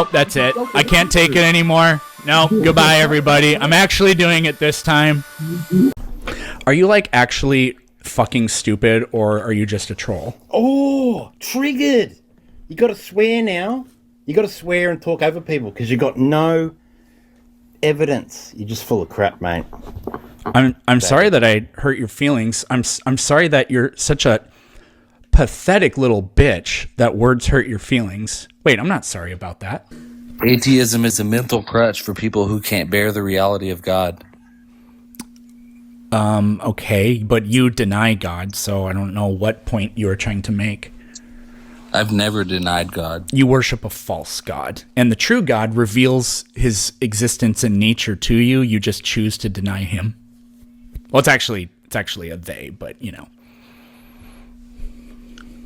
Nope, that's it. I can't take it anymore. No, goodbye, everybody. I'm actually doing it this time. Are you, like, actually fucking stupid, or are you just a troll? Oh, triggered. You got to swear now. You got to swear and talk over people because you got no evidence. You're just full of crap, mate. I'm sorry that I hurt your feelings. I'm sorry that you're such a pathetic little bitch that words hurt your feelings. Wait, I'm not sorry about that. Atheism is a mental crutch for people who can't bear the reality of God. Okay, but you deny God, so I don't know what point you were trying to make. I've never denied God. You worship a false God, and the true God reveals his existence and nature to you. You just choose to deny him. Well, it's actually a they, but you know.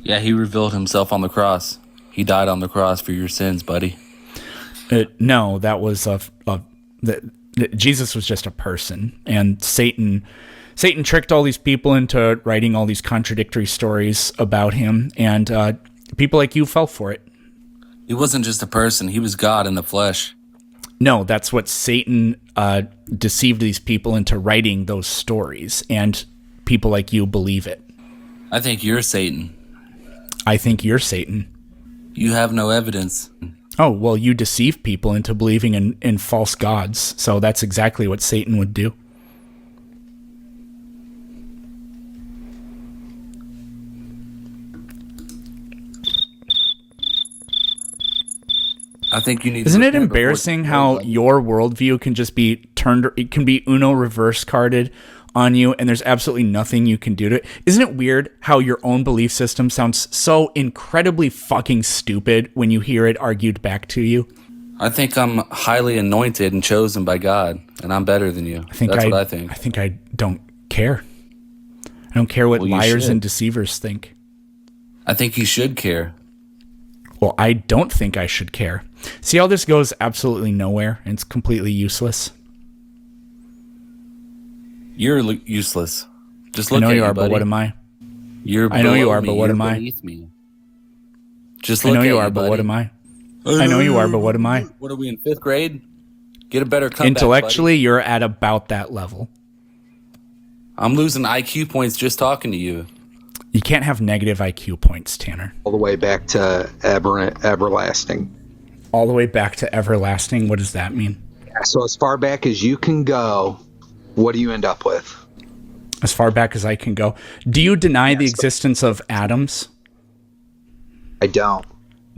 Yeah, he revealed himself on the cross. He died on the cross for your sins, buddy. No, that was Jesus was just a person, and Satan tricked all these people into writing all these contradictory stories about him, and people like you fell for it. He wasn't just a person, he was God in the flesh. No, that's what Satan deceived these people into writing those stories, and people like you believe it. I think you're Satan. I think you're Satan. You have no evidence. Oh, well, you deceive people into believing in false gods, so that's exactly what Satan would do. I think you need. Isn't it embarrassing how your worldview can just be turned? It can be Uno reverse carded on you, and there's absolutely nothing you can do to it. Isn't it weird how your own belief system sounds so incredibly fucking stupid when you hear it argued back to you? I think I'm highly anointed and chosen by God, and I'm better than you. That's what I think. I think I don't care. I don't care what liars and deceivers think. I think you should care. Well, I don't think I should care. See how this goes absolutely nowhere, and it's completely useless? You're useless. Just look I know at you are, buddy. but what am I? I know you are, but what am I? Me. Just look I know you at are, but buddy. what am I? I know you are, but what am I? What are we in 5th grade? Get a better comeback, Intellectually, buddy. you're at about that level. I'm losing IQ points just talking to you. You can't have negative IQ points, Tanner. All the way back to everlasting. All the way back to everlasting? What does that mean? So as far back as you can go, what do you end up with? As far back as I can go. Do you deny the existence of atoms? I don't.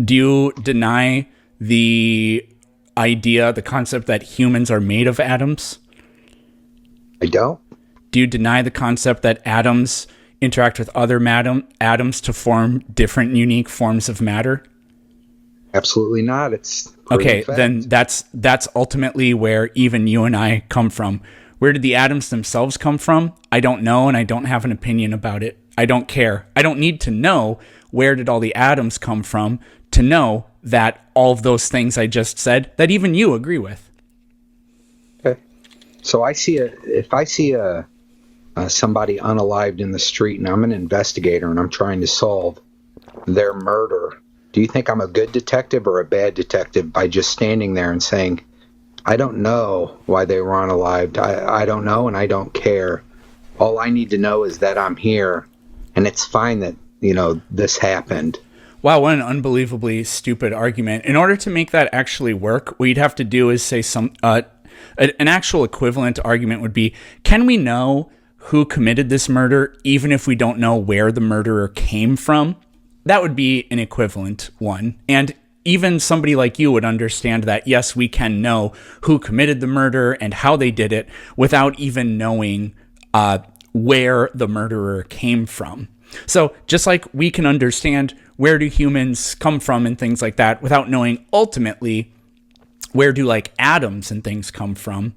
Do you deny the idea, the concept that humans are made of atoms? I don't. Do you deny the concept that atoms interact with other atoms to form different unique forms of matter? Absolutely not. It's okay. Then that's ultimately where even you and I come from. Where did the atoms themselves come from? I don't know, and I don't have an opinion about it. I don't care. I don't need to know where did all the atoms come from to know that all of those things I just said, that even you agree with. Okay. So if I see somebody unalived in the street and I'm an investigator and I'm trying to solve their murder, do you think I'm a good detective or a bad detective by just standing there and saying, I don't know why they were unalived. I don't know, and I don't care. All I need to know is that I'm here, and it's fine that, this happened. Wow, what an unbelievably stupid argument. In order to make that actually work, what you'd have to do is say an actual equivalent argument would be, can we know who committed this murder even if we don't know where the murderer came from? That would be an equivalent one. And even somebody like you would understand that, yes, we can know who committed the murder and how they did it without even knowing where the murderer came from. So just like we can understand where do humans come from and things like that without knowing ultimately where do like atoms and things come from,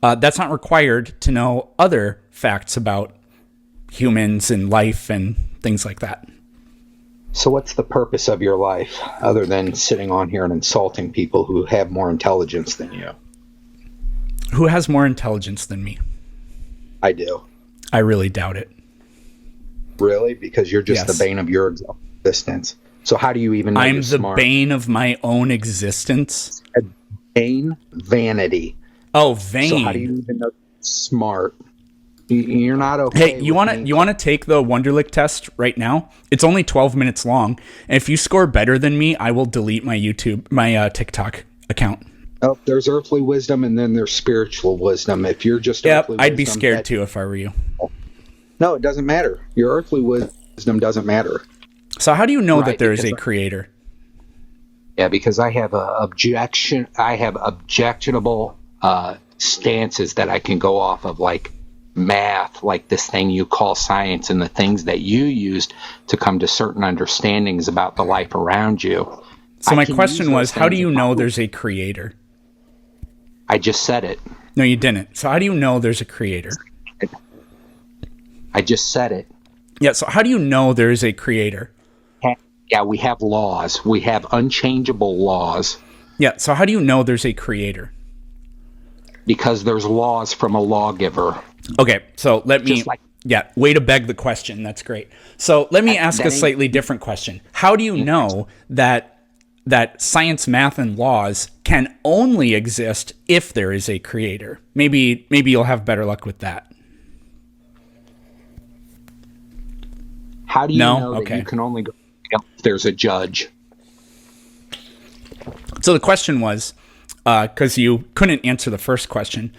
that's not required to know other facts about humans and life and things like that. So what's the purpose of your life other than sitting on here and insulting people who have more intelligence than you? Who has more intelligence than me? I do. I really doubt it. Really? Because you're just Yes. the bane of your existence. So how do you even know I'm you're the smart? bane of my own existence. Bane? Vanity. Oh, So how do vain. you even know you're smart? You're not okay. Hey, you want to take the Wonderlic test right now? It's only 12 minutes long. And if you score better than me, I will delete my TikTok account. Oh, there's earthly wisdom and then there's spiritual wisdom. If you're just Yep, earthly I'd be wisdom, scared too if I were you. No, it doesn't matter. Your earthly wisdom doesn't matter. So how do you know Right, that there is a because creator? Yeah, because I have objectionable stances that I can go off of, like math, like this thing you call science, and the things that you used to come to certain understandings about the life around you. So I my can question use was, those how do things you in my know life. there's a creator? I just said it. No, you didn't. So how do you know there's a creator? I just said it. Yeah, so how do you know there is a creator? Yeah, we have laws. We have unchangeable laws Yeah, so how do you know there's a creator? because there's laws from a lawgiver. Okay, so let me... Just like- yeah, way to beg the question. That's great. So let me ask a ain't- slightly different question. How do you know that science, math, and laws can only exist if there is a creator? Maybe you'll have better luck with that. How do you No? know Okay. that you can only go if there's a judge? So the question was, because you couldn't answer the first question,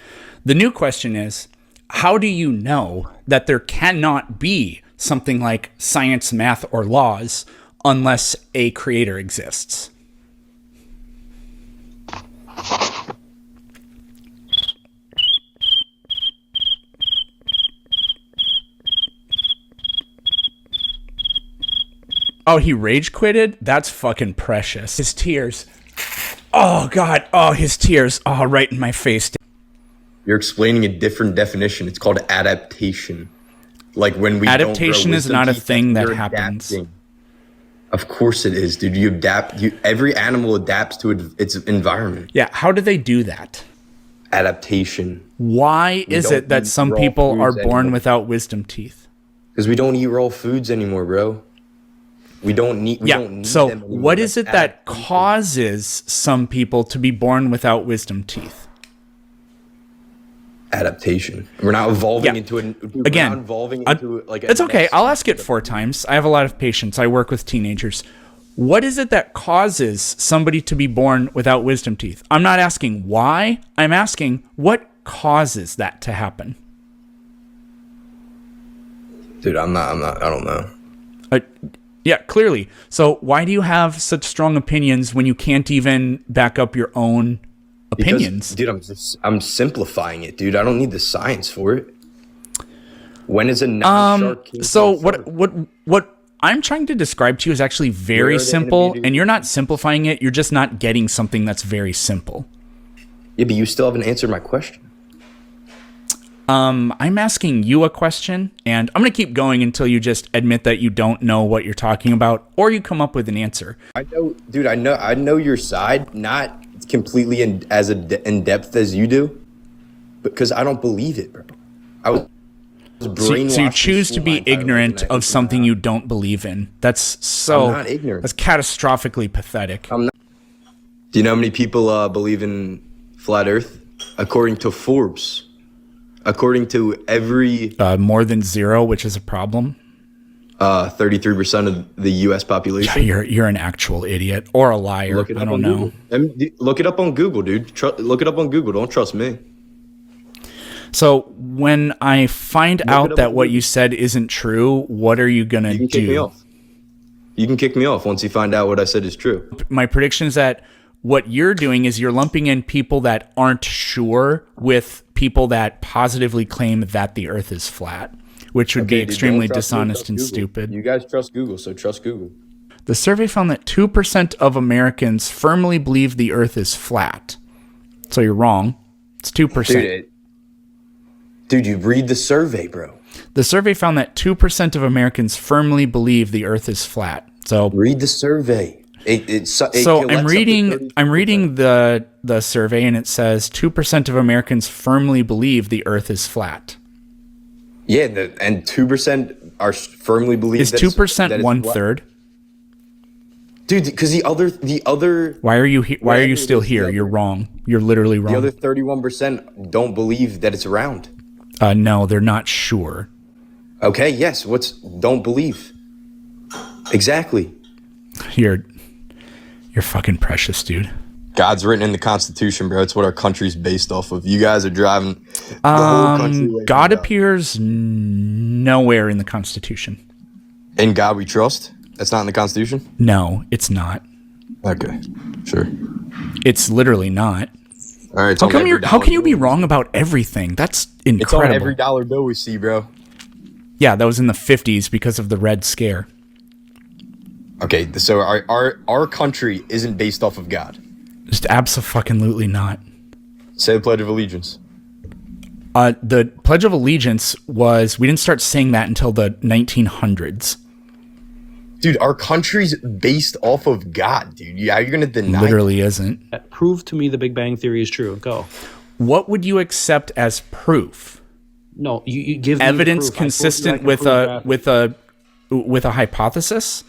the new question is, how do you know that there cannot be something like science, math, or laws unless a creator exists? Oh, he rage quitted? That's fucking precious. His tears. Oh, God. Oh, his tears. Oh, right in my face. You're explaining a different definition. It's called adaptation. Like when we Adaptation don't grow is not a wisdom teeth, thing that you're happens. adapting. Of course it is, dude. You adapt. Every animal adapts to its environment. Yeah, how do they do that? Adaptation. Why is don't it that eat some raw people are foods born anymore. without wisdom teeth? Because we don't eat raw foods anymore, bro. We don't need. We don't need So them anymore. what is That's it that adaptation. causes some people to be born without wisdom teeth? Adaptation. We're not evolving Yeah. into an. Dude, Again, we're not evolving into like. It's okay. I'll ask it 4 times. I have a lot of patience. I work with teenagers. What is it that causes somebody to be born without wisdom teeth? I'm not asking why. I'm asking what causes that to happen. Dude, I'm not. I don't know. Yeah, clearly. So why do you have such strong opinions when you can't even back up your own opinions? Because, dude, I'm simplifying it, dude. I don't need the science for it. When is a non-shark king So from a shark? what I'm trying to describe to you is actually Where very are the simple, intermediate- and you're not simplifying it. You're just not getting something that's very simple. Yeah, but you still haven't answered my question. I'm asking you a question, and I'm going to keep going until you just admit that you don't know what you're talking about, or you come up with an answer. I know, dude. I know your side, not completely in depth as you do, because I don't believe it, bro. I was brainwashed. So you in choose to school be my entire life, ignorant and I of think something I'm you don't believe in. That's so. I'm not ignorant. That's catastrophically pathetic. Do you know how many people believe in flat Earth? According to Forbes, according to every More than 0, which is a problem. 33% of the U.S. population. You're an actual idiot or a liar. Look it I up don't on know. Google. Look it up on Google, dude. Look it up on Google. Don't trust me. So when I find it out up that on what Google. you said isn't true, what are you gonna You can kick me do? off. You can kick me off once you find out what I said is true. My prediction is that what you're doing is you're lumping in people that aren't sure with people that positively claim that the Earth is flat, which would be Dude, extremely don't trust me, dishonest trust and Google. stupid. You guys trust Google, so trust Google. The survey found that 2% of Americans firmly believe the Earth is flat. So you're wrong. It's 2%. Dude, you read the survey, bro. The survey found that 2% of Americans firmly believe the Earth is flat. So Read the survey. So I'm reading the survey, and it says 2% of Americans firmly believe the Earth is flat. Yeah, and 2% are firmly believe Is that it's 2% flat. 1/3? Dude, because the other Why are you why are you still here? You're wrong. You're literally wrong. the other 31% don't believe that it's around. No, they're not sure. Okay, yes. What's don't believe? Exactly. You're fucking precious, dude. God's written in the Constitution, bro. It's what our country's based off of. You guys are driving the whole country away from God appears nowhere in the Constitution. In God we trust. That's not in the Constitution? No, it's not. Okay, sure. It's literally not. All right. How can you be wrong about everything? That's incredible. It's on every dollar bill we see, bro. Yeah, that was in the 50s because of the Red Scare. Okay, so our country isn't based off of God. Just abso-fucking-lutely not. Say the Pledge of Allegiance. The Pledge of Allegiance we didn't start saying that until the 1900s. Dude, our country's based off of God, dude. Yeah, you're gonna deny Literally isn't. Prove to me the Big Bang Theory is true. Go. What would you accept as proof? No, you give me Evidence proof. consistent with with a hypothesis?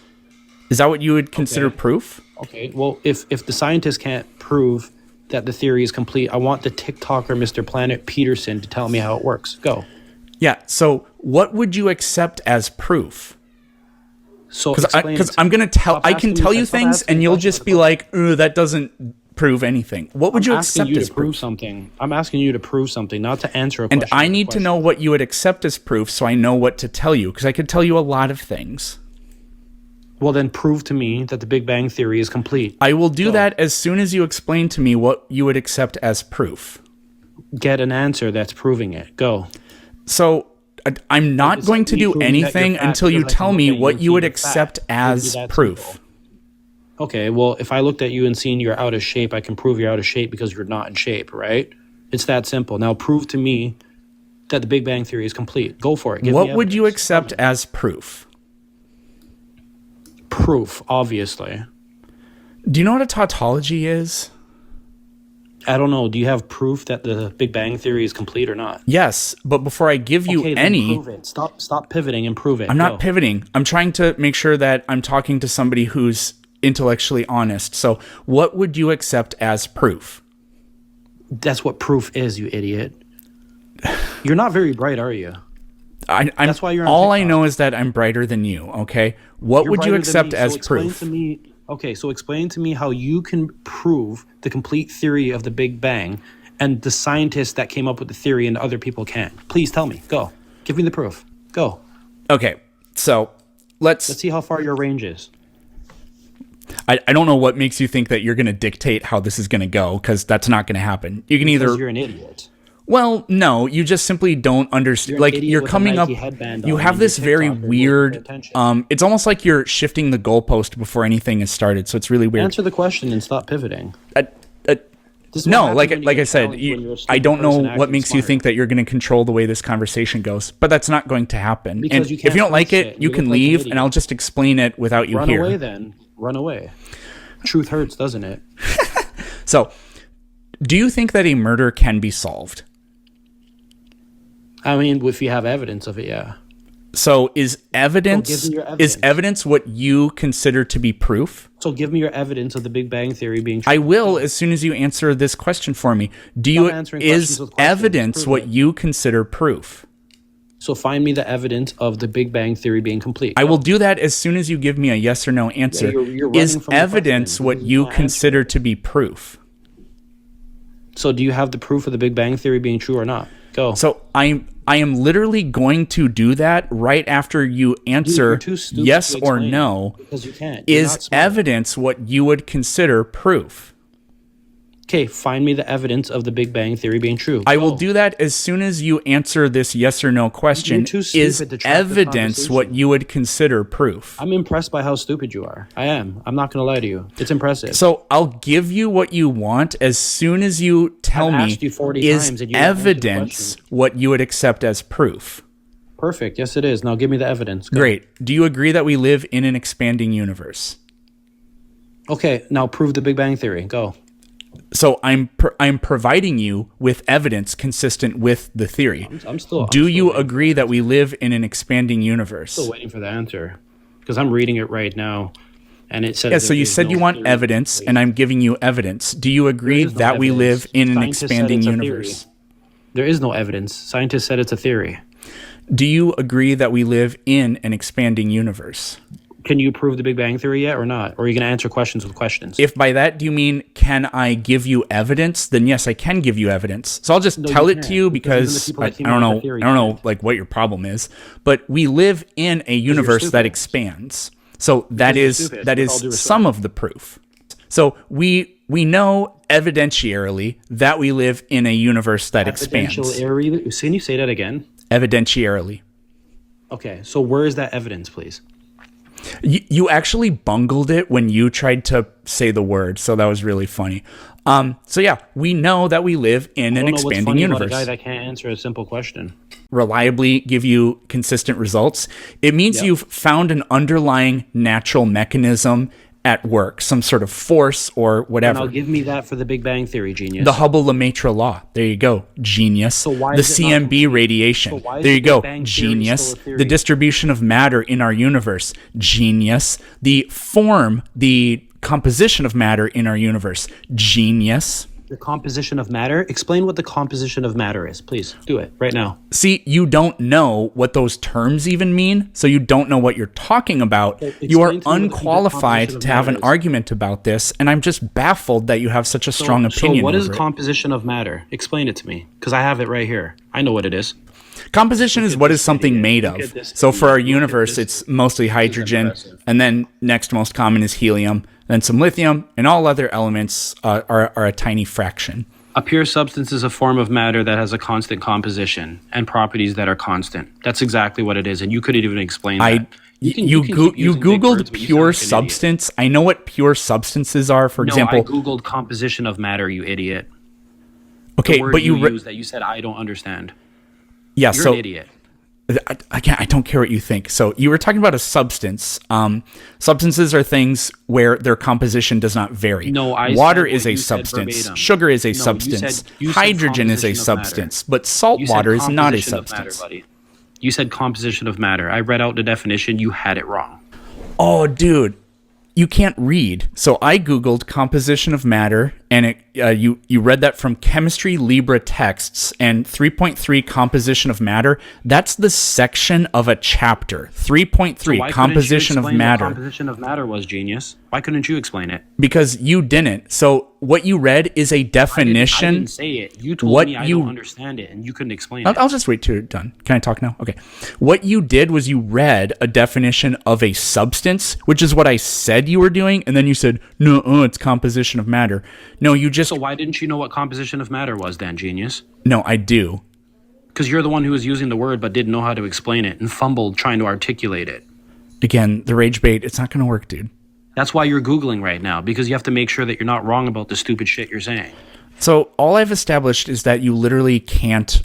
Is that what you would consider proof? Okay, well, if the scientists can't prove that the theory is complete, I want the TikToker Mr. Planet Peterson to tell me how it works. Go. Yeah, so what would you accept as proof? So Because I'm going to tell, I can tell you things and you'll just be like, that doesn't prove anything. What would you accept as proof? Something. I'm asking you to prove something, not to answer a And question. I need to know what you would accept as proof so I know what to tell you, because I could tell you a lot of things. Well, then prove to me that the Big Bang Theory is complete. I will do that as soon as you explain to me what you would accept as proof. Get an answer that's proving it. Go. So I'm not going to do anything until you tell me what you would accept as proof. Okay, well, if I looked at you and seen you're out of shape, I can prove you're out of shape because you're not in shape, right? It's that simple. Now prove to me that the Big Bang Theory is complete. Go for it. Give What me would you evidence. accept as proof? Proof, obviously. Do you know what a tautology is? I don't know. Do you have proof that the Big Bang Theory is complete or not? Yes, but before I give you Okay, then any... prove it. Stop pivoting and prove it. I'm not Go. pivoting. I'm trying to make sure that I'm talking to somebody who's intellectually honest. So what would you accept as proof? That's what proof is, you idiot. You're not very bright, are you? That's why you're on all I TikTok. know is that I'm brighter than you, okay? What You're would you brighter than accept me, as so explain proof? to me, so explain to me how you can prove the complete theory of the Big Bang and the scientists that came up with the theory and other people can't. Please tell me. Go. Give me the proof. Go. Okay, so let's see how far your range is. I don't know what makes you think that you're going to dictate how this is going to go, because that's not going to happen. You can Because either... you're an idiot. Well, no, you just simply don't understand. You're an Like, idiot you're with a coming up, Nike headband you on have and this your very TikToker won't pay weird, attention. it's almost like you're shifting the goalpost before anything is started. So it's really weird. Answer the question and stop pivoting. This is what No, happens like when you I get said, challenged when you're a I stupid don't know person what acting makes you smart. think that you're going to control the way this conversation goes, but that's not going to happen. Because And you if can't you don't like force it, it. you You can look like an leave, idiot. and I'll just explain it without you Run here. away then. Run away. Truth hurts, doesn't it? So, do you think that a murder can be solved? I mean, if you have evidence of it, yeah. So is evidence give me your evidence. is evidence what you consider to be proof? So give me your evidence of the Big Bang Theory being true. I will as soon as you answer this question for me. answering questions Is with questions. evidence Prove what it. you consider proof? So find me the evidence of the Big Bang Theory being complete. I will do that as soon as you give me a yes or no answer. you're running Is from the evidence question. what You're you not answering. consider to be proof? So do you have the proof of the Big Bang Theory being true or not? Go. So I am literally going to do that right after you answer you're too stupid yes to or explain no. because you can't. You're not Is smart. evidence what you would consider proof? Okay, find me the evidence of the Big Bang Theory being true. I will Go. do that as soon as you answer this yes or no question. You're too stupid Is to track this evidence what conversation. you would consider proof? I'm impressed by how stupid you are. I am. I'm not going to lie to you. It's impressive. So I'll give you what you want as soon as you tell I've me asked you 40 is times and you haven't answered the evidence question. what you would accept as proof? Perfect. Yes, it is. Now give me the evidence. Go. Great. Do you agree that we live in an expanding universe? Okay, now prove the Big Bang Theory. Go. So I'm providing you with evidence consistent with the theory. I'm still. Do you waiting. agree that we live in an expanding universe? Still waiting for the answer because I'm reading it right now. And it says Yeah, so you said you want evidence, and I'm giving you evidence. Do you agree that we live in an expanding universe? There is no evidence. Scientists said it's a theory. Do you agree that we live in an expanding universe? Can you prove the Big Bang Theory yet or not? Or are you going to answer questions with questions? If by that do you mean, can I give you evidence? Then yes, I can give you evidence. So I'll just tell it to you because I don't know like what your problem is. But we live in a universe that expands. So that is some of the proof. So we know evidentiarily that we live in a universe that expands. Can you say that again? Evidentiarily. Okay, so where is that evidence, please? You actually bungled it when you tried to say the word, so that was really funny. So yeah, we know that we live in an expanding universe. About a guy that can't answer a simple question. Reliably give you consistent results. It means you've found an underlying natural mechanism at work, some sort of force or whatever. Now give me that for the Big Bang Theory, genius. The Hubble-Lemaitre law. There you go, genius. So why the is it CMB radiation. So there you go, genius. The distribution of matter in our universe, genius. The composition of matter in our universe, genius. The composition of matter? Explain what the composition of matter is, please. Do it right now. See, you don't know what those terms even mean, so you don't know what you're talking about. You are unqualified to have an argument about this, and I'm just baffled that you have such a strong opinion. So what is over it. Composition of matter? Explain it to me, because I have it right here. I know what it is. Composition is what is something made of. So for our universe, it's mostly hydrogen, and then next most common is helium, then some lithium, and all other elements are a tiny fraction. A pure substance is a form of matter that has a constant composition and properties that are constant. That's exactly what it is, and you couldn't even explain that. You Googled pure substance. I know what pure substances are. For example, I Googled composition of matter, you idiot. Okay, but you used that you said I don't understand. Yeah, You're an idiot. I don't care what you think. So you were talking about a substance. Substances are things where their composition does not vary. Water is a substance. Sugar is a substance. Hydrogen is a substance. But salt water is not a substance. You said composition of matter. I read out the definition. You had it wrong. Oh, dude. You can't read. So I Googled composition of matter, and you read that from Chemistry Libra texts, and 3.3 composition of matter, that's the section of a chapter. 3.3 composition of matter. What composition of matter was, genius? Why couldn't you explain it? Because you didn't. So what you read is a definition. I didn't say it. You told me I don't understand it, and you couldn't explain it. I'll just wait till you're done. Can I talk now? Okay. What you did was you read a definition of a substance, which is what I said you were doing, and then you said, no, it's composition of matter. No, you just... So why didn't you know what composition of matter was then, genius? No, I do. Because you're the one who was using the word but didn't know how to explain it and fumbled trying to articulate it. Again, the rage bait, it's not going to work, dude. That's why you're Googling right now, because you have to make sure that you're not wrong about the stupid shit you're saying. So all I've established is that you literally can't...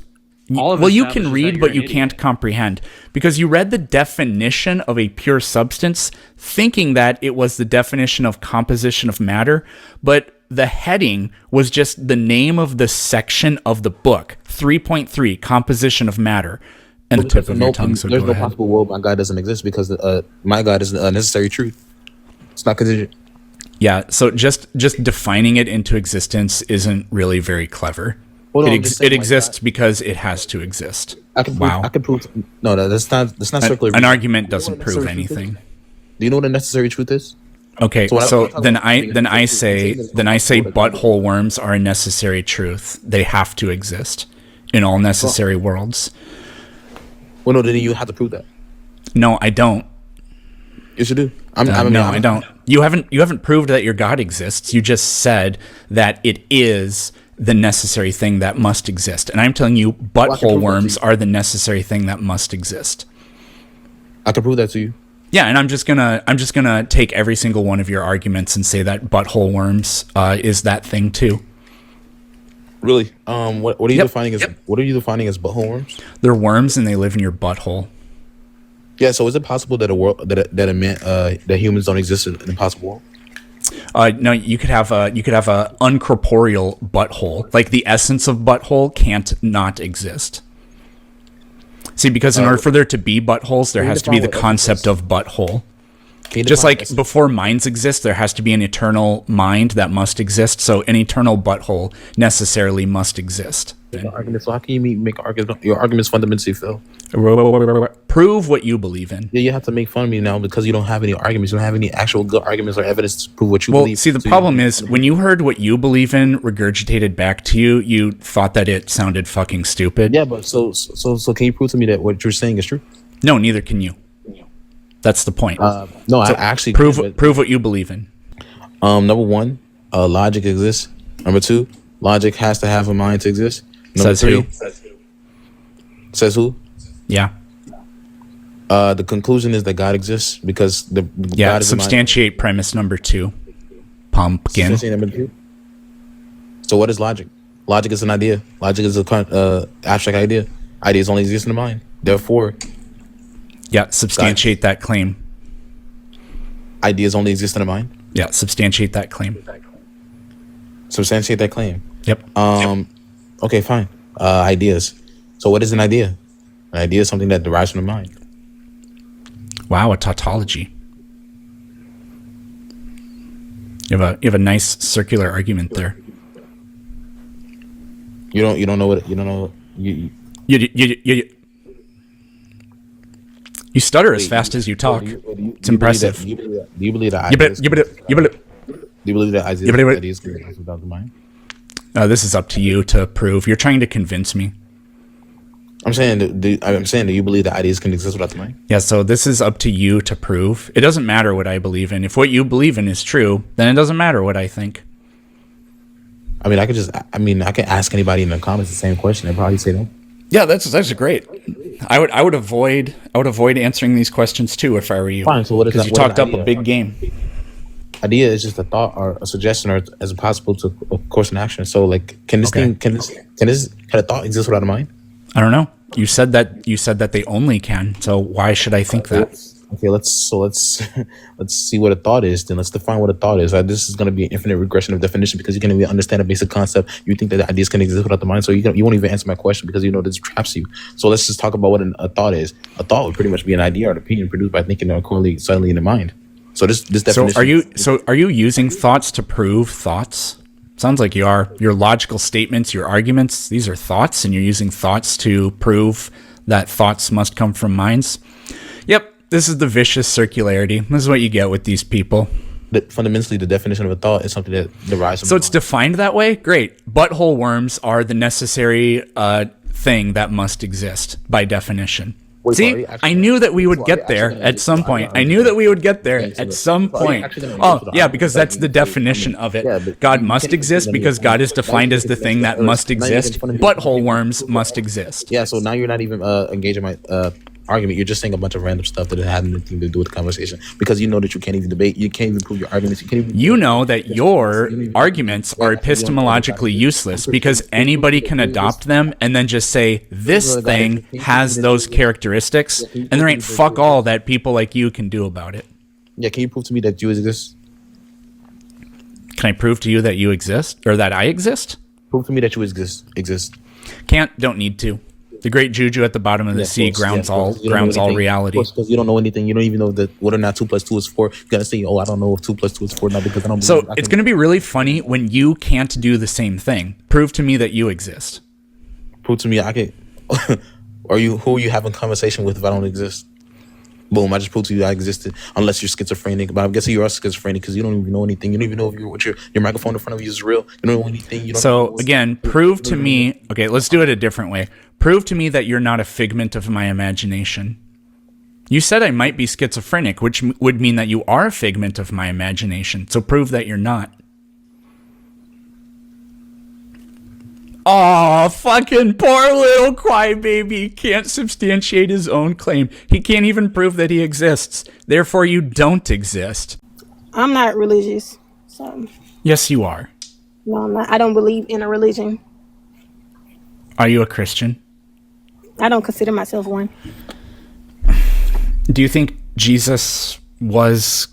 you can read, but you can't comprehend. Because you read the definition of a pure substance, thinking that it was the definition of composition of matter, but the heading was just the name of the section of the book, 3.3, composition of matter. And the tip of your tongue, so there's no possible world my God doesn't exist because my God is a necessary truth. It's not contingent. Yeah, so just defining it into existence isn't really very clever. It exists because it has to exist. I can prove. No, that's not circular. An argument doesn't prove anything. Do you know what a necessary truth is? Okay, so then I say butthole worms are a necessary truth. They have to exist in all necessary worlds. Well, no, then you have to prove that. No, I don't. Yes, you do. I don't. You haven't proved that your God exists. You just said that it is the necessary thing that must exist, and I'm telling you, butthole worms are the necessary thing that must exist. I can prove that to you. Yeah, and I'm just gonna take every single one of your arguments and say that butthole worms is that thing too. Really? What are you defining as butthole worms? They're worms and they live in your butthole. Yeah. So is it possible that that humans don't exist in a possible world? No, you could have a uncorporeal butthole. Like the essence of butthole can't not exist. See, because in order for there to be buttholes, there has to be the concept of butthole. Just like before minds exist, there has to be an eternal mind that must exist. So an eternal butthole necessarily must exist. Argument. So how can you make arguments? Your arguments fundamentally fail. Prove what you believe in. Yeah, you have to make fun of me now because you don't have any arguments. You don't have any actual good arguments or evidence to prove what you believe. Well, see, the problem is when you heard what you believe in regurgitated back to you, you thought that it sounded fucking stupid. Yeah, but so can you prove to me that what you're saying is true? No, neither can you. That's the point. No, So I actually prove can, but, prove what you believe in. Number one, logic exists. Number two, logic has to have a mind to exist. Number Says three, who? Says who? Yeah. The conclusion is that God exists because Yeah. God is Substantiate premise number 2. Pumpkin. Number two. So what is logic? Logic is an idea. Logic is a abstract idea. Ideas only exist in the mind. Therefore, Yeah. Substantiate that claim. ideas only exist in the mind. Yeah. Substantiate that claim. Substantiate that claim. Yep. Okay, fine. Ideas. So what is an idea? An idea is something that derives from the mind. Wow, a tautology. You have a nice circular argument there. You don't know what you don't know. You stutter as fast as you talk. It's impressive. Do you believe that You ideas? bet- you bet- Do you believe that You believe it? ideas can exist without the mind? This is up to you to prove. You're trying to convince me. I'm saying, do you believe that ideas can exist without the mind? Yeah, so this is up to you to prove. It doesn't matter what I believe in. If what you believe in is true, then it doesn't matter what I think. I mean, I can ask anybody in the comments the same question and probably say no. Yeah, that's great. I would avoid answering these questions too if I were you. Fine. So what is Because that? you What is talked up idea? a big game. Idea is just a thought or a suggestion or as possible to a course in action. So like, can this Okay. thing, can a thought exist without a mind? I don't know. You said that they only can. So why should I think that? Okay, let's see what a thought is. Then let's define what a thought is. This is going to be an infinite regression of definition because you can't even understand a basic concept. You think that the ideas can exist without the mind, so you won't even answer my question because you know this traps you. So let's just talk about what a thought is. A thought would pretty much be an idea or an opinion produced by thinking accordingly suddenly in the mind. So this definition. So are you using thoughts to prove thoughts? Sounds like you are. Your logical statements, your arguments, these are thoughts, and you're using thoughts to prove that thoughts must come from minds. Yep, this is the vicious circularity. This is what you get with these people. Fundamentally, the definition of a thought is something that derives from So the it's mind. defined that way? Great. Butthole worms are the necessary thing that must exist by definition. Wait, See, sorry, actually- I knew that we would Well, get there actually, at some point. I knew that we would get there at some point. Oh, yeah, because that's the definition of it. God must exist because God is defined as the thing that must exist. Butthole worms must exist. Yeah, so now you're not even engaging my argument. You're just saying a bunch of random stuff that had nothing to do with the conversation because you know that you can't even debate. You can't even prove your arguments. You can't even. You know that your arguments are epistemologically useless because anybody can adopt them and then just say, this thing has those characteristics, and there ain't fuck all that people like you can do about it. Yeah, can you prove to me that you exist? Can I prove to you that you exist, or that I exist? Prove to me that you exist. Can't, don't need to. The great juju at the bottom of the sea grounds all reality. Because you don't know anything. You don't even know that whether or not 2 + 2 is 4. You gotta say, I don't know if 2 + 2 is 4 now because I don't. So it's going to be really funny when you can't do the same thing. Prove to me that you exist. prove to me I can. Who are you having conversation with if I don't exist? Boom! I just proved to you I existed. Unless you're schizophrenic, but I'm guessing you are schizophrenic because you don't even know anything. You don't even know if your microphone in front of you is real. You don't know anything. You don't So again, prove to me. Okay, let's do it a different way. Prove to me that you're not a figment of my imagination. You said I might be schizophrenic, which would mean that you are a figment of my imagination. So prove that you're not. Oh, fucking poor little crybaby can't substantiate his own claim. He can't even prove that he exists. Therefore, you don't exist. I'm not religious, so Yes, you are. no, I'm not. I don't believe in a religion. Are you a Christian? I don't consider myself one. Do you think Jesus was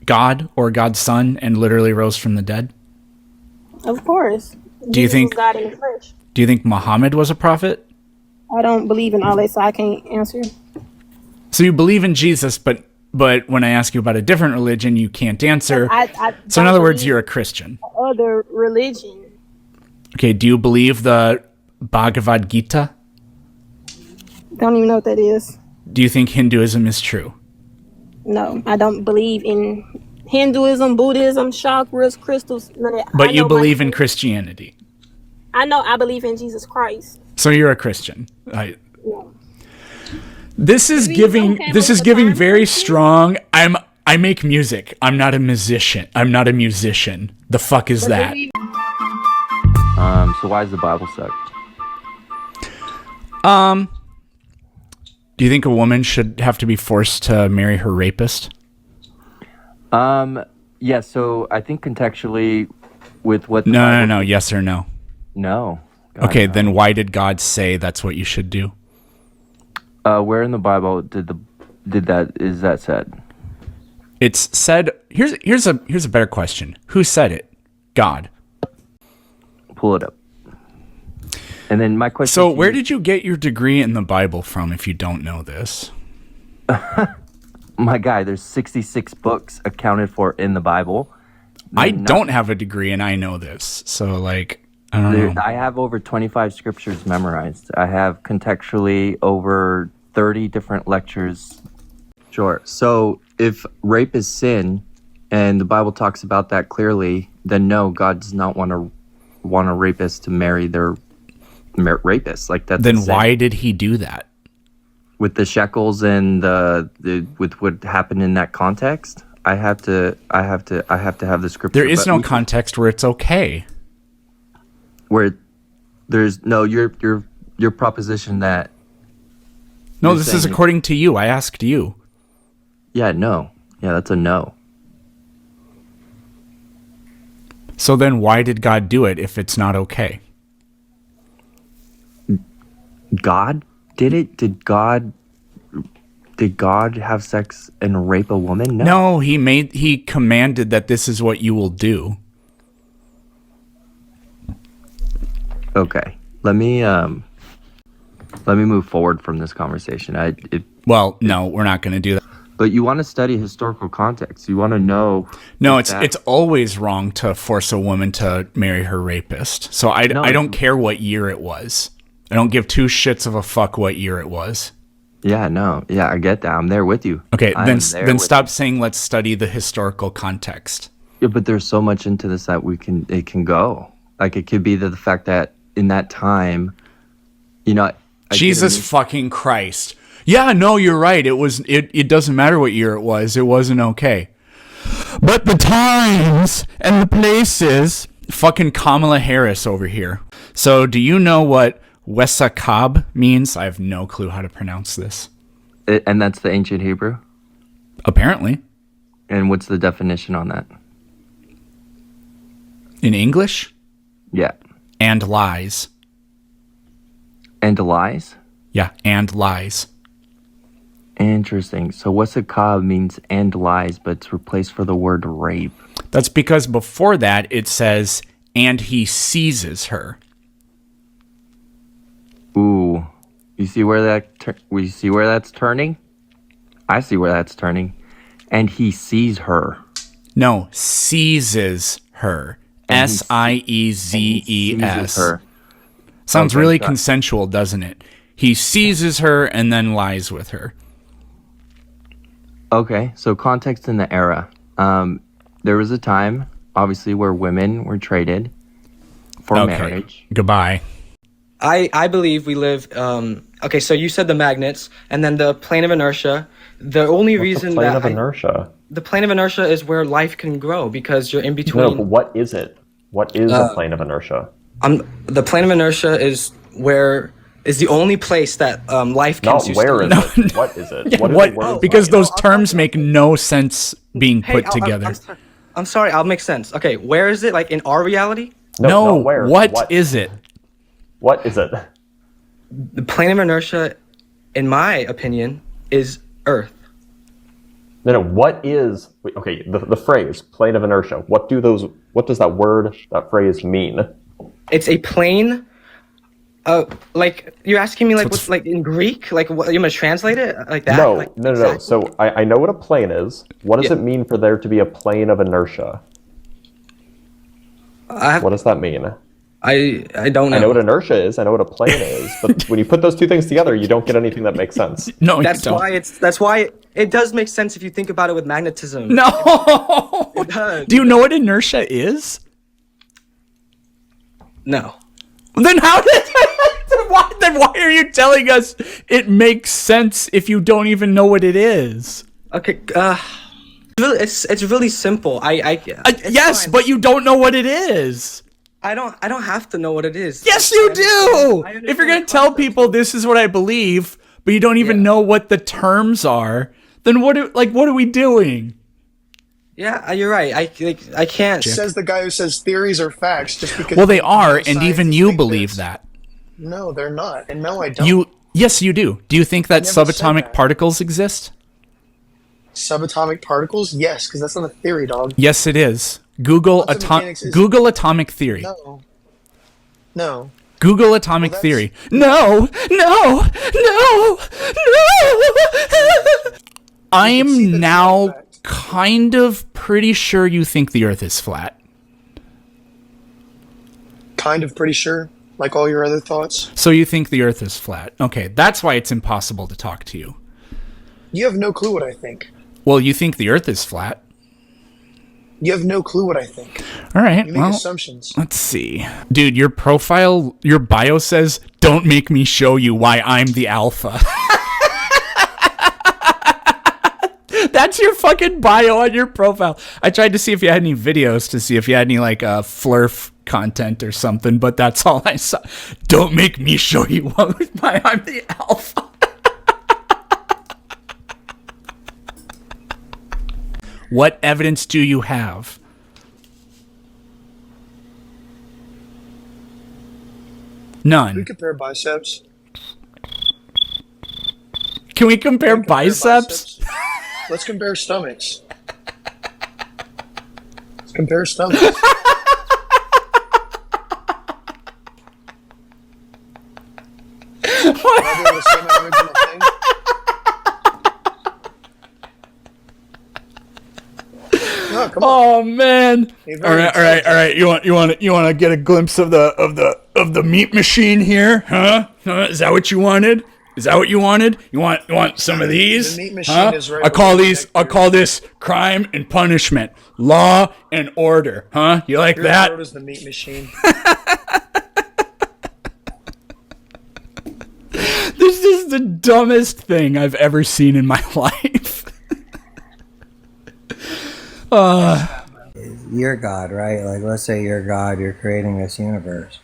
God or God's son and literally rose from the dead? Of course. Do you Jesus think- was God in the flesh? Do you think Muhammad was a prophet? I don't believe in all that, so I can't answer. So you believe in Jesus, but but when I ask you about a different religion, you can't answer. I So in don't other words, believe you're a Christian. other religion. Okay, do you believe the Bhagavad Gita? Don't even know what that is. Do you think Hinduism is true? No, I don't believe in Hinduism, Buddhism, chakras, crystals, none of that. But I you know believe in Christianity. I believe in Jesus Christ. So you're a Christian. Yeah. This is Maybe you don't giving have this a is giving time very frame. strong. I make music. I'm not a musician. I'm not a musician. The fuck is that? So why does the Bible suck? Do you think a woman should have to be forced to marry her rapist? Yeah, so I think contextually with what No. Yes or no? No. God, Okay, no. then why did God say that's what you should do? Where in the Bible is that said? It's said. Here's a better question. Who said it? God. Pull it up. And then my question. So where did you get your degree in the Bible from if you don't know this? My guy, there's 66 books accounted for in the Bible. I don't have a degree and I know this. So like, I don't know. I have over 25 scriptures memorized. I have contextually over 30 different lectures. Sure. So if rape is sin and the Bible talks about that clearly, then no, God does not want a rapist to marry their rapist. Like that's Then sin. why did he do that? With the shekels and with what happened in that context, I have to have the scripture. There is but no context where it's okay. where there's no your proposition that No, you're this is saying- according to you. I asked you. yeah that's a no. So then why did God do it if it's not okay? God did it? Did God have sex and rape a woman? No, he commanded that this is what you will do. Okay. Let me move forward from this conversation. Well, no, we're not going to do that. But you want to study historical context. You want to know. No, it's always wrong to force a woman to marry her rapist. So I don't care what year it was. I don't give two shits of a fuck what year it was. Yeah, no. Yeah, I get that. I'm there with you. Okay, I then am there with stop saying let's study the historical context. Yeah, but there's so much into this that it can go. Like it could be the fact that in that time, Jesus fucking Christ. Yeah, no, you're right. It doesn't matter what year it was. It wasn't okay. But the times and the places. Fucking Kamala Harris over here. So do you know what Wesakab means? I have no clue how to pronounce this. And that's the ancient Hebrew? Apparently. And what's the definition on that? In English? Yeah. And lies. And lies? Yeah, and lies. Interesting. So wasakab means and lies, but it's replaced for the word rape. That's because before that it says, and he seizes her. Ooh. You see where that's turning? I see where that's turning. And he sees her. No, seizes her. S-I-E-Z-E-S. Her. Sounds Okay, really got it. consensual, doesn't it? He seizes her and then lies with her. Okay, so context in the era. There was a time, obviously, where women were traded for marriage. Goodbye. I believe we live. Okay, so you said the magnets, and then the plane of inertia. The only reason plane that of inertia. The plane of inertia is where life can grow because you're in No, between. but what is it? What is a plane of inertia? The plane of inertia is the only place that life can Not where is sustain. it? What is it? Yeah, What are what? the words Because like? those terms make no sense being put together. I'm sorry, I'll make sense. Okay, where is it? Like in our reality? No, not where. what is it? What is it? The plane of inertia, in my opinion, is Earth. No, what is okay? The phrase plane of inertia. What does that word, that phrase mean? It's a plane Like you're asking me like what's like in Greek? Like what, you gonna translate it like that? No, Like, no. So I know what a plane is. What does it mean for there to be a plane of inertia? What does that mean? I don't know. I know what inertia is. I know what a plane is. But when you put those two things together, you don't get anything that makes sense. No, that's why it does make sense if you think about it with magnetism. No. It does. Do you know what inertia is? No. Then how did then why are you telling us it makes sense if you don't even know what it is? Okay, it's really simple. Yes, fine. but you don't know what it is. I don't have to know what it is. Yes, you do. If you're gonna tell people this is what I believe, but you don't even know what the terms are, then what are we doing? Yeah, you're right. I can't. Says the guy who says theories are facts just because. Well, they are, and even you believe that. No, they're not, and no, I don't. Yes, you do. Do you think that subatomic particles exist? Subatomic particles? Yes, because that's not a theory, dog. Yes, it is. Google atomic theory. No. Google atomic theory. No. I'm now kind of pretty sure you think the Earth is flat. Kind of pretty sure, like all your other thoughts. So you think the Earth is flat. Okay, that's why it's impossible to talk to you. You have no clue what I think. Well, you think the Earth is flat. You have no clue what I think. All right, you make assumptions. Let's see. Dude, your profile, your bio says, "Don't make me show you why I'm the alpha." That's your fucking bio on your profile. I tried to see if you had any videos to see if you had any like flurf content or something, but that's all I saw. Don't make me show you why I'm the alpha. What evidence do you have? None. We compare biceps. Can we compare biceps? Let's compare stomachs. Let's compare stomachs. No, come on. Oh man! All right. You want to get a glimpse of the meat machine here, huh? Is that what you wanted? Is that what you wanted? You want some of these? The meat machine is right. I call this crime and punishment, law and order, huh? You like that? Is the meat machine. This is the dumbest thing I've ever seen in my life. You're God, right? Like, let's say you're God, you're creating this universe.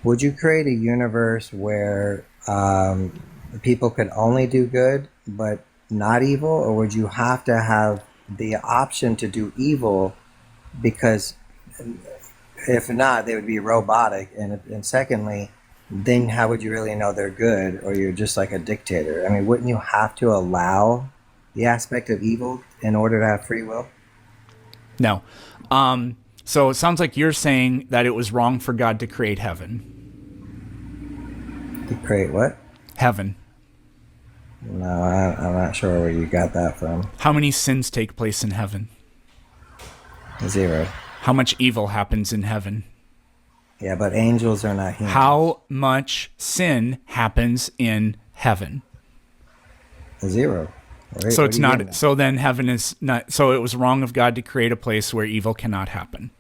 Would you create a universe where people could only do good but not evil, or would you have to have the option to do evil? Because if not, they would be robotic, and secondly, then how would you really know they're good, or you're just like a dictator? I mean, wouldn't you have to allow the aspect of evil in order to have free will? No. So it sounds like you're saying that it was wrong for God to create heaven. To create what? Heaven. No, I'm not sure where you got that from. How many sins take place in heaven? 0. How much evil happens in heaven? Yeah, but angels are not humans. How much sin happens in heaven? 0. So it's not. So then heaven is not. So it was wrong of God to create a place where evil cannot happen.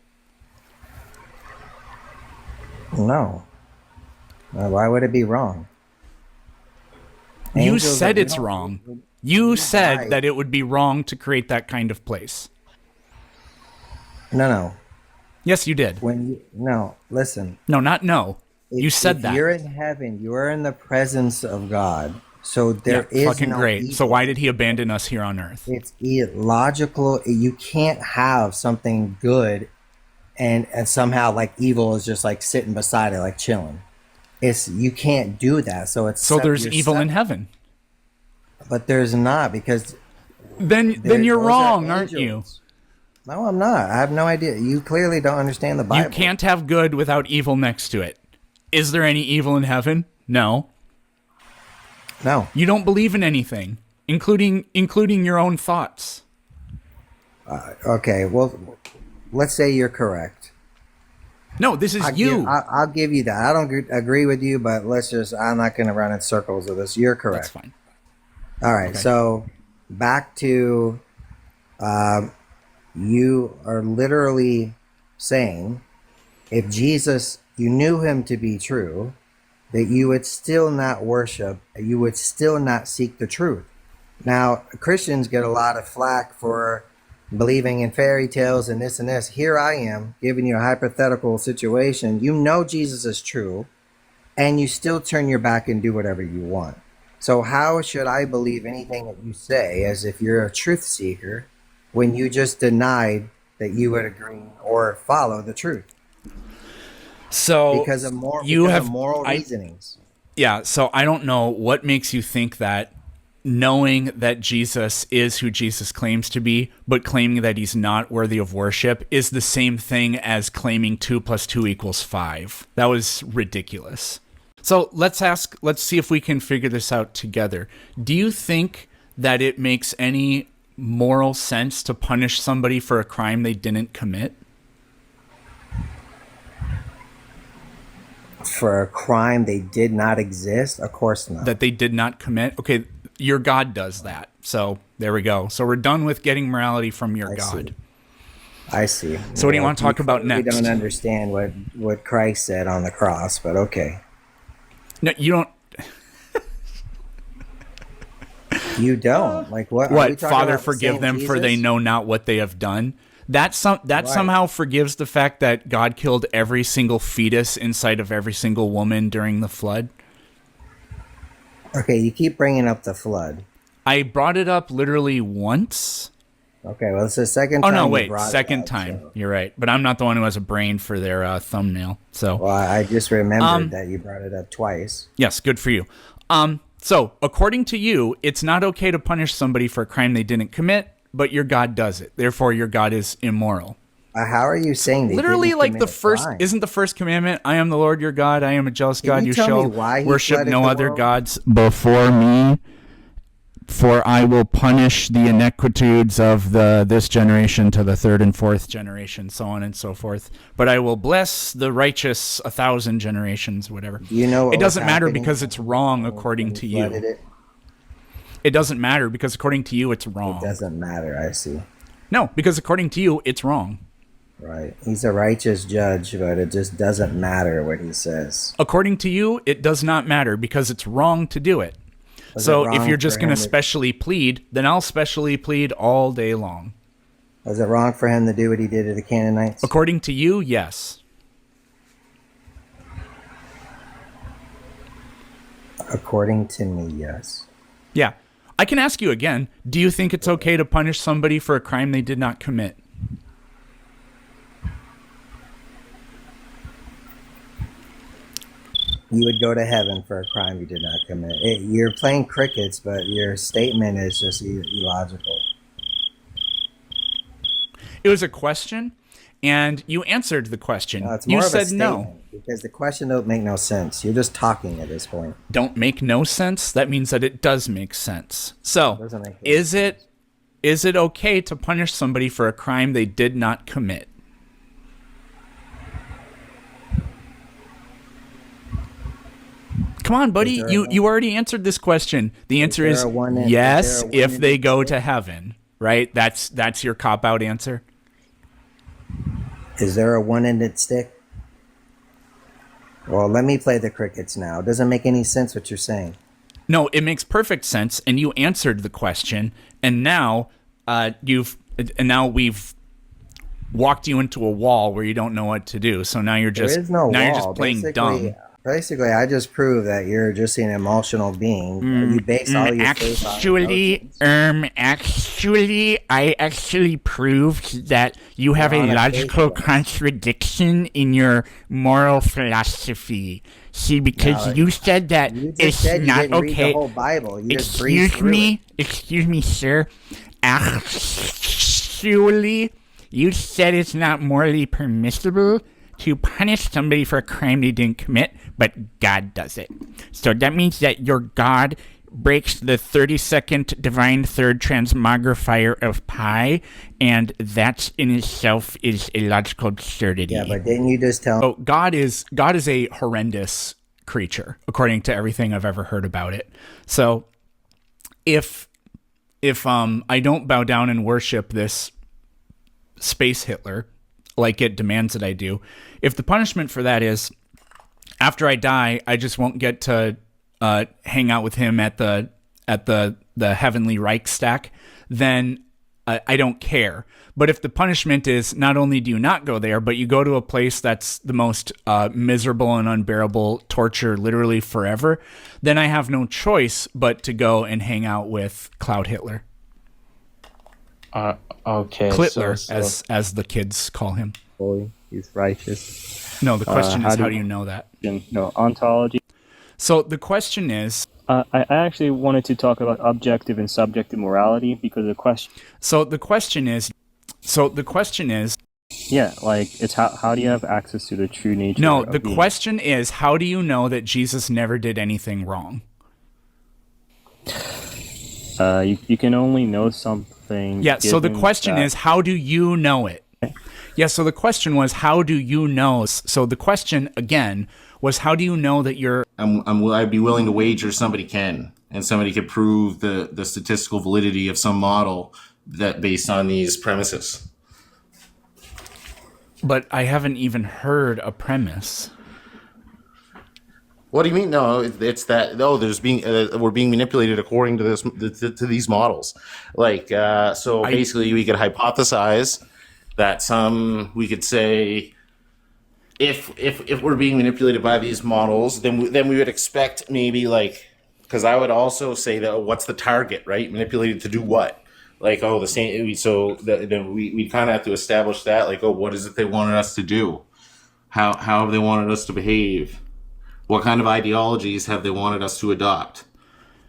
No. Why would it be wrong? You said it's wrong. You said that it would be wrong to create that kind of place. No. Yes, you did. No, listen. No, not no. You said that. You're in heaven. You are in the presence of God. So there is fucking no great. evil. So why did he abandon us here on earth? It's illogical. You can't have something good and somehow like evil is just like sitting beside it, like chilling. You can't do that. So there's evil in heaven. But there's not, because then you're wrong, aren't you? No, I'm not. I have no idea. You clearly don't understand the Bible. You can't have good without evil next to it. Is there any evil in heaven? No. No. You don't believe in anything, including your own thoughts. Okay, well, let's say you're correct. No, this is you. I'll give you that. I don't agree with you, but I'm not going to run in circles with this. You're correct. That's fine. All right, so back to you are literally saying if Jesus, you knew him to be true, that you would still not worship, you would still not seek the truth. Now, Christians get a lot of flack for believing in fairy tales and this and this. Here I am giving you a hypothetical situation. You know Jesus is true, and you still turn your back and do whatever you want. So how should I believe anything that you say as if you're a truth seeker when you just denied that you would agree or follow the truth? So because of moral reasonings. Yeah, so I don't know what makes you think that knowing that Jesus is who Jesus claims to be, but claiming that he's not worthy of worship is the same thing as claiming 2 + 2 = 5. That was ridiculous. So let's see if we can figure this out together. Do you think that it makes any moral sense to punish somebody for a crime they didn't commit? For a crime they did not exist? Of course not. That they did not commit? Okay, your God does that. So there we go. So we're done with getting morality from your God. I see. So what do you want to talk about next? We don't understand what Christ said on the cross, but okay. No, you don't. You don't. Like what? What? Father, forgive them, for they know not what they have done. That somehow forgives the fact that God killed every single fetus inside of every single woman during the flood. Okay, you keep bringing up the flood. I brought it up literally once. Okay, well, it's the second time. Oh, no, wait. Second time. So. You're right. But I'm not the one who has a brain for their thumbnail. So. Well, I just remembered that you brought it up twice. Yes, good for you. So, according to you, it's not okay to punish somebody for a crime they didn't commit, but your God does it. Therefore, your God is immoral. How are you saying they literally didn't like the first crime? Isn't the first commandment, I am the Lord your God, I am a jealous God, you tell shall me why he worship no flooded the other world? gods before me, for I will punish the iniquitudes of this generation to the 3rd and 4th generation, so on and so forth. But I will bless the righteous 1,000 generations, whatever. You know what it doesn't was matter happening because it's wrong according to you. Flooded it? It doesn't matter because according to you it's wrong. It doesn't matter, I see. No, because according to you it's wrong. Right. He's a righteous judge, but it just doesn't matter what he says. According to you, it does not matter because it's wrong to do it. So if you're just going to specially plead, then I'll specially plead all day long. Was it wrong for him to do what he did to the Canaanites? According to you, yes. According to me, yes. Yeah. I can ask you again, do you think it's okay to punish somebody for a crime they did not commit? You would go to heaven for a crime you did not commit. You're playing crickets, but your statement is just illogical. It was a question, and you answered the question. No, it's you more said of a statement, because the question don't make no sense. You're just talking at this point. Don't make no sense? That means that it does make sense. So, make is it okay to punish somebody for a crime they did not commit? Come on, buddy. You already answered this question. The answer is yes if they go to heaven, right? That's your cop-out answer? Is there a one-ended stick? Well, let me play the crickets now. It doesn't make any sense what you're saying. No, it makes perfect sense, and you answered the question, and now we've walked you into a wall where you don't know what to do. So now you're just there is no wall. You're just playing dumb. Basically, I just proved that you're just an emotional being. You base all your faith on Actually, I actually proved that you have a logical contradiction in your moral philosophy. See, because you said that it's not okay. Read the whole Bible. You excuse me, sir. Actually, you said it's not morally permissible to punish somebody for a crime they didn't commit, but God does it. So that means that your God breaks the 32nd divine third transmogrifier of pi, and that in itself is a logical absurdity. Yeah, but didn't you just tell? Oh, God is a horrendous creature, according to everything I've ever heard about it. So if I don't bow down and worship this space Hitler like it demands that I do, if the punishment for that is after I die, I just won't get to hang out with him at the heavenly Reichstag, then I don't care. But if the punishment is not only do you not go there, but you go to a place that's the most miserable and unbearable torture literally forever, then I have no choice but to go and hang out with Cloud Hitler. Okay. Clitler, as the kids call him. Holy, he's righteous. No, the question is, how do you know that? No, ontology. So the question is... I actually wanted to talk about objective and subjective morality because the question... So the question is... Yeah, like, it's how do you have access to the true nature? No, the question is, how do you know that Jesus never did anything wrong? You can only know something... Yeah, so the question is, how do you know it? Yeah, so the question was, how do you know? So the question, again, was, how do you know that you're... I'd be willing to wager somebody can, and somebody could prove the statistical validity of some model that based on these premises. But I haven't even heard a premise. What do you mean? No, it's that. No, we're being manipulated according to to these models. Like, basically, we could hypothesize that we could say, if we're being manipulated by these models, then we would expect maybe because I would also say that what's the target, right? Manipulated to do what? Like, the same. So we kind of have to establish that. Like, what is it they wanted us to do? How have they wanted us to behave? What kind of ideologies have they wanted us to adopt?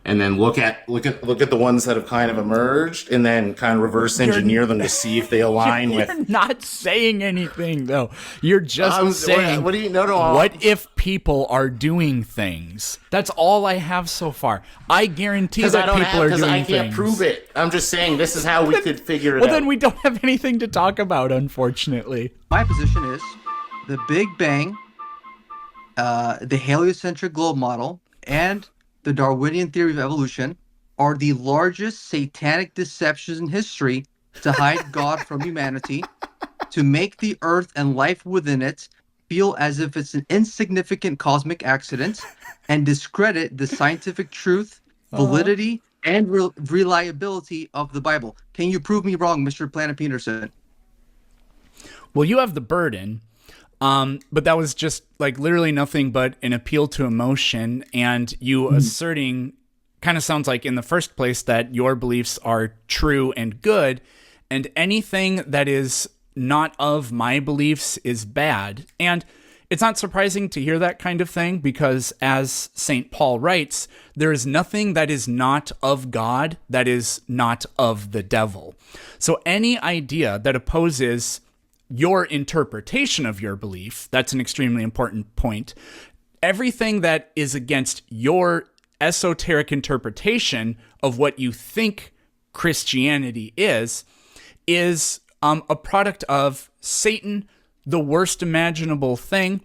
And then look at the ones that have kind of emerged, and then kind of reverse engineer them to see if they align with. You're not saying anything though. You're just saying. What do you know? What if people are doing things? That's all I have so far. I guarantee that people are doing things. Because I can't prove it. I'm just saying this is how we could figure it out. Well, then we don't have anything to talk about, unfortunately. My position is the Big Bang, the heliocentric globe model, and the Darwinian theory of evolution are the largest satanic deceptions in history to hide God from humanity, to make the earth and life within it feel as if it's an insignificant cosmic accident, and discredit the scientific truth, validity, and reliability of the Bible. Can you prove me wrong, Mr. Planet Peterson? Well, you have the burden. But that was just literally nothing but an appeal to emotion, and you asserting kind of sounds like in the first place that your beliefs are true and good, and anything that is not of my beliefs is bad. And it's not surprising to hear that kind of thing, because as St. Paul writes, there is nothing that is not of God that is not of the devil. So any idea that opposes your interpretation of your belief, that's an extremely important point. Everything that is against your esoteric interpretation of what you think Christianity is a product of Satan, the worst imaginable thing.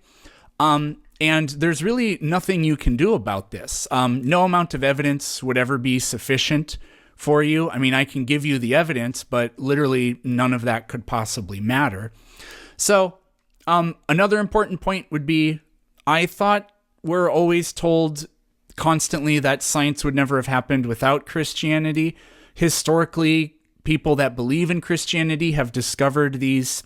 And there's really nothing you can do about this. No amount of evidence would ever be sufficient for you. I mean, I can give you the evidence, but literally none of that could possibly matter. So, another important point would be, I thought we're always told constantly that science would never have happened without Christianity. Historically, people that believe in Christianity have discovered these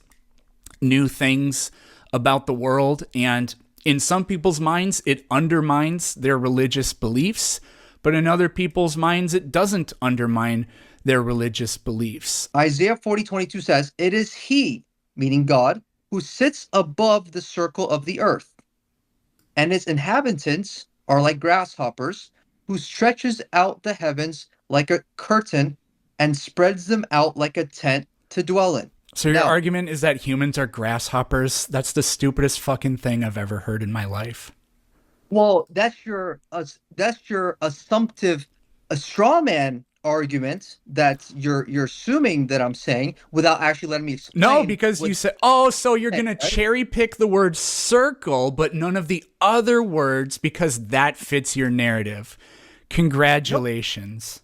new things about the world, and in some people's minds, it undermines their religious beliefs. But in other people's minds, it doesn't undermine their religious beliefs. Isaiah 40:22 says, "It is he," meaning God, "who sits above the circle of the earth, and its inhabitants are like grasshoppers, who stretches out the heavens like a curtain and spreads them out like a tent to dwell in." So your argument is that humans are grasshoppers? That's the stupidest fucking thing I've ever heard in my life. Well, that's your assumptive, a straw man argument that you're assuming that I'm saying without actually letting me explain. No, because you said, oh, so you're going to cherry pick the word circle, but none of the other words because that fits your narrative. Congratulations.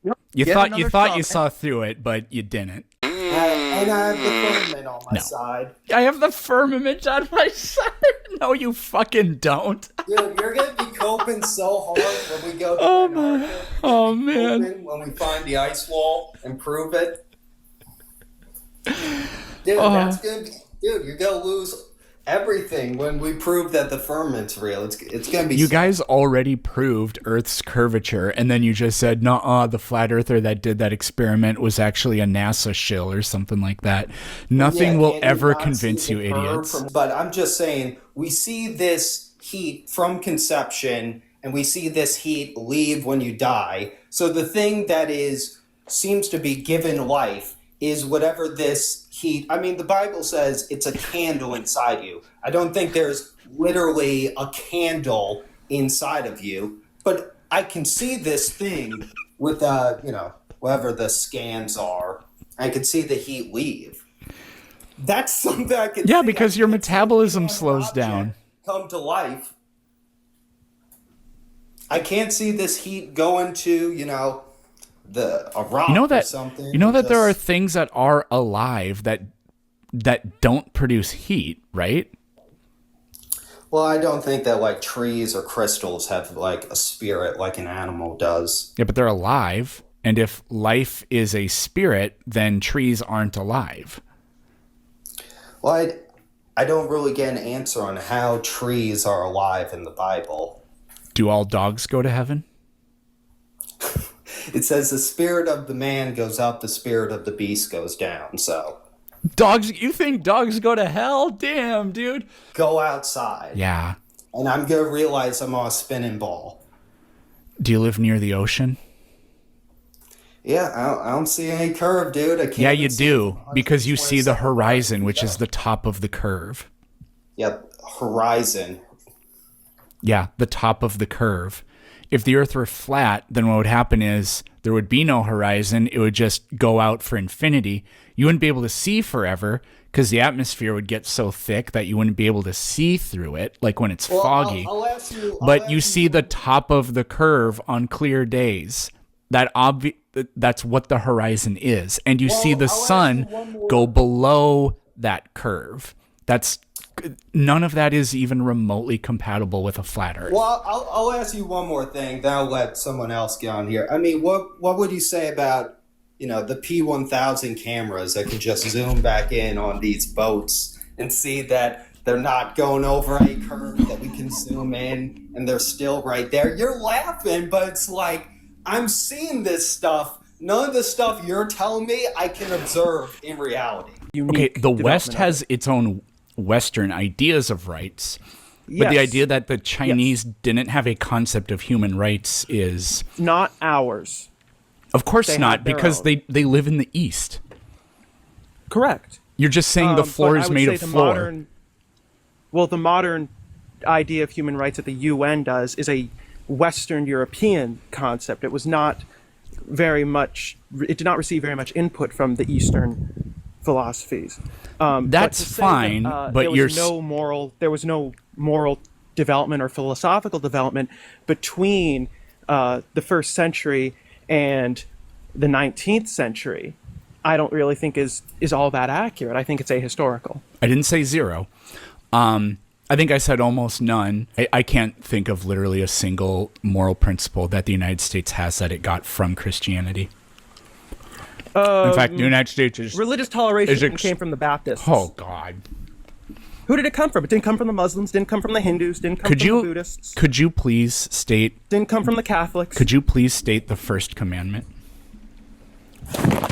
Yep. You Get thought another you straw saw through it, but you didn't. And I have the firmament on my side. I have the firmament on my side. No, you fucking don't. Dude, you're gonna be coping so hard when we go to Antarctica. Oh man. When we find the ice wall and prove it. Dude, that's gonna be, dude, you're gonna lose everything when we prove that the firmament's real. It's gonna be You guys already proved Earth's curvature, and then you just said, "Nuh-uh, the flat earther that did that experiment was actually a NASA shill or something like that." Nothing will can you ever not convince see you the curve idiots. But I'm just saying, we see this heat from conception, and we see this heat leave when you die. So the thing that seems to be given life is whatever this heat. I mean, the Bible says it's a candle inside you. I don't think there's literally a candle inside of you, but I can see this thing with whatever the scans are. I can see the heat leave. That's something I can. Yeah, because your metabolism slows down. Come to life. I can't see this heat going to a rock or something. You know that there are things that are alive that don't produce heat, right? Well, I don't think that like trees or crystals have like a spirit like an animal does. Yeah, but they're alive. And if life is a spirit, then trees aren't alive. Well, I don't really get an answer on how trees are alive in the Bible. Do all dogs go to heaven? It says the spirit of the man goes up, the spirit of the beast goes down. So dogs, you think dogs go to hell? Damn, dude. Go outside. Yeah. And I'm going to realize I'm on a spinning ball. Do you live near the ocean? Yeah, I don't see any curve, dude. I can't. Yeah, you do, because you see the horizon, which is the top of the curve. Yep, horizon. Yeah, the top of the curve. If the Earth were flat, then what would happen is there would be no horizon. It would just go out for infinity. You wouldn't be able to see forever because the atmosphere would get so thick that you wouldn't be able to see through it, like when it's foggy. But you see the top of the curve on clear days. That's what the horizon is. And you see the sun go below that curve. None of that is even remotely compatible with a flat Earth. Well, I'll ask you one more thing, then I'll let someone else get on here. I mean, what would you say about, the P1000 cameras that can just zoom back in on these boats and see that they're not going over any curve, that we can zoom in and they're still right there? You're laughing, but it's like, I'm seeing this stuff. None of the stuff you're telling me I can observe in reality. Okay, the West has its own Western ideas of rights, but the idea that the Chinese didn't have a concept of human rights is not ours. Of course not, because they live in the East. Correct. You're just saying the floor is made of floor. The modern idea of human rights that the UN does is a Western European concept. It was not very much. It did not receive very much input from the Eastern philosophies. That's fine, but there was no moral development or philosophical development between the first century and the 19th century. I don't really think is all that accurate. I think it's ahistorical. I didn't say zero. I think I said almost none. I can't think of literally a single moral principle that the United States has that it got from Christianity. In fact, the United States is... Religious toleration came from the Baptists. Oh, God. Who did it come from? It didn't come from the Muslims, didn't come from the Hindus, didn't come from the Buddhists. Could you please state... Didn't come from the Catholics. Could you please state the first commandment?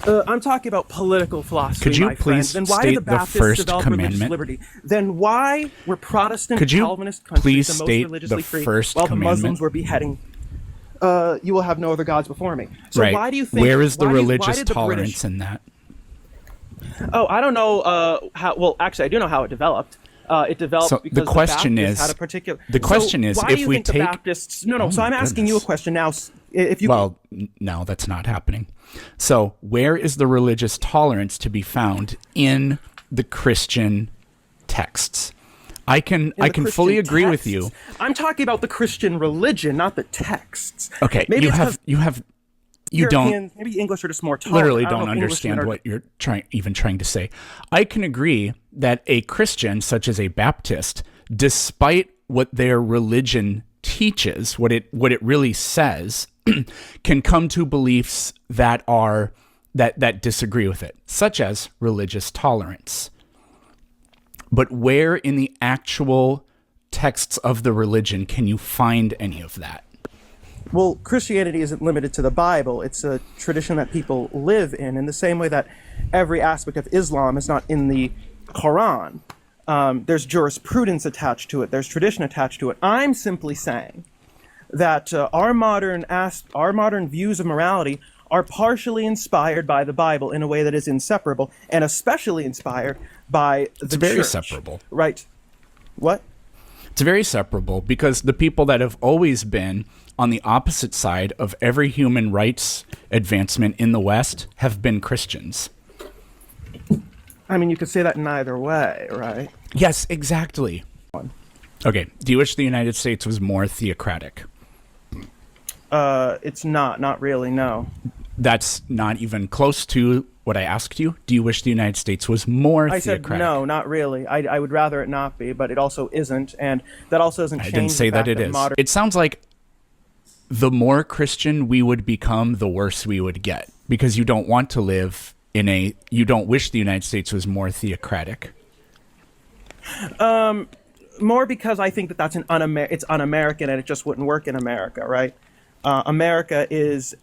I'm talking about political philosophy, Could you my please friend. Then why state did the the Baptists first develop religious commandment? liberty? Then why were Protestant Could you Calvinist countries please the most state religiously the free, first while the commandment? Muslims were beheading? You will have no other gods before me. So right. why do you think? Where is the why religious did the tolerance British, in that? Oh, I don't know how. Well, actually, I do know how it developed. It developed So because the question Baptists is- had a particular. the question so is, why if do you we think take- the Baptists? No. Oh So I'm my asking you a goodness. question now. If you Well, no, that's not happening. So, where is the religious tolerance to be found in the Christian texts? I can fully Christian agree with texts. you. I'm talking about the Christian religion, not the texts. Okay, Maybe you it's have 'cause you don't Europeans, maybe English are just more tolerant. literally I don't know if Englishmen understand are- what you're trying to say. I can agree that a Christian, such as a Baptist, despite what their religion teaches, what it really says, can come to beliefs that disagree with it, such as religious tolerance. But where in the actual texts of the religion can you find any of that? Well, Christianity isn't limited to the Bible. It's a tradition that people live in the same way that every aspect of Islam is not in the Quran. There's jurisprudence attached to it. There's tradition attached to it. I'm simply saying that our modern views of morality are partially inspired by the Bible in a way that is inseparable, and especially inspired by the It's very church. separable. Right. What? It's very separable because the people that have always been on the opposite side of every human rights advancement in the West have been Christians. I mean, you could say that in either way, right? Yes, exactly. Okay, do you wish the United States was more theocratic? It's not really, no. That's not even close to what I asked you. Do you wish the United States was more I said theocratic? no, not really. I would rather it not be, but it also isn't, and that also doesn't I change didn't say the fact that it is. modern- It sounds like the more Christian we would become, the worse we would get, because you don't want to live you don't wish the United States was more theocratic. More because I think that that's it's un-American and it just wouldn't work in America, right? America it's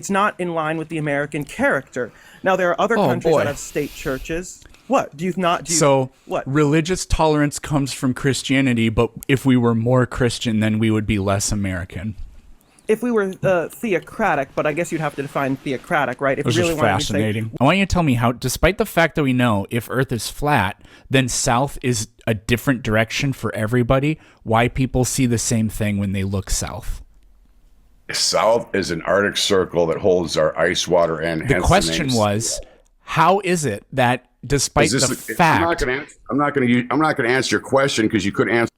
not in line with the American character. Now there are other countries boy. that have state churches. What do you not? Do you, So what? religious tolerance comes from Christianity, but if we were more Christian, then we would be less American. If we were theocratic, but I guess you'd have to define theocratic, right? If It was you really just wanted to say- fascinating. I want you to tell me how, despite the fact that we know if Earth is flat, then south is a different direction for everybody, why people see the same thing when they look south. South is an Arctic Circle that holds our ice water and The question was, how is it that despite the fact... I'm not going to answer your question because you couldn't answer.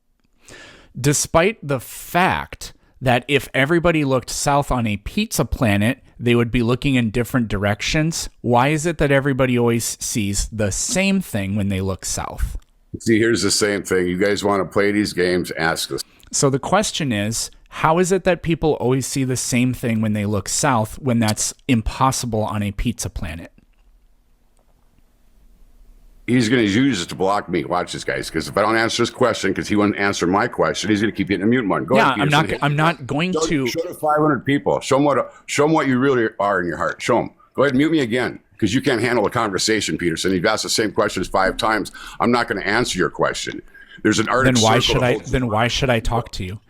Despite the fact that if everybody looked south on a pizza planet, they would be looking in different directions, why is it that everybody always sees the same thing when they look south? See, here's the same thing. You guys want to play these games? Ask us. So the question is, how is it that people always see the same thing when they look south when that's impossible on a pizza planet? He's going to use it to block me. Watch this, guys, because if I don't answer this question, because he won't answer my question, he's going to keep getting a mute button. Go ahead, Peterson. I'm not going to. Show the 500 people. Show them what you really are in your heart. Show them. Go ahead and mute me again, because you can't handle a conversation, Peterson. You've asked the same questions 5 times. I'm not going to answer your question. There's an Arctic Then why Circle should that I? holds- Then why should I talk to you?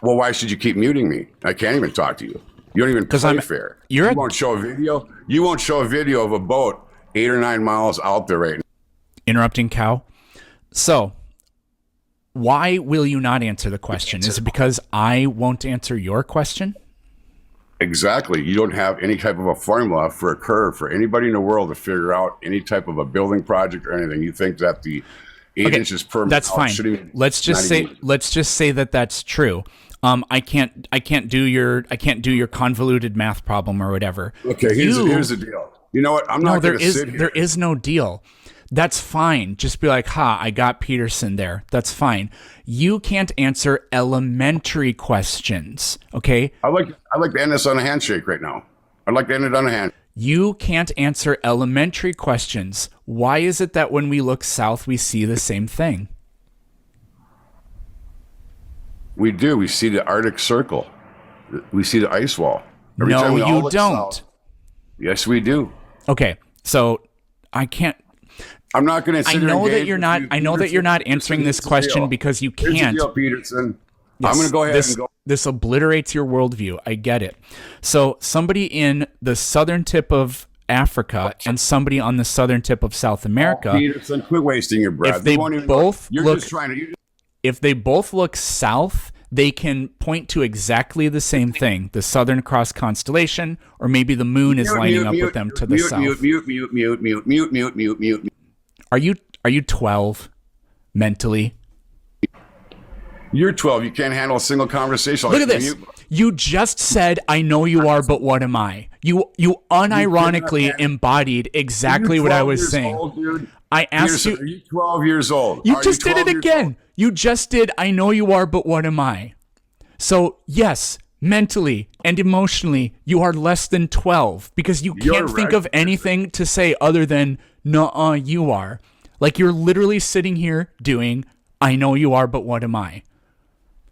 Well, why should you keep muting me? I can't even talk to you. You don't even play fair. You won't show a video. You won't show a video of a boat 8 or 9 miles out there right now. Interrupting cow. So, why will you not answer the question? Is it because I won't answer your question? Exactly. You don't have any type of a formula for a curve for anybody in the world to figure out any type of a building project or anything. You think that the 8 inches per That's mile fine. should even- Let's just say that that's true. I can't do your convoluted math problem or whatever. Okay, here's the deal. You know what? I'm not going to sit here. There is no deal. That's fine. Just be like, I got Peterson there. That's fine. You can't answer elementary questions, okay? I'd like to end this on a handshake right now. I'd like to end it on a hand. You can't answer elementary questions. Why is it that when we look south, we see the same thing? We do. We see the Arctic Circle. We see the ice wall. Every time we all you look don't. south- Yes, we do. Okay, so I can't. I'm not going to. I know that you're not. I know that you're not answering this question because you Here's the can't. deal, Peterson. Yes, I'm going to go ahead this, and go. This obliterates your worldview. I get it. So somebody in the southern tip of Africa and somebody on the southern tip of South America, Peterson, quit wasting your breath. if they both look, to. if they both look south, they can point to exactly the same thing: the Southern Cross constellation, or maybe the moon is lining up with them to the south. Mute. Are you 12 mentally? You're 12. You can't handle a single conversation. Look at this. You just said, "I know you are, but what am I?" You unironically embodied exactly what I was saying. Old, I asked Peterson, you. Are you 12 years old? You just did it again. You just did, "I know you are, but what am I?" So yes, mentally and emotionally, you are less than 12 because you can't think of anything to say other than "Nuh-uh, you are." Like you're literally sitting here doing, "I know you are, but what am I?"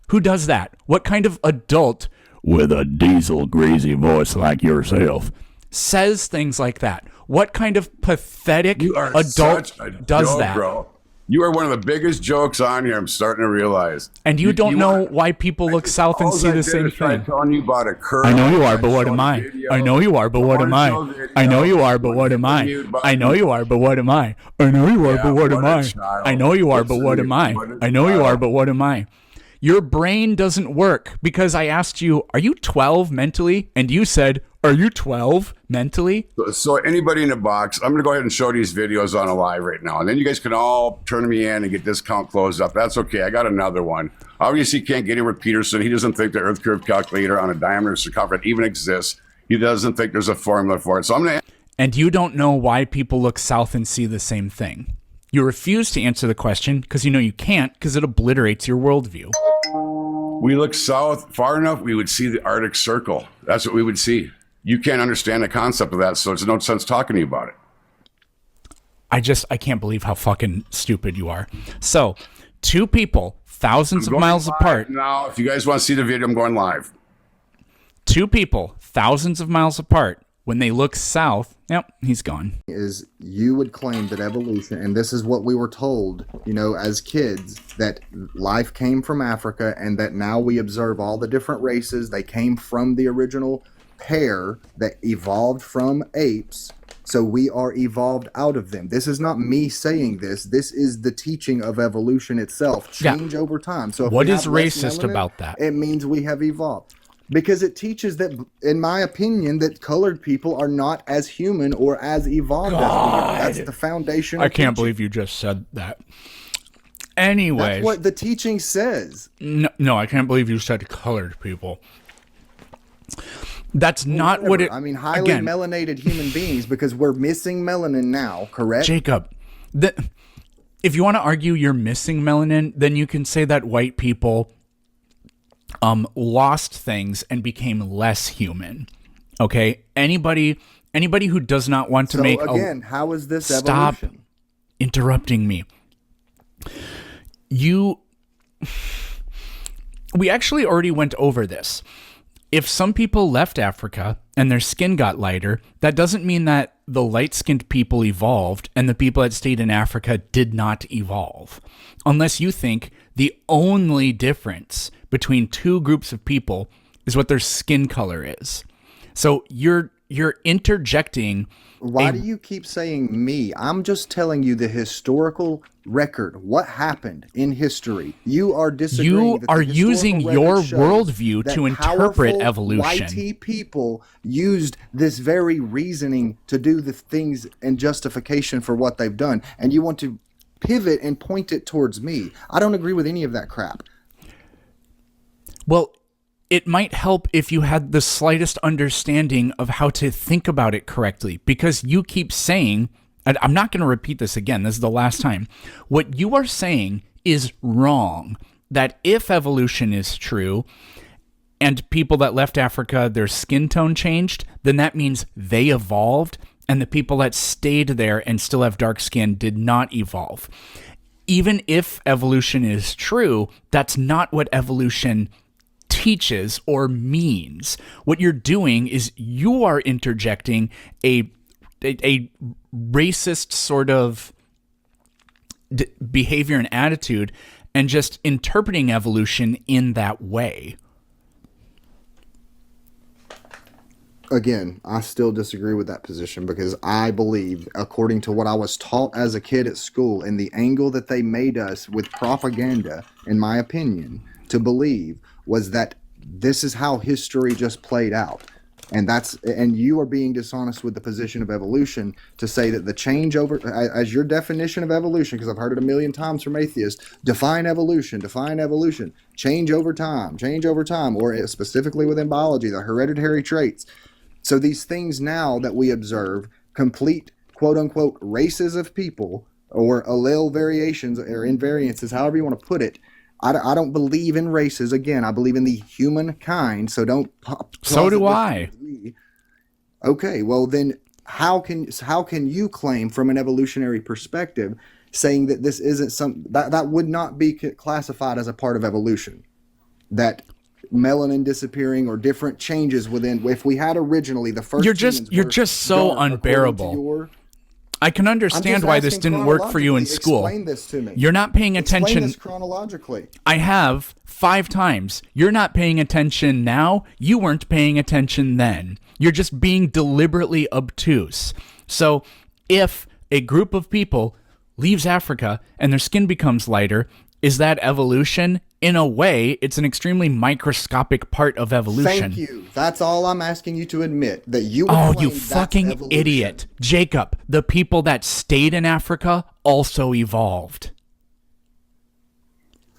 Who does that? What kind of adult with a diesel greasy voice like yourself says things like that? What kind of pathetic adult does that? Bro. You are one of the biggest jokes on here. I'm starting to realize. And you don't know why people look south and see the same thing. Telling you about a curve. I know you are, but what am I? I know you are, but what am I? I know you are, but what am I? I know you are, but what am I? I know you are, but what am I? I know you are, but what am I? I know you are, but what am I? Your brain doesn't work because I asked you, "Are you 12 mentally?" And you said, "Are you 12 mentally?" So anybody in the box, I'm going to go ahead and show these videos on a live right now. And then you guys can all turn me in and get this count closed up. That's okay. I got another one. Obviously, you can't get in with Peterson. He doesn't think the Earth curve calculator on a diameter circumference even exists. He doesn't think there's a formula for it. So I'm going to... And you don't know why people look south and see the same thing. You refuse to answer the question because you know you can't because it obliterates your worldview. We look south far enough, we would see the Arctic Circle. That's what we would see. You can't understand the concept of that, so it's no sense talking to you about it. I can't believe how fucking stupid you are. So, two people, thousands of miles apart. Now, if you guys want to see the video, I'm going live. Two people, thousands of miles apart. When they look south, yep, he's gone. Is you would claim that evolution, and this is what we were told, as kids, that life came from Africa and that now we observe all the different races. They came from the original pair that evolved from apes. So we are evolved out of them. This is not me saying this. This is the teaching of evolution itself. Change over time. So if what we is have less racist melanin, about that? It means we have evolved. Because it teaches that, in my opinion, that colored people are not as human or as evolved as we are. That's the foundation. I can't believe you just said that. Anyways. That's what the teaching says. No, I can't believe you said colored people. That's not what it... I mean, highly melanated human beings, because we're missing melanin now, correct? Jacob, if you want to argue you're missing melanin, then you can say that white people... lost things and became less human. Okay? Anybody who does not want to make how is this stop evolution? Interrupting me. We actually already went over this. If some people left Africa and their skin got lighter, that doesn't mean that the light-skinned people evolved and the people that stayed in Africa did not evolve. Unless you think the only difference between two groups of people is what their skin color is. So you're interjecting. Why do you keep saying me? I'm just telling you the historical record. What happened in history? You are disagreeing. You are using your worldview to interpret evolution. YT people used this very reasoning to do the things and justification for what they've done. And you want to pivot and point it towards me. I don't agree with any of that crap. Well, it might help if you had the slightest understanding of how to think about it correctly, because you keep saying, and I'm not going to repeat this again, this is the last time, what you are saying is wrong, that if evolution is true and people that left Africa, their skin tone changed, then that means they evolved, and the people that stayed there and still have dark skin did not evolve. Even if evolution is true, that's not what evolution teaches or means. What you're doing is you are interjecting a racist sort of behavior and attitude and just interpreting evolution in that way. Again, I still disagree with that position because I believe, according to what I was taught as a kid at school and the angle that they made us with propaganda, in my opinion, to believe was that this is how history just played out. And you are being dishonest with the position of evolution to say that the change over, as your definition of evolution, because I've heard it a million times from atheists, define evolution, change over time, or specifically within biology, the hereditary traits. So these things now that we observe, complete quote unquote races of people or allele variations or invariances, however you want to put it, I don't believe in races. Again, I believe in the humankind. So don't. So do I. Okay, well then, how can you claim from an evolutionary perspective, saying that this isn't that would not be classified as a part of evolution, that melanin disappearing or different changes within? If we had originally the first, you're just so unbearable. I can understand why this didn't work for you in school. Explain this to me. You're not paying attention. Explain this chronologically. I have 5 times. You're not paying attention now. You weren't paying attention then. You're just being deliberately obtuse. So if a group of people leaves Africa and their skin becomes lighter, is that evolution? In a way, it's an extremely microscopic part of evolution. Thank you. That's all I'm asking you to admit. That you. Oh, you fucking idiot. Jacob, the people that stayed in Africa also evolved.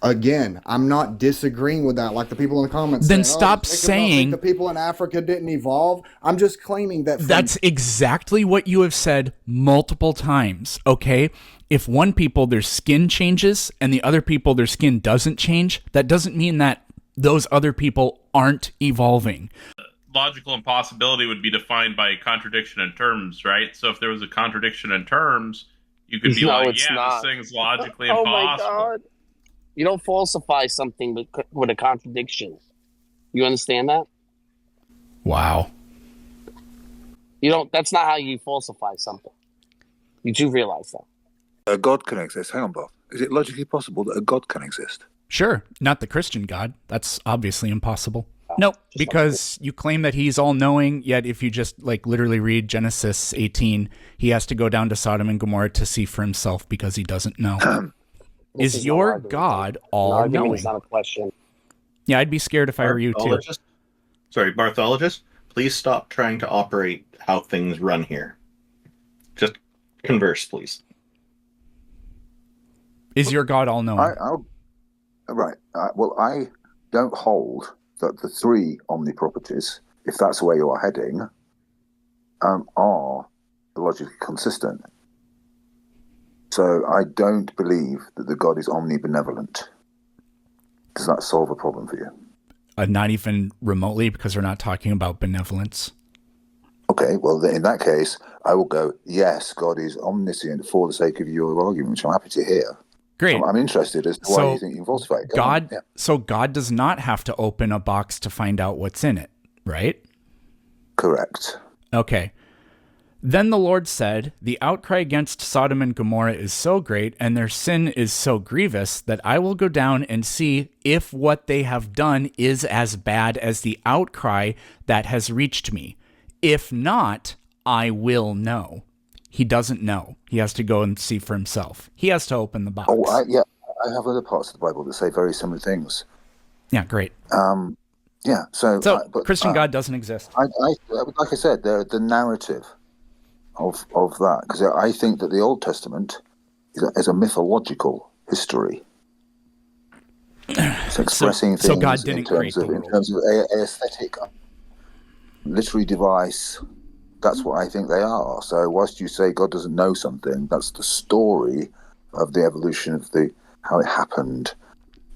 Again, I'm not disagreeing with that like the people in the comments. Then stop saying the people in Africa didn't evolve. I'm just claiming that. That's exactly what you have said multiple times, okay? If one people, their skin changes and the other people, their skin doesn't change, that doesn't mean that those other people aren't evolving. Logical impossibility would be defined by contradiction in terms, right? So if there was a contradiction in terms, you could be this thing's logically impossible. My God. You don't falsify something with a contradiction. You understand that? Wow. You don't. That's not how you falsify something. You do realize that. A God can exist. Hang on, Bob. Is it logically possible that a God can exist? Sure. Not the Christian God. That's obviously impossible. Nope, because you claim that he's all-knowing, yet if you just literally read Genesis 18, he has to go down to Sodom and Gomorrah to see for himself because he doesn't know. Is your God all-knowing? It's not a question. Yeah, I'd be scared if I were you too. Sorry, Barthologist, please stop trying to operate how things run here. Just converse, please. Is your God all-knowing? Right. Well, I don't hold that the 3 omniproperties, if that's where you are heading, are logically consistent. So I don't believe that the God is omnibenevolent. Does that solve a problem for you? Not even remotely, because we're not talking about benevolence. Okay, well, in that case, I will go, yes, God is omniscient for the sake of your argument, which I'm happy to hear. Great. I'm interested as to why you think you can falsify it. So God does not have to open a box to find out what's in it, right? Correct. Okay. Then the Lord said, the outcry against Sodom and Gomorrah is so great, and their sin is so grievous, that I will go down and see if what they have done is as bad as the outcry that has reached me. If not, I will know. He doesn't know. He has to go and see for himself. He has to open the box. I have other parts of the Bible that say very similar things. Yeah, great. So Christian God doesn't exist. Like I said, the narrative of that, because I think that the Old Testament is a mythological history. It's expressing things God didn't in terms of a aesthetic, literary device. That's what I think they are. So whilst you say God doesn't know something, that's the story of the evolution of how it happened,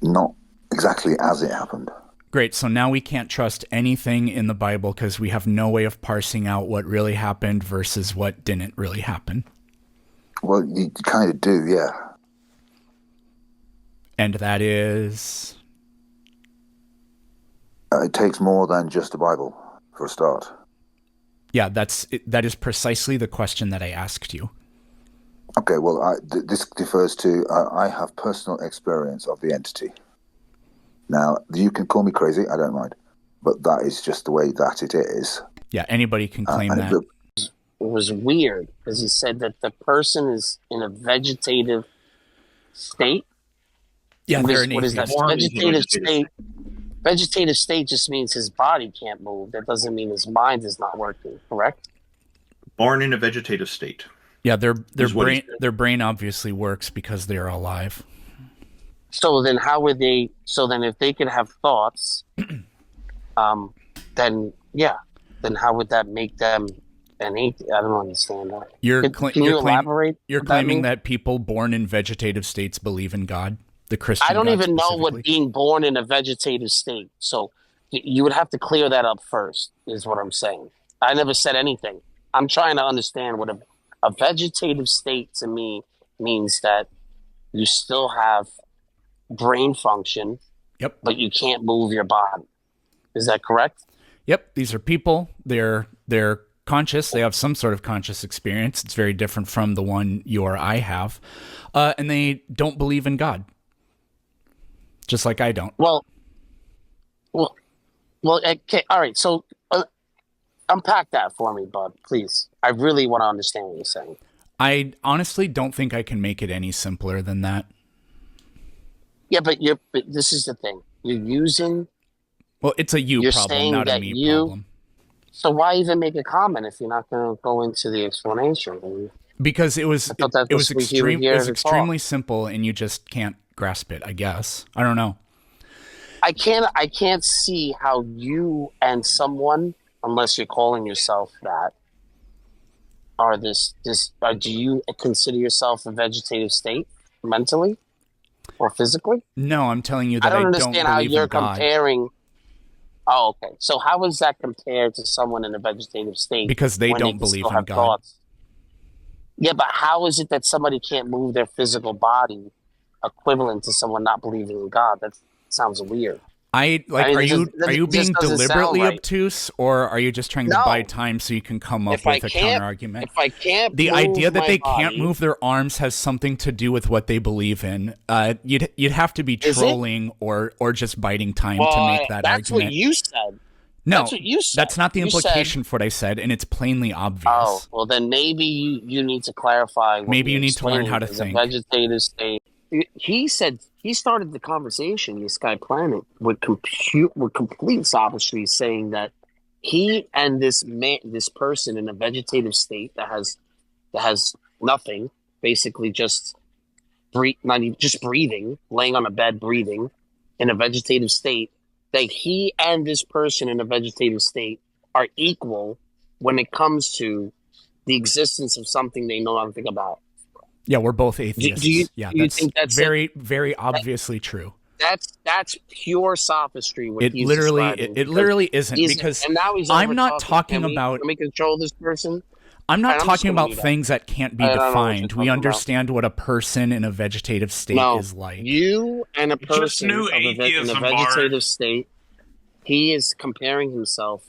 not exactly as it happened. Great. So now we can't trust anything in the Bible because we have no way of parsing out what really happened versus what didn't really happen. Well, you kind of do, yeah. And that is? It takes more than just the Bible, for a start. Yeah, that is precisely the question that I asked you. Okay, well, this refers to I have personal experience of the entity. Now, you can call me crazy, I don't mind, but that is just the way that it is. Yeah, anybody can claim that. It was weird because he said that the person is in a vegetative state. Yeah, what they're is, an what is that? atheist. Vegetative state. Vegetative state just means his body can't move. That doesn't mean his mind is not working. Correct? Born in a vegetative state. Yeah, their Is what he brain said. their brain obviously works because they are alive. So then, how would they? So then, if they could have thoughts, then yeah, then how would that make them an atheist? I don't understand that. Can you elaborate? You're what that claiming means? that people born in vegetative states believe in God, the Christian. I don't God even know specifically? what being born in a vegetative state. So you would have to clear that up first, is what I'm saying. I never said anything. I'm trying to understand what a vegetative state to me means that you still have brain function, but you can't move your body. Is that correct? Yep, these are people. They're conscious. They have some sort of conscious experience. It's very different from the one you or I have, and they don't believe in God, just like I don't. Well. Okay. All right. So unpack that for me, bud, please. I really want to understand what you're saying. I honestly don't think I can make it any simpler than that. Yeah, but this is the thing. You're using. Well, it's a you You're problem, saying not a that me problem. So why even make a comment if you're not going to go into the explanation? I mean, Because it was I thought that's it was what you were here to talk. extremely simple, and you just can't grasp it. I guess I don't know. I can't see how you and someone, unless you're calling yourself that, are this. Do you consider yourself a vegetative state mentally or physically? No, I'm telling you that I don't I understand don't how believe you're in God. comparing. Oh, okay. So how is that compared to someone in a vegetative state? Because they when don't can believe still in have God. thoughts? Yeah, but how is it that somebody can't move their physical body equivalent to someone not believing in God? That sounds weird. I like. I mean, Are it you just- are you it just being doesn't sound deliberately right. obtuse, or are you just trying to No. buy time so you can come up If I with a can't- counter argument? if I can't the move idea that my they can't body- move their arms has something to do with what they believe in. You'd have to be Is it? trolling or just biting time to Well, make that that's argument. what you said. No, That's what you said. that's not the You said- implication for what I said, and it's plainly obvious. Oh, well, then maybe you need to clarify. What Maybe you're you need to learn how to explaining think. as a vegetative state. He said he started the conversation. This guy Planet with complete sophistry, saying that he and this person in a vegetative state that has nothing, basically just just breathing, laying on a bed, breathing in a vegetative state. That he and this person in a vegetative state are equal when it comes to the existence of something they know nothing about. Yeah, we're both atheists. do you that's think that's very, very obviously true. That's pure sophistry. What It he's literally, describing, it literally isn't he's- because and now he's I'm not over-talking. talking Can we- about. Can we control this person? I'm not I'm just talking gonna about do that. things that can't be I don't know what you're defined. We talking understand what a person in a vegetative state No, is like. you and a Just person new in a atheism, vegetative Bart. state. He is comparing himself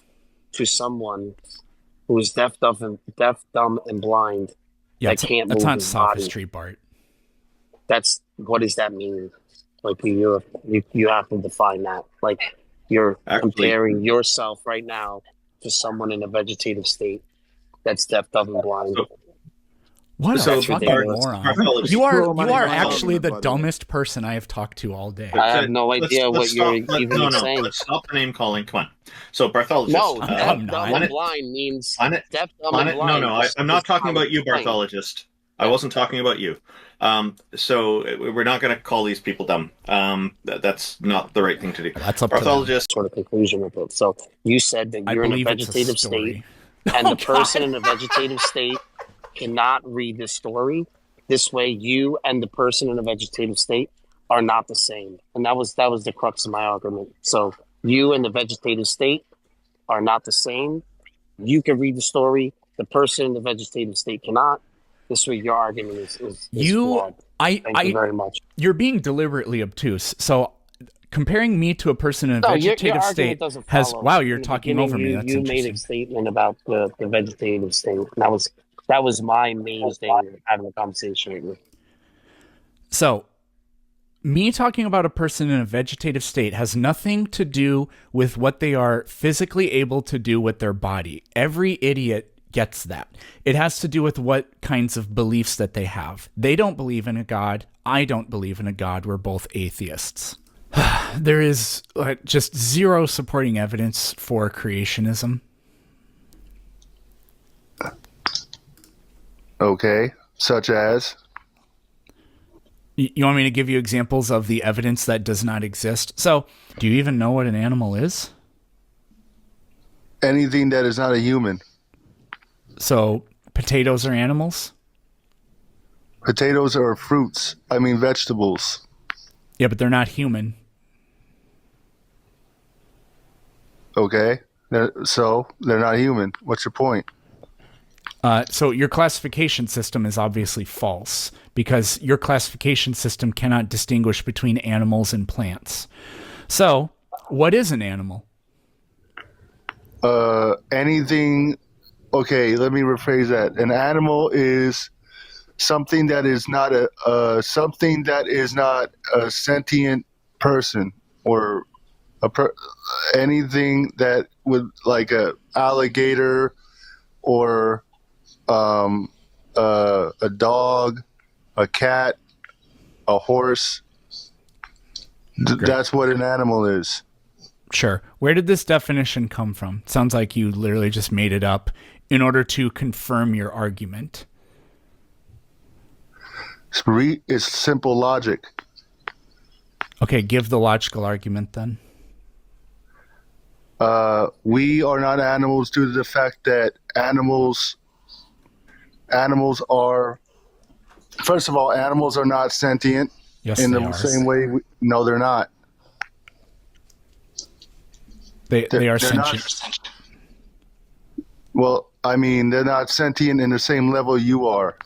to someone who is deaf, dumb, and blind. Yeah, that can't that's move not his body. sophistry, Bart. That's what does that mean? Like you have to define that. Like you're comparing yourself right now to someone in a vegetative state that's deaf, dumb, and blind. What So a fucking ridiculous. moron! You are Scroll actually my- the dumbest person I have talked to all day. I have no idea what you're even saying. Let's stop the name calling. Come on. So Barthologist. No, deaf, I'm dumb, not. and blind means Planet- deaf, dumb, Planet- and blind. no, I'm not talking about you, Plain. Barthologist. I wasn't talking about you. So we're not going to call these people dumb. That's not the right thing to do. That's up to them. Barthologist. Sort of conclusion with it. So you said that I you're in a believe it's a vegetative story. state, and Oh, the person God. in a vegetative state cannot read this story. This way, you and the person in a vegetative state are not the same, and that was the crux of my argument. So you and the vegetative state are not the same. You can read the story. The person in the vegetative state cannot. This way, your argument is flawed. Thank you very much. You're being deliberately obtuse. So comparing me to a person in a No, your vegetative argument state doesn't has. follow. Wow, you're In the talking beginning, over me. That's you made interesting. a statement about the vegetative state. And that was my main thing having a conversation with you. So, Me talking about a person in a vegetative state has nothing to do with what they are physically able to do with their body. Every idiot gets that. It has to do with what kinds of beliefs that they have. They don't believe in a God. I don't believe in a God. We're both atheists. There is just zero supporting evidence for creationism. Okay, such as? You want me to give you examples of the evidence that does not exist? So, do you even know what an animal is? Anything that is not a human. So, potatoes are animals? Potatoes are fruits. I mean, vegetables. Yeah, but they're not human. Okay, so they're not human. What's your point? So your classification system is obviously false because your classification system cannot distinguish between animals and plants. So, what is an animal? Anything. Okay, let me rephrase that. An animal is something that is not a sentient person or anything that would, like a alligator or a dog, a cat, a horse. That's what an animal is. Sure. Where did this definition come from? Sounds like you literally just made it up in order to confirm your argument. It's simple logic. Okay, give the logical argument then. We are not animals due to the fact that animals are, first of all, animals are not sentient. Yes, in they the are. same way. No, they're not. They are they're sentient. Well, I mean, they're not sentient in the same level you are.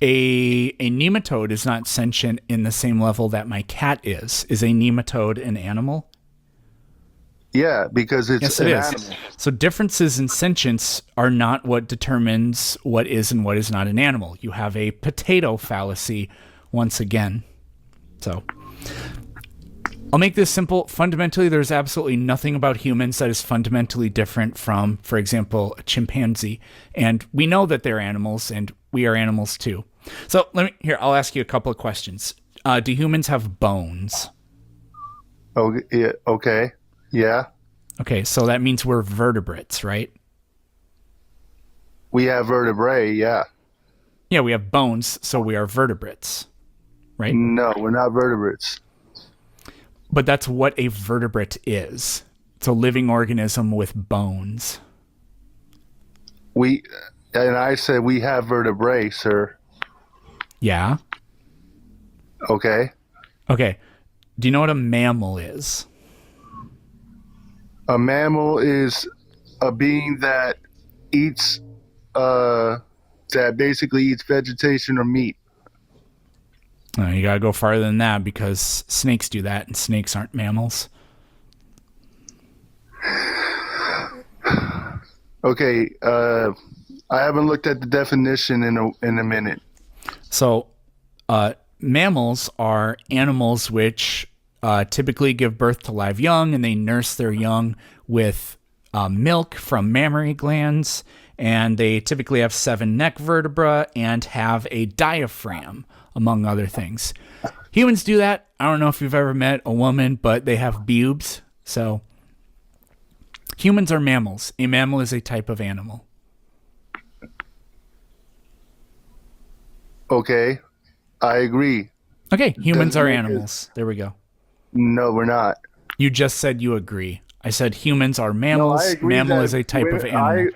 A nematode is not sentient in the same level that my cat is. Is a nematode an animal? Yeah, because it's yes, an it is. animal. So differences in sentience are not what determines what is and what is not an animal. You have a potato fallacy once again. So I'll make this simple. Fundamentally, there's absolutely nothing about humans that is fundamentally different from, for example, a chimpanzee. And we know that they're animals, and we are animals too. So I'll ask you a couple of questions. Do humans have bones? Oh, yeah, okay. Yeah. Okay, so that means we're vertebrates, right? We have vertebrae, yeah. Yeah, we have bones, so we are vertebrates, right? No, we're not vertebrates. But that's what a vertebrate is. It's a living organism with bones. And I said we have vertebrae, sir. Yeah. Okay. Okay. Do you know what a mammal is? A mammal is a being that eats, that basically eats vegetation or meat. You gotta go farther than that because snakes do that, and snakes aren't mammals. Okay, I haven't looked at the definition in a minute. So, mammals are animals which typically give birth to live young, and they nurse their young with milk from mammary glands, and they typically have 7 neck vertebrae and have a diaphragm, among other things. Humans do that. I don't know if you've ever met a woman, but they have pubes. So humans are mammals. A mammal is a type of animal. Okay, I agree. Okay, humans are animals. There we go. No, we're not. You just said you agree. I said humans are mammals. No, I agree Mammal that is a type of animal.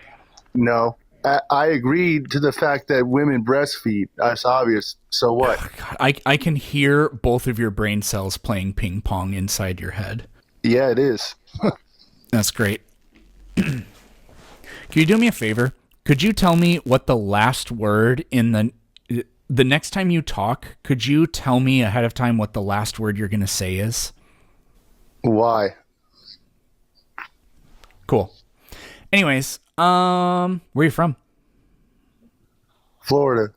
I agreed to the fact that women breastfeed. That's obvious. So what? I can hear both of your brain cells playing ping pong inside your head. Yeah, it is. That's great. Can you do me a favor? Could you tell me what the last word in the next time you talk, could you tell me ahead of time what the last word you're going to say is? Why? Cool. Anyways, where are you from? Florida.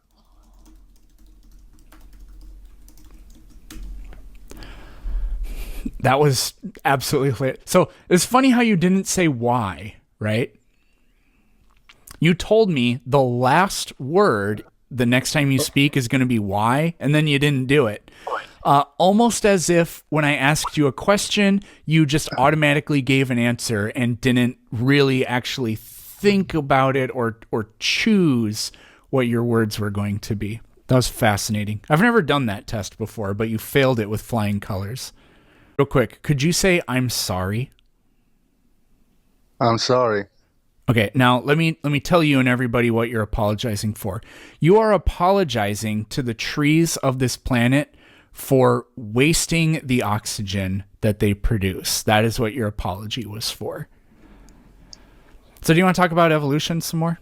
That was absolutely hilarious. So it's funny how you didn't say why, right? You told me the last word the next time you speak is going to be why, and then you didn't do it. Almost as if when I asked you a question, you just automatically gave an answer and didn't really actually think about it or choose what your words were going to be. That was fascinating. I've never done that test before, but you failed it with flying colors. Real quick, could you say I'm sorry? I'm sorry. Okay, now let me tell you and everybody what you're apologizing for. You are apologizing to the trees of this planet for wasting the oxygen that they produce. That is what your apology was for. So do you want to talk about evolution some more?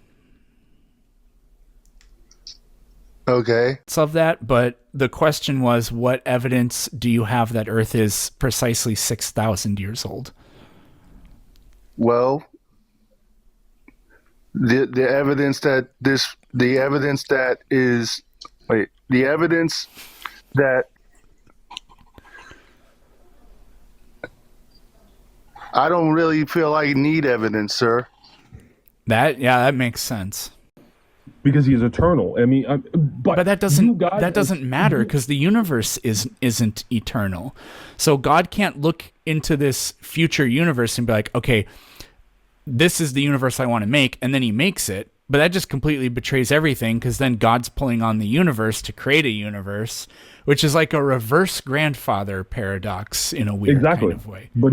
Okay. Of that, but the question was, what evidence do you have that Earth is precisely 6,000 years old? Well, the evidence that I don't really feel I need evidence, sir. That makes sense. Because he is eternal. I mean, but that doesn't matter because the universe isn't eternal. So God can't look into this future universe and be like, okay, this is the universe I want to make, and then he makes it. But that just completely betrays everything because then God's pulling on the universe to create a universe, which is like a reverse grandfather paradox in a weird kind of way. But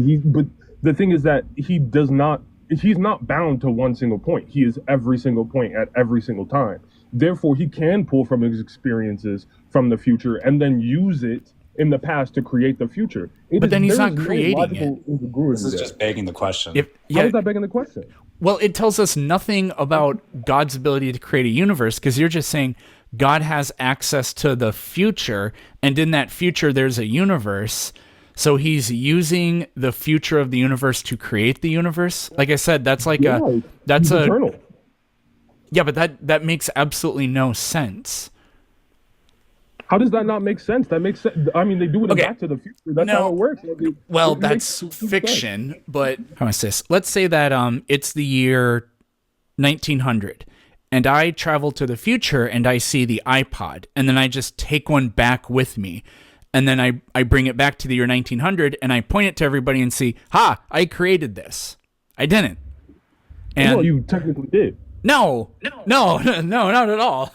the thing is that he's not bound to one single point. He is every single point at every single time. Therefore, he can pull from his experiences from the future and then use it in the past to create the future. But then he's not creating it. This is just begging the question. How is that begging the question? Well, it tells us nothing about God's ability to create a universe because you're just saying God has access to the future, and in that future there's a universe. So he's using the future of the universe to create the universe. Like I said, that's like eternal. Yeah, but that makes absolutely no sense. How does that not make sense? That makes sense. I mean, they do it in Back to the Future. That's how it works. That's fiction, but how is this? Let's say that it's the year 1900, and I travel to the future and I see the iPod, and then I just take one back with me. And then I bring it back to the year 1900 and I point it to everybody and see, I created this. I didn't. And well, you technically did. No, not at all.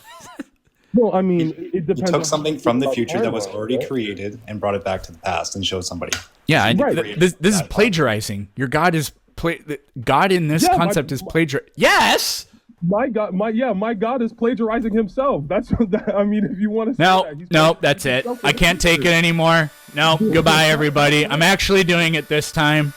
Well, I mean, it depends. You took something from the future that was already created and brought it back to the past and showed somebody. Yeah, this is plagiarizing. Your God is God in this concept is plagiarizing. Yes. My God is plagiarizing himself. That's I mean, if you want to say No, that's it. I can't take it anymore. No, goodbye, everybody. I'm actually doing it this time.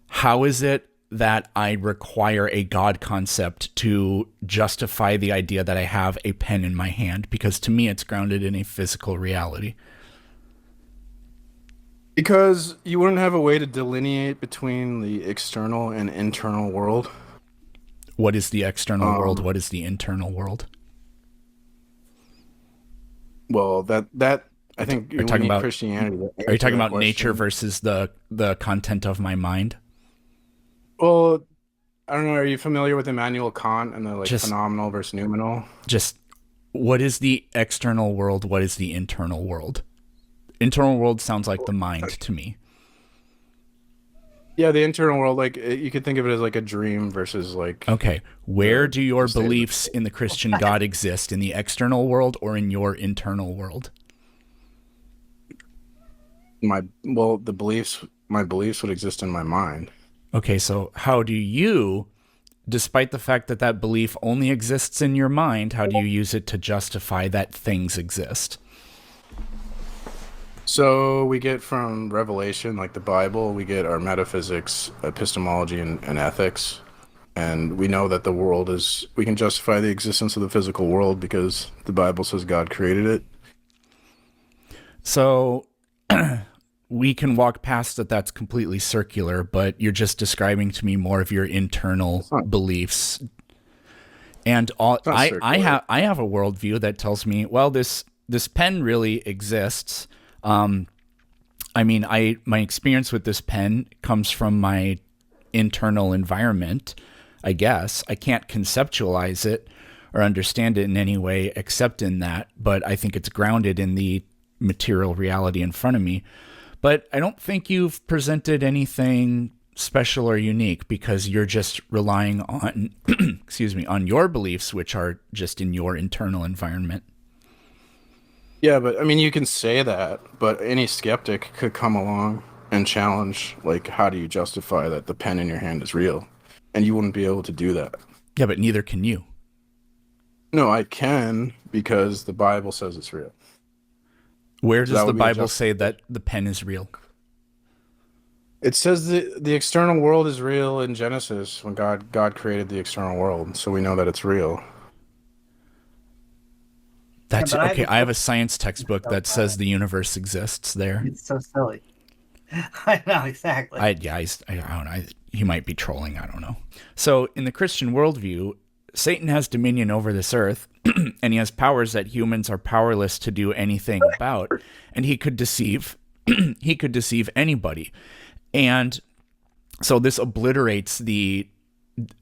How is it that I require a God concept to justify the idea that I have a pen in my hand? Because to me, it's grounded in a physical reality. Because you wouldn't have a way to delineate between the external and internal world. What is the external world? What is the internal world? Well, that I think you're talking about Christianity. Are you talking about nature versus the content of my mind? Well, I don't know. Are you familiar with Immanuel Kant and the phenomenal versus noumenal? Just what is the external world? What is the internal world? Internal world sounds like the mind to me. Yeah, the internal world, like you could think of it as like a dream versus like. Okay, where do your beliefs in the Christian God exist? In the external world or in your internal world? My beliefs would exist in my mind. Okay, so how do you, despite the fact that that belief only exists in your mind, how do you use it to justify that things exist? So we get from Revelation, like the Bible, we get our metaphysics, epistemology, and ethics. And we know that the world is, we can justify the existence of the physical world because the Bible says God created it. So we can walk past that that's completely circular, but you're just describing to me more of your internal beliefs. And I have a worldview that tells me, well, this this pen really exists. I mean, my experience with this pen comes from my internal environment, I guess. I can't conceptualize it or understand it in any way except in that, but I think it's grounded in the material reality in front of me. But I don't think you've presented anything special or unique, because you're just relying on, excuse me, on your beliefs, which are just in your internal environment. Yeah, but I mean, you can say that, but any skeptic could come along and challenge, like, how do you justify that the pen in your hand is real? And you wouldn't be able to do that. Yeah, but neither can you. No, I can, because the Bible says it's real. Where does the Bible say that the pen is real? It says the external world is real in Genesis, when God created the external world, so we know that it's real. That's okay. I have a science textbook that says the universe exists there. It's so silly. I know, exactly. I don't know. He might be trolling. I don't know. So in the Christian worldview, Satan has dominion over this earth, and he has powers that humans are powerless to do anything about. And he could deceive. He could deceive anybody. And so this obliterates the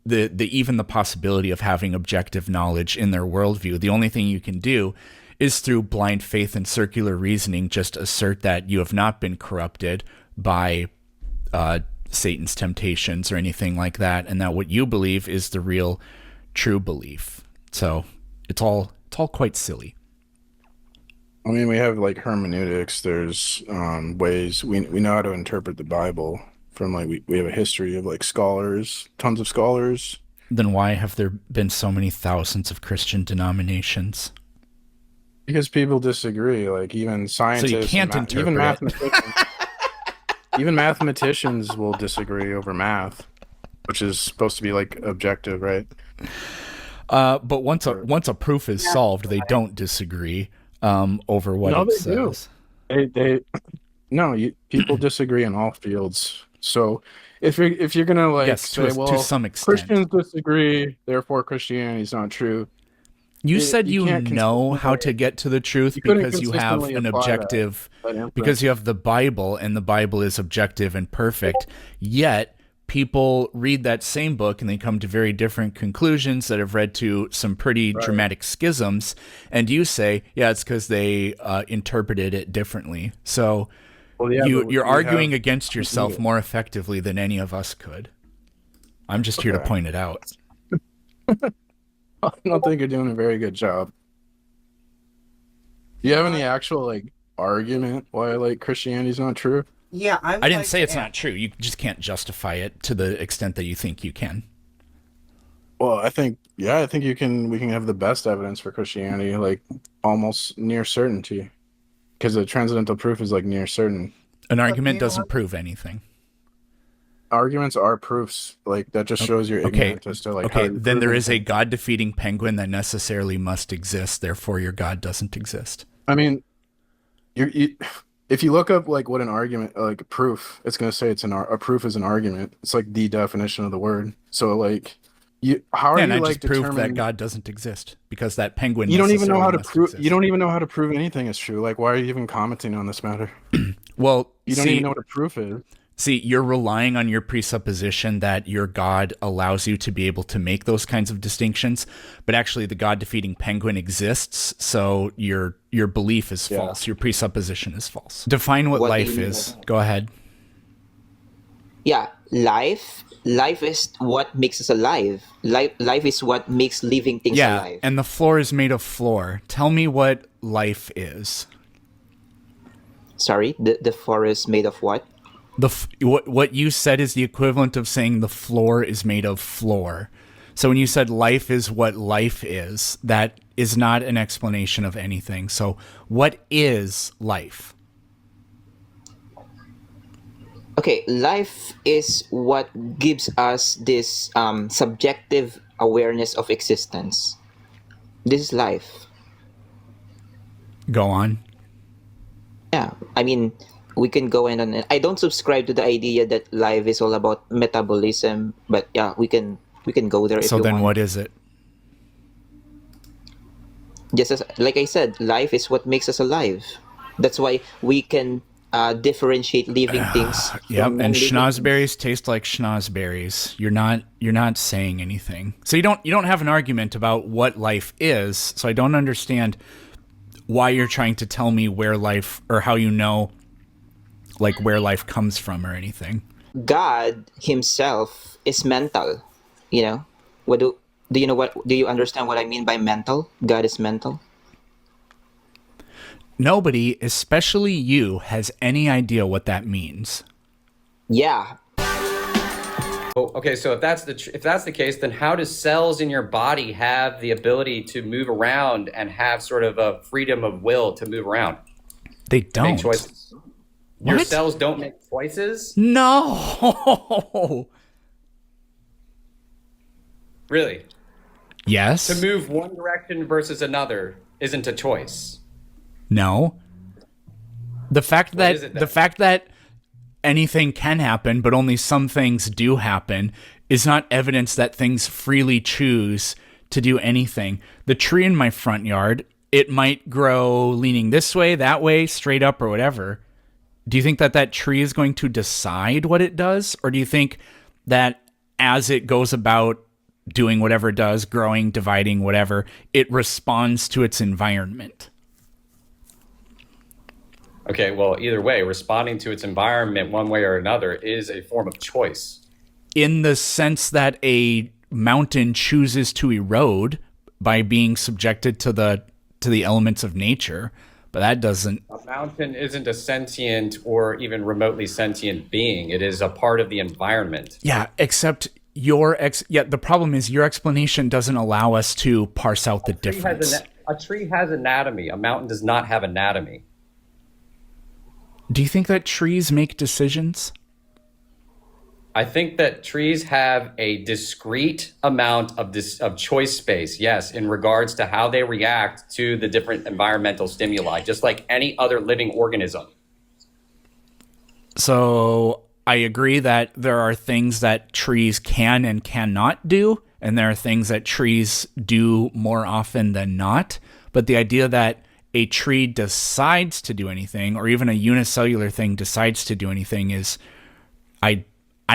even the possibility of having objective knowledge in their worldview. The only thing you can do is through blind faith and circular reasoning just assert that you have not been corrupted by Satan's temptations or anything like that, and that what you believe is the real, true belief. So it's all quite silly. I mean, we have like hermeneutics. There's ways we know how to interpret the Bible. From like we have a history of like scholars, tons of scholars. Then why have there been so many thousands of Christian denominations? Because people disagree. Like even scientists, so you can't interpret even mathematicians. Even mathematicians will disagree over math, which is supposed to be like objective, right? But once a proof is solved, they don't disagree over what it says. People disagree in all fields. So if you're gonna like say, well, to some extent, Christians disagree, therefore Christianity is not true. You said you know how to get to the truth because you have an objective, because you have the Bible, and the Bible is objective and perfect. Yet people read that same book and they come to very different conclusions that have led to some pretty dramatic schisms. And you say, yeah, it's because they interpreted it differently. So you're arguing against yourself more effectively than any of us could. I'm just here to point it out. I don't think you're doing a very good job. Do you have any actual like argument why like Christianity's not true? Yeah, I didn't say it's not true. You just can't justify it to the extent that you think you can. Well, I think you can. We can have the best evidence for Christianity, like almost near certainty, because the transcendental proof is like near certain. An argument doesn't prove anything. Arguments are proofs. Like that just shows you're ignorant as to like. Okay, then there is a God-defeating penguin that necessarily must exist. Therefore, your God doesn't exist. I mean, if you look up like what an argument, like a proof, it's going to say it's a proof is an argument. It's like the definition of the word. So like, how are you like just prove that God doesn't exist because that penguin? You don't even know how to prove. You don't even know how to prove anything is true. Like, why are you even commenting on this matter? Well, you don't even know what a proof is. See, you're relying on your presupposition that your God allows you to be able to make those kinds of distinctions, but actually the God-defeating penguin exists, so your belief is false. Your presupposition is false. Define what life is. Go ahead. Yeah, life is what makes us alive. Life is what makes living things alive. And the floor is made of floor. Tell me what life is. Sorry, the floor is made of what? What you said is the equivalent of saying the floor is made of floor. So when you said life is what life is, that is not an explanation of anything. So what is life? Okay, life is what gives us this subjective awareness of existence. This is life. Go on. Yeah, I mean, we can go in on it. I don't subscribe to the idea that life is all about metabolism, but yeah, we can go there. So if you then want. what is it? Just as, like I said, life is what makes us alive. That's why we can differentiate living things. Yep, from and non-living schnozberries taste like schnozberries. You're not saying anything. So you don't have an argument about what life is. So I don't understand why you're trying to tell me where life, or how you know, like, where life comes from or anything. God himself is mental. You know, do you understand what I mean by mental? God is mental. Nobody, especially you, has any idea what that means. Yeah. Oh, okay, so if that's the case, then how do cells in your body have the ability to move around and have sort of a freedom of will to move around? They don't. Make choices. What? Your cells don't make choices? No. Really? Yes. To move one direction versus another isn't a choice. No. The fact that anything can happen, but only some things do happen, is not evidence that things freely choose to do anything. The tree in my front yard, it might grow leaning this way, that way, straight up, or whatever. Do you think that tree is going to decide what it does? Or do you think that as it goes about doing whatever it does, growing, dividing, whatever, it responds to its environment? Okay, well, either way, responding to its environment one way or another is a form of choice. In the sense that a mountain chooses to erode by being subjected to the elements of nature, but that doesn't... A mountain isn't a sentient or even remotely sentient being. It is a part of the environment. Yeah, except the problem is your explanation doesn't allow us to parse out the difference. A tree has anatomy. A mountain does not have anatomy. Do you think that trees make decisions? I think that trees have a discrete amount of choice space, yes, in regards to how they react to the different environmental stimuli, just like any other living organism. So I agree that there are things that trees can and cannot do, and there are things that trees do more often than not. But the idea that a tree decides to do anything, or even a unicellular thing decides to do anything, is I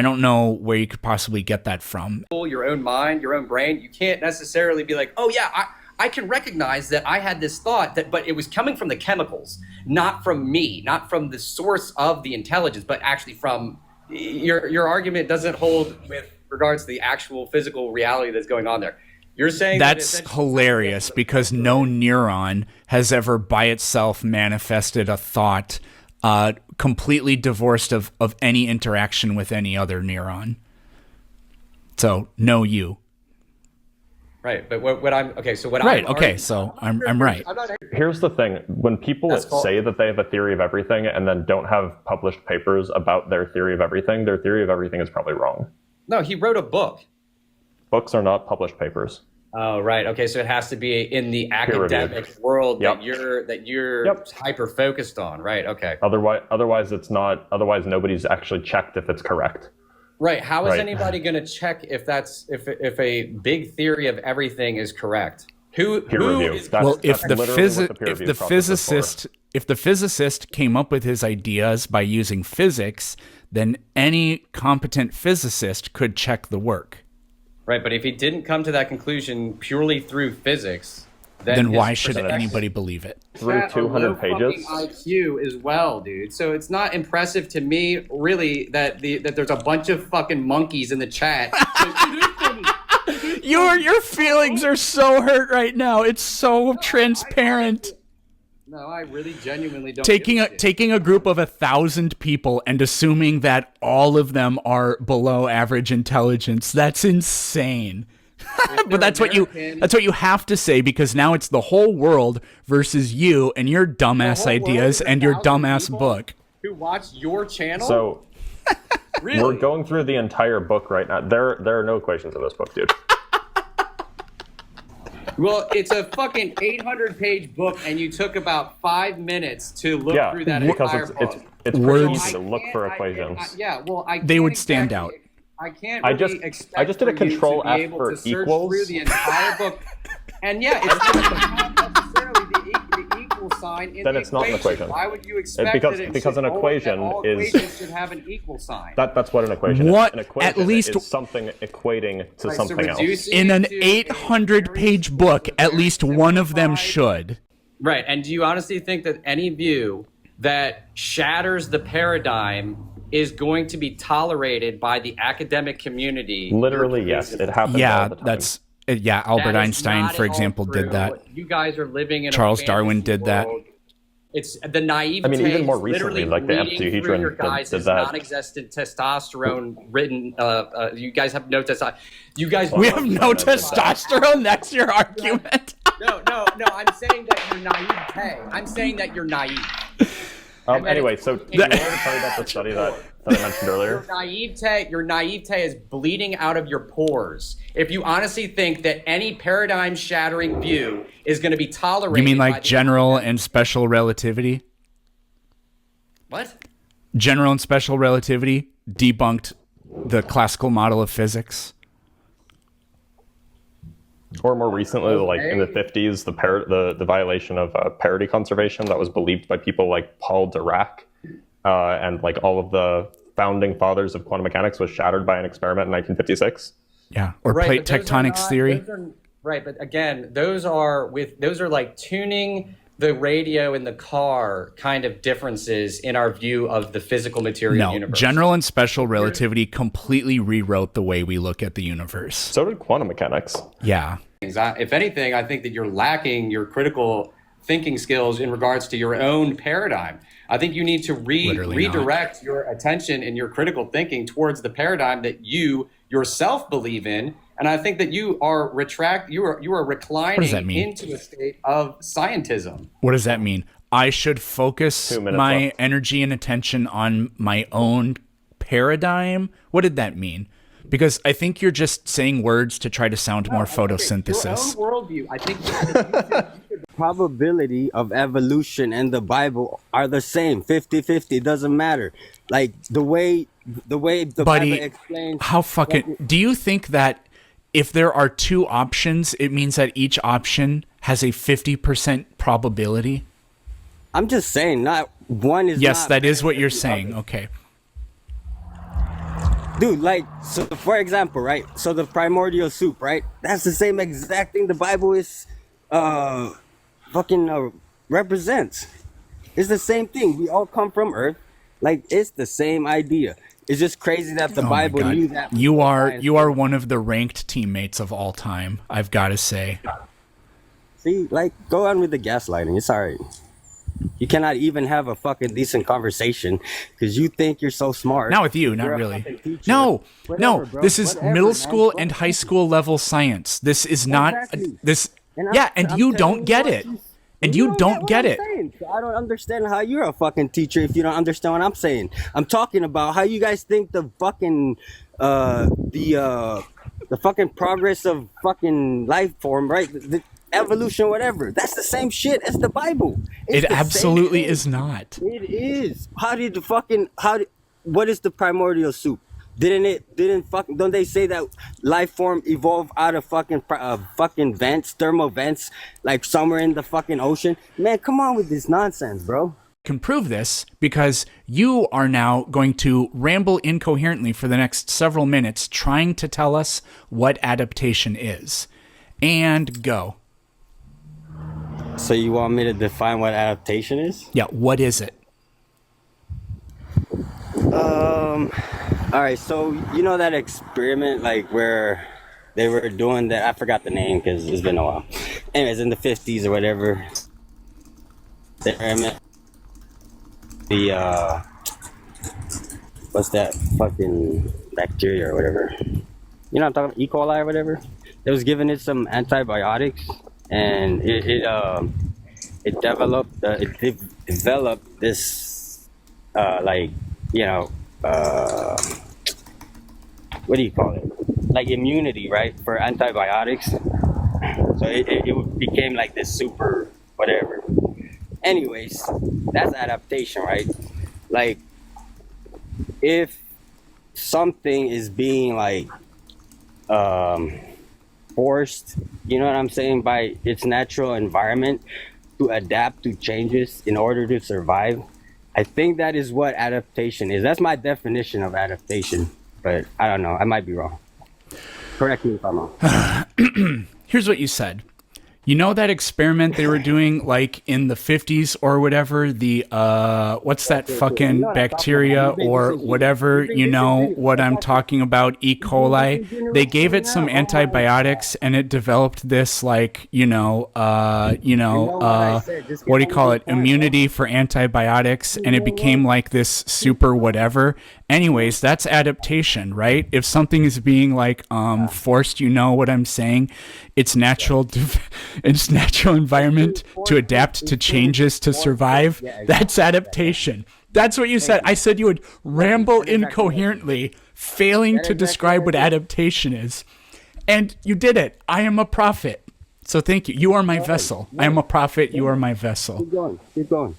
don't know where you could possibly get that from. Your own mind, your own brain, you can't necessarily be like, oh yeah, I can recognize that I had this thought, but it was coming from the chemicals, not from me, not from the source of the intelligence, but actually from your argument doesn't hold with regards to the actual physical reality that's going on there. You're saying that's hilarious because no neuron has ever by itself manifested a thought completely divorced of any interaction with any other neuron. So no you. Right, but what I'm okay. So what right? I'm okay, so I'm right. Here's the thing: when people say that they have a theory of everything and then don't have published papers about their theory of everything is probably wrong. No, he wrote a book. Books are not published papers. Oh, right. Okay, so it has to be in the academic world that you're hyper focused on, right? Okay. Otherwise it's not. Otherwise, nobody's actually checked if it's correct. Right. How is anybody going to check if a big theory of everything is correct? Who is well, if the physicist came up with his ideas by using physics, then any competent physicist could check the work. Right, but if he didn't come to that conclusion purely through physics, then why should anybody believe it? Through 200 pages? IQ as well, dude. So it's not impressive to me, really, that there's a bunch of fucking monkeys in the chat. Your feelings are so hurt right now. It's so transparent. No, I really genuinely don't. Taking a group of 1,000 people and assuming that all of them are below average intelligence, that's insane. But that's what you have to say, because now it's the whole world versus you and your dumbass ideas and your dumbass book. Who watched your channel? So really? We're going through the entire book right now. There are no equations in this book, dude. Well, it's a fucking 800-page book, and you took about 5 minutes to look through that entire book. It's pretty easy to look for equations. They would stand out. I can't really expect I just did a control F for to search equals through the entire book. And yeah, it's not sign in then the it's not an equation. Why would you expect because that it because should an always- equation that all is equations should have an equal sign? that's what an equation What? is. An equation At least- is something equating to Right, so something else. reducing In an it to 800-page book, at least one of them should. Right, and do you honestly think that any view that shatters the paradigm is going to be tolerated by the academic community? Literally, yes, it happens Yeah, all the time. that's Albert That is Einstein, not for at all example, did true. that. You guys are living in Charles a Darwin fantasy did that. world. It's the naivete. I mean, even more is literally recently, like the bleeding through empty your hedron guys' did that. non-existent testosterone written. You guys have no testosterone. You guys. We have no testosterone? That's your argument? No. I'm saying that you're naive. I'm saying that you're naive. Anyway, so you want to tell me about the study that I mentioned earlier? Your naivete is bleeding out of your pores. If you honestly think that any paradigm-shattering view is going to be tolerated, You mean by like the- general and special relativity? What? General and special relativity debunked the classical model of physics. Or more recently, like in the 50s, the violation of parity conservation that was believed by people like Paul Dirac and like all of the founding fathers of quantum mechanics was shattered by an experiment in 1956. Yeah, or Right, plate but those are tectonics not- theory. those are- right, but again, those are like tuning the radio in the car kind of differences in our view of the physical material No, universe. general and special relativity completely rewrote the way we look at the universe. So did quantum mechanics. Yeah. If anything, I think that you're lacking your critical thinking skills in regards to your own paradigm. I think you need to Literally not. redirect your attention and your critical thinking towards the paradigm that you yourself believe in. And I think that you are reclining that mean? into a state of scientism. What does that mean? I should focus 2 minutes my left. energy and attention on my own paradigm? What did that mean? Because I think you're just saying words to try to sound more photosynthesis. Your own worldview. I think Probability of evolution and the Bible are the same. 50-50, doesn't matter. Like the way the Buddy, Bible explains. how fucking... Do you think that if there are two options, it means that each option has a 50% probability? I'm just saying, not one is. Yes, not that is better what than you're the saying. other. Okay. Dude, like, so for example, right? So the primordial soup, right? That's the same exact thing the Bible is represents. It's the same thing. We all come from Earth. Like, it's the same idea. It's just crazy that the Oh my Bible God. knew that. You are one of the ranked teammates of all time, I've got to say. See, like, go on with the gaslighting. It's all right. You cannot even have a fucking decent conversation because you think you're so smart. Not with you, not You're a really. fucking teacher. No, Whatever, bro. this is Whatever, middle man. school Fuck and you. high school level science. This is not Exactly. this. And Yeah, I'm and you telling don't get what it. you- And you don't get what it. I'm saying. So I don't understand how you're a fucking teacher if you don't understand what I'm saying. I'm talking about how you guys think the fucking the fucking progress of fucking life form, right? The evolution, whatever. That's the same shit as the Bible. It's It the same absolutely thing. is not. It is. What is the primordial soup? Don't they say that life form evolved out of fucking vents, thermal vents, like somewhere in the fucking ocean? Man, come on with this nonsense, bro. Can prove this because you are now going to ramble incoherently for the next several minutes trying to tell us what adaptation is. And go. So you want me to define what adaptation is? Yeah, what is it? All right, so you know that experiment, like where they were doing that, I forgot the name because it's been a while. Anyways, in the 50s or whatever, the experiment, what's that fucking bacteria or whatever? You know what I'm talking about? E. coli or whatever? They was giving it some antibiotics and it developed this what do you call it? Like immunity, right? For antibiotics. So it became like this super whatever. Anyways, that's adaptation, right? Like if something is being like forced, you know what I'm saying, by its natural environment to adapt to changes in order to survive. I think that is what adaptation is. That's my definition of adaptation. But I don't know. I might be wrong. Correct me if I'm wrong. Here's what you said. You know that experiment they were doing like in the 50s or whatever, the what's that fucking bacteria or whatever, you know what I'm talking about, E. coli. They gave it some antibiotics and it developed this like, what do you call it? Immunity for antibiotics, and it became like this super whatever. Anyways, that's adaptation, right? If something is being like forced, you know what I'm saying? It's natural environment to adapt to changes to survive. That's adaptation. That's what you said. I said you would ramble incoherently, failing to describe what adaptation is. And you did it. I am a prophet. So thank you. You are my vessel. I am a prophet. You are my vessel. Keep going. Keep going.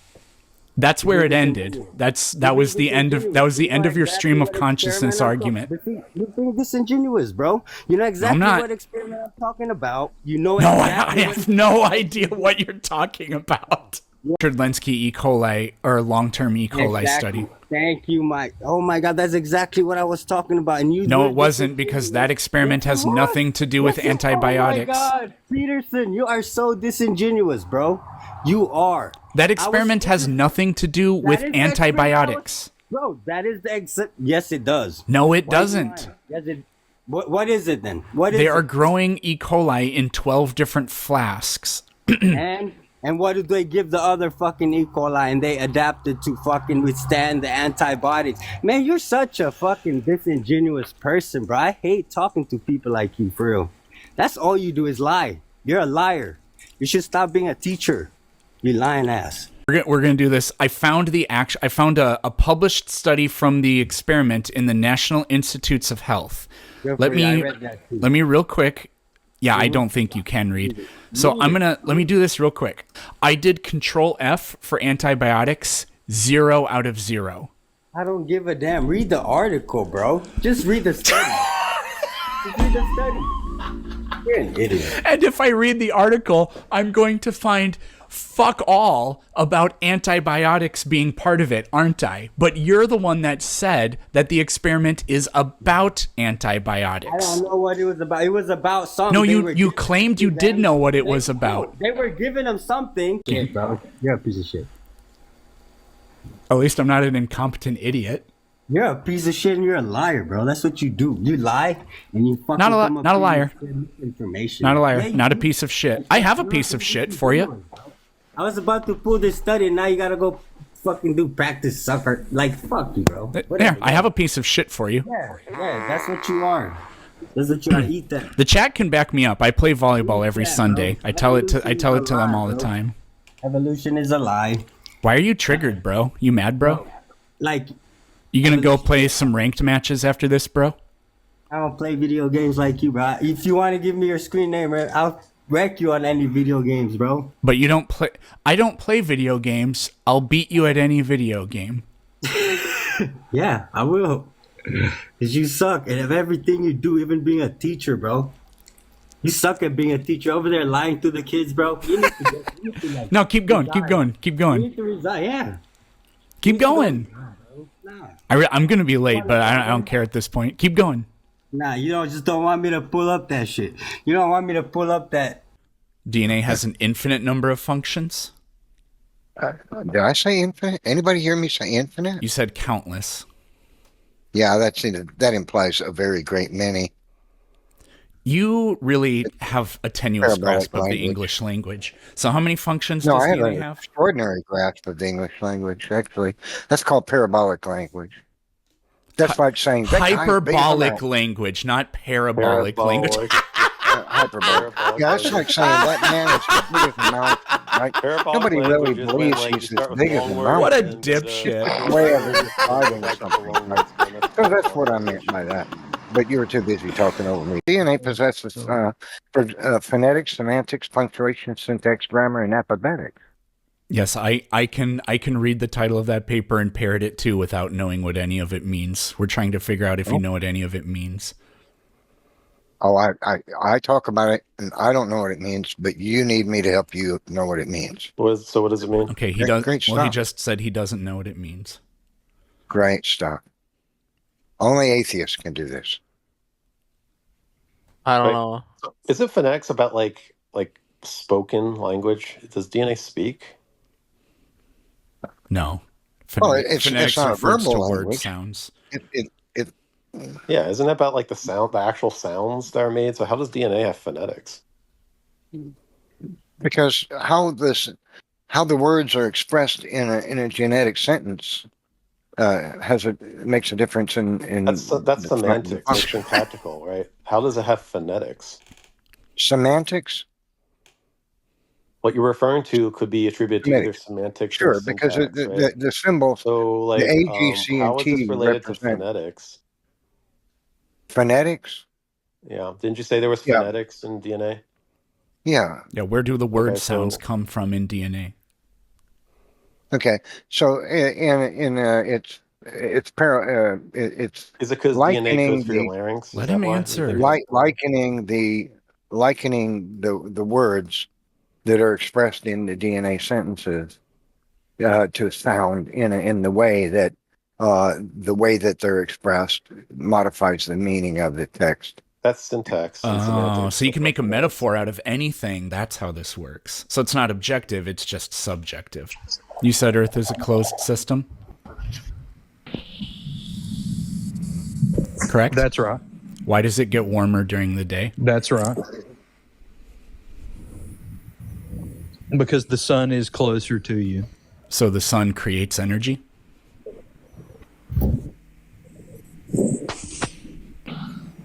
That's where it ended. That was the end of your stream of consciousness argument. You're being disingenuous, bro. You know exactly what experiment I'm talking about. You know exactly. I have no idea what you're talking about. Richard Lenski E. coli or long-term E. coli study. Thank you, Mike. Oh my God, that's exactly what I was talking about. And you? No, it wasn't, because that experiment has nothing to do with antibiotics. Oh my God, Peterson, you are so disingenuous, bro. You are. That experiment has nothing to do with antibiotics. Bro, that is the yes, it does. No, it doesn't. Yes, it. What is it then? What is they are growing E. coli in 12 different flasks. And what do they give the other fucking E. coli? And they adapted to fucking withstand the antibiotics. Man, you're such a fucking disingenuous person, bro. I hate talking to people like you, for real. That's all you do is lie. You're a liar. You should stop being a teacher. You lying ass. We're gonna do this. I found a published study from the experiment in the National Institutes of Health. Let me real quick. Yeah, I don't think you can read. So let me do this real quick. I did Control F for antibiotics, 0 out of 0. I don't give a damn. Read the article, bro. Just read the study. Just read the study. You're an idiot. And if I read the article, I'm going to find fuck all about antibiotics being part of it, aren't I? But you're the one that said that the experiment is about antibiotics. I don't know what it was about. It was about something. No, you claimed you did know what it was about. They were giving them something. Yeah, bro. You're a piece of shit. At least I'm not an incompetent idiot. You're a piece of shit and you're a liar, bro. That's what you do. You lie and you fucking not a liar. Information. Not a liar. Not a piece of shit. I have a piece of shit for you. I was about to pull this study and now you gotta go fucking do practice, sucker. Like, fuck you, bro. There, I have a piece of shit for you. Yeah, that's what you are. That's what you are. Eat that. The chat can back me up. I play volleyball every Sunday. I tell it to them all the time. Evolution is a lie. Why are you triggered, bro? You mad, bro? Like, you gonna go play some ranked matches after this, bro? I don't play video games like you, bro. If you want to give me your screen name, I'll wreck you on any video games, bro. But you don't play. I don't play video games. I'll beat you at any video game. Yeah, I will. Cause you suck at everything you do, even being a teacher, bro. You suck at being a teacher. Over there lying to the kids, bro. You need to no, keep going, keep going, keep going. You need to resign, yeah. Keep going. I'm gonna be late, but I don't care at this point. Keep going. Nah, you don't want me to pull up that shit. You don't want me to pull up that. DNA has an infinite number of functions. Did I say infinite? Anybody hear me say infinite? You said countless. Yeah, that implies a very great many. You really have a tenuous grasp of the English language. So how many functions does I have DNA an have? Extraordinary grasp of the English language, actually. That's called parabolic language. That's like saying hyperbolic language, not parabolic language. Hyperbolic. Yeah, that's like saying that man is as big as a mountain. Right? Nobody really believes he's as big as a mountain. What a dipshit. Way of describing something. Right? So that's what I meant by that. But you were too busy talking over me. DNA possesses phonetics, semantics, punctuation, syntax, grammar, and alphabetics. Yes, I can read the title of that paper and parrot it too without knowing what any of it means. We're trying to figure out if you know what any of it means. Oh, I talk about it, and I don't know what it means, but you need me to help you know what it means. So what does it mean? Okay, he Great- does. great Well, he stuff. just said he doesn't know what it means. Great stuff. Only atheists can do this. I don't Right. know. Isn't phonetics about like spoken language? Does DNA speak? No. Well, it's not a refers to verbal word language. sounds. It Yeah, isn't it about like the actual sounds that are made? So how does DNA have phonetics? because how the words are expressed in a genetic sentence makes a difference in That's semantics, it's syntactical, right? How does it have phonetics? Semantics. What you're referring to could be attributed to either semantics or Sure, because syntax, the, right? the symbols, So, like, the A, G, C, how and is this T related to represent phonetics? phonetics. Yeah, didn't you say there was Yeah. phonetics in DNA? Yeah. Yeah, where do the word Okay, so- sounds come from in DNA? Okay. So it's it's Is it because DNA codes for your larynx? Is Let that him why you answer. think likening the words that are expressed in the DNA sentences to sound in the way that they're expressed modifies the meaning of the text. That's syntax. and Oh, semantics. so you can make a metaphor out of anything. That's how this works. So it's not objective, it's just subjective. You said Earth is a closed system? Correct? That's right. Why does it get warmer during the day? That's right. Because the sun is closer to you. So the sun creates energy?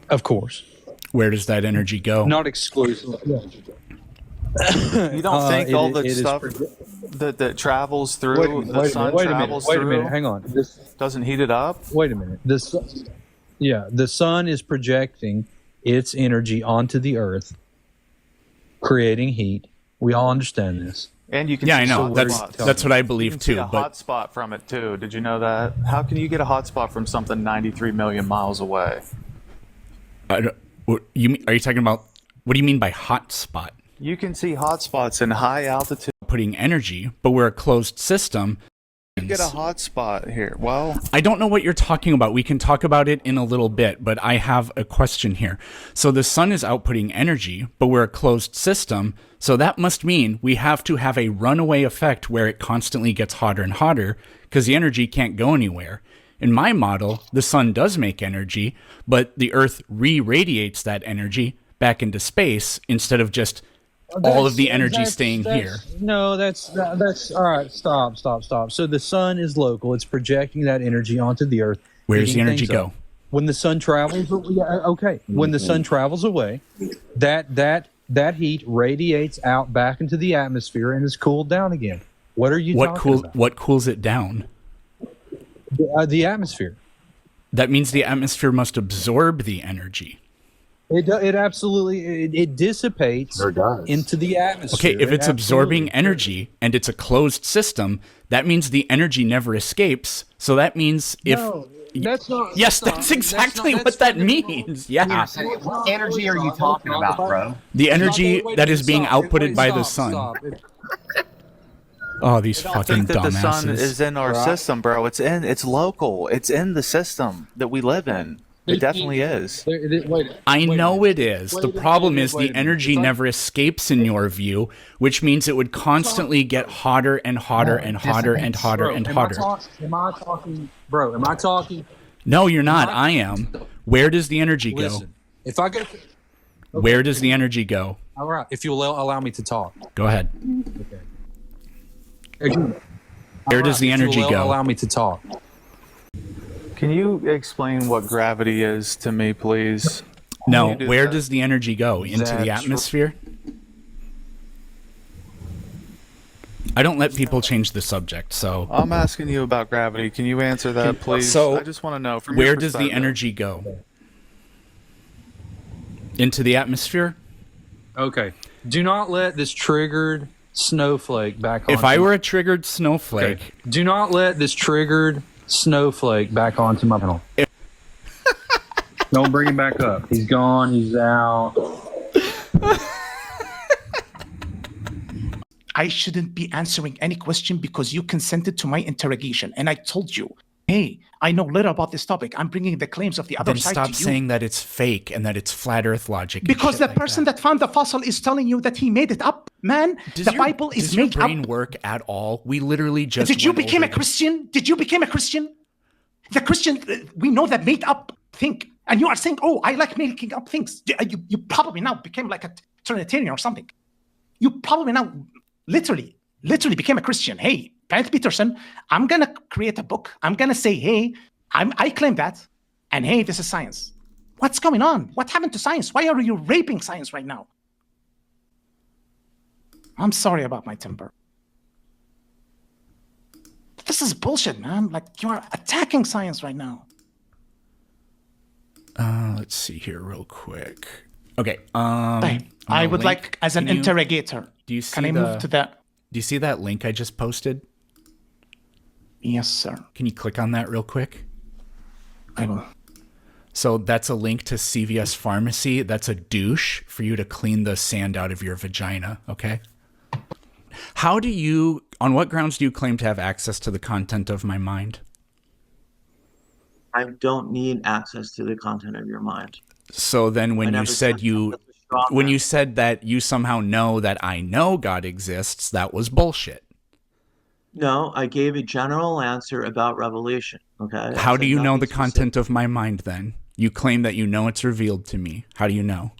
Of course. Where does that energy go? Not exclusively. You don't think all the it is stuff that travels through the sun travels wait a through? minute, hang on. Doesn't heat it up? Wait a minute. The sun is projecting its energy onto the earth, creating heat. We all understand this. And you can Yeah, see I know. hot That's spots. that's what I You believe can see too. a But hot spot from it too. Did you know that? How can you get a hot spot from something 93 million miles away? are you talking about, what do you mean by hot spot? You can see hot spots in high altitude. Putting energy, but we're a closed system. You get a hot spot here. Well, I don't know what you're talking about. We can talk about it in a little bit, but I have a question here. So the sun is outputting energy, but we're a closed system. So that must mean we have to have a runaway effect where it constantly gets hotter and hotter because the energy can't go anywhere. In my model, the sun does make energy, but the earth re-radiates that energy back into space instead of just all of the energy staying here. No, that's all right. Stop. So the sun is local. It's projecting that energy onto the earth. Where's the heating energy things up. go? When the sun travels, when the sun travels away, that heat radiates out back into the atmosphere and is cooled down again. What are you talking about? What cools it down? The atmosphere. That means the atmosphere must absorb the energy. It absolutely it dissipates into the atmosphere. Okay, if it's absorbing energy and it's a closed system, that means the energy never escapes. So that means if that's not. Yes, that's exactly what that means. Yeah. What energy are you talking about, bro? The energy that is being outputted by the sun. Oh, these I fucking think that the sun dumbasses. is in our system, bro. It's local. It's in the system that we live in. It definitely is. I know it is. The problem is the energy never escapes in your view, which means it would constantly get hotter and hotter and hotter and hotter and hotter. Am I talking, bro? Am I talking? No, you're not. I am. Where does the energy go? Listen, if I go, Where does the energy go? all right. If you'll allow me to talk. Go ahead. Okay. Where does the energy go? Allow me to talk. Can you explain what gravity is to me, please? No, Can you do where that? does the energy go? Into the That's- atmosphere? I don't let people change the subject, so I'm asking you about gravity. Can you answer that, please? So, I just want to know from where your does the perspective. energy go? Into the atmosphere? Okay. Do not let this triggered snowflake back on. If I were a triggered snowflake, do not let this triggered snowflake back onto my panel. Don't bring him back up. He's gone. He's out. I shouldn't be answering any question because you consented to my interrogation. And I told you, hey, I know little about this topic. I'm bringing the claims of the other Then side stop to you. saying that it's fake and that it's flat Earth logic. and Because shit the like person that found the fossil is telling you that he made it up, man. Does The your- Bible is does your made brain up. work at all? We literally just Did you went become a over Christian? Did you become a Christian? The Christian, we know that made up thing. And you are saying, oh, I like making up things. You probably now became like a Trinitarian or something. You probably now literally became a Christian. Hey, Bennett Peterson, I'm going to create a book. I'm going to say, hey, I claim that. And hey, this is science. What's going on? What happened to science? Why are you raping science right now? I'm sorry about my temper. This is bullshit, man. Like, you are attacking science right now. Let's see here real quick. Okay. Hey, on I the would link, like, as an can you- interrogator, Do you see can I move to that? Do you see that link I just posted? Yes, sir. Can you click on that real quick? I will. So that's a link to CVS Pharmacy. That's a douche for you to clean the sand out of your vagina, okay? On what grounds do you claim to have access to the content of my mind? I don't need access to the content of your mind. So then when I you never said when you said that you somehow know that I know God exists, that was bullshit. No, I gave a general answer about revelation. Okay. How do you know the nothing content of my mind then? You claim that you know it's revealed to me. How do you know?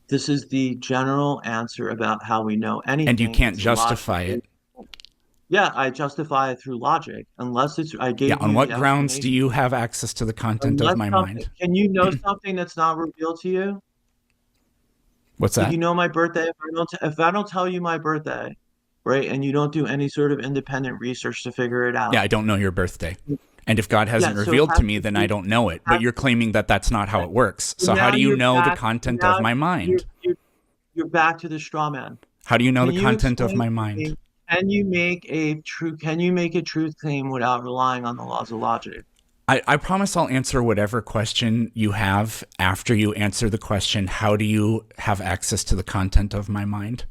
This is the general answer about how we know anything. And you can't It's justify it. Yeah, I justify it through logic, unless it's. I gave. Yeah, on you what the grounds do explanation. you have access to the content Unless of my something- mind? Can you know something that's not revealed to you? What's If that? you know my birthday, if I don't tell you my birthday, right, and you don't do any sort of independent research to figure it out. Yeah, I don't know your birthday. And if God hasn't Yeah, so revealed it to has me, to then be- I don't know it. But you're claiming that that's not how it works. So how Now do you you're know the back- content now of my mind? You're back to the straw man. How do you know Can the you content of explain my to me, mind? Can you make a truth claim without relying on the laws of logic? I promise I'll answer whatever question you have after you answer the question, how do you have access to the content of my mind?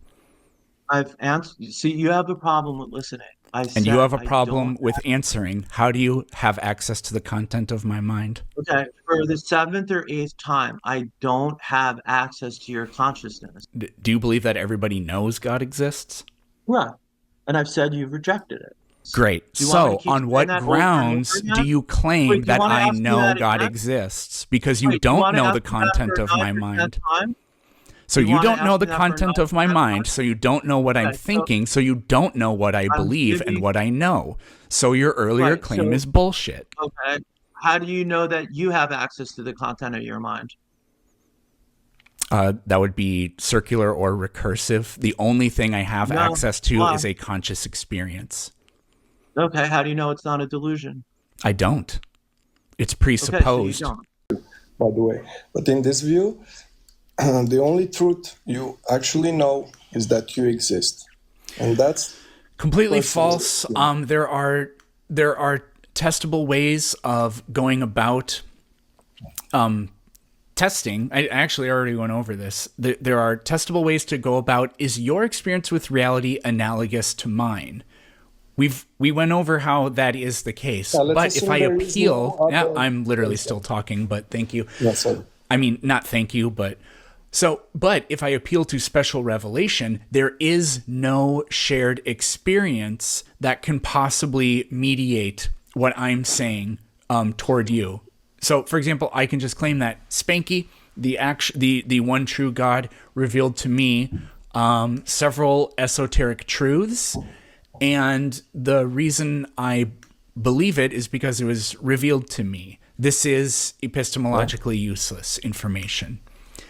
I've answered. See, you have a problem with listening. And you have a problem with answering, how do you have access to the content of my mind? Okay, for the 7th or 8th time, I don't have access to your consciousness. Do you believe that everybody knows God exists? Right. And I've said you've rejected it. Great. Do you want me So, to keep on saying what that over and over grounds again? do you claim Wait, do you that wanna I ask me know that God again? exists? Because you Wait, do you don't wanna know ask the me that content for of my 9% mind. time? So You you wanna don't know ask the me that for content of my 9% mind, so you don't know what I'm Okay, so- thinking, so you don't know what I I'm believe giving- and what I know. So your earlier Right, claim so- is bullshit. Okay. How do you know that you have access to the content of your mind? That would be circular or recursive. The only thing I have No, access to why? is a conscious experience. Okay, how do you know it's not a delusion? I don't. It's Okay, so you presupposed. don't. By the way, but in this view, the only truth you actually know is that you exist, and that's Completely personal. false. There are testable ways of going about testing. I actually already went over this. There are testable ways to go about, is your experience with reality analogous to mine? We went over how that is the case. Let's But if assume I there is appeal, no yeah, other- I'm literally still talking, but thank you. Yes, sir. I mean, not thank you, but but if I appeal to special revelation, there is no shared experience that can possibly mediate what I'm saying toward you. So, for example, I can just claim that Spanky, the one true God, revealed to me several esoteric truths, and the reason I believe it is because it was revealed to me. This is epistemologically useless information.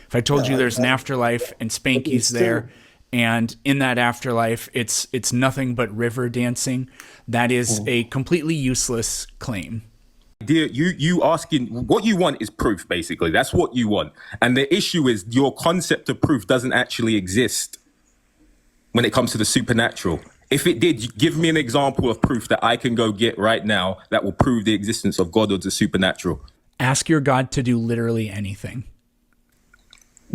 If I told you there's an afterlife and Spanky's there, and in that afterlife it's nothing but river dancing, that is a completely useless claim. Dear, you asking what you want is proof, basically. That's what you want. And the issue is your concept of proof doesn't actually exist when it comes to the supernatural. If it did, give me an example of proof that I can go get right now that will prove the existence of God or the supernatural. Ask your God to do literally anything.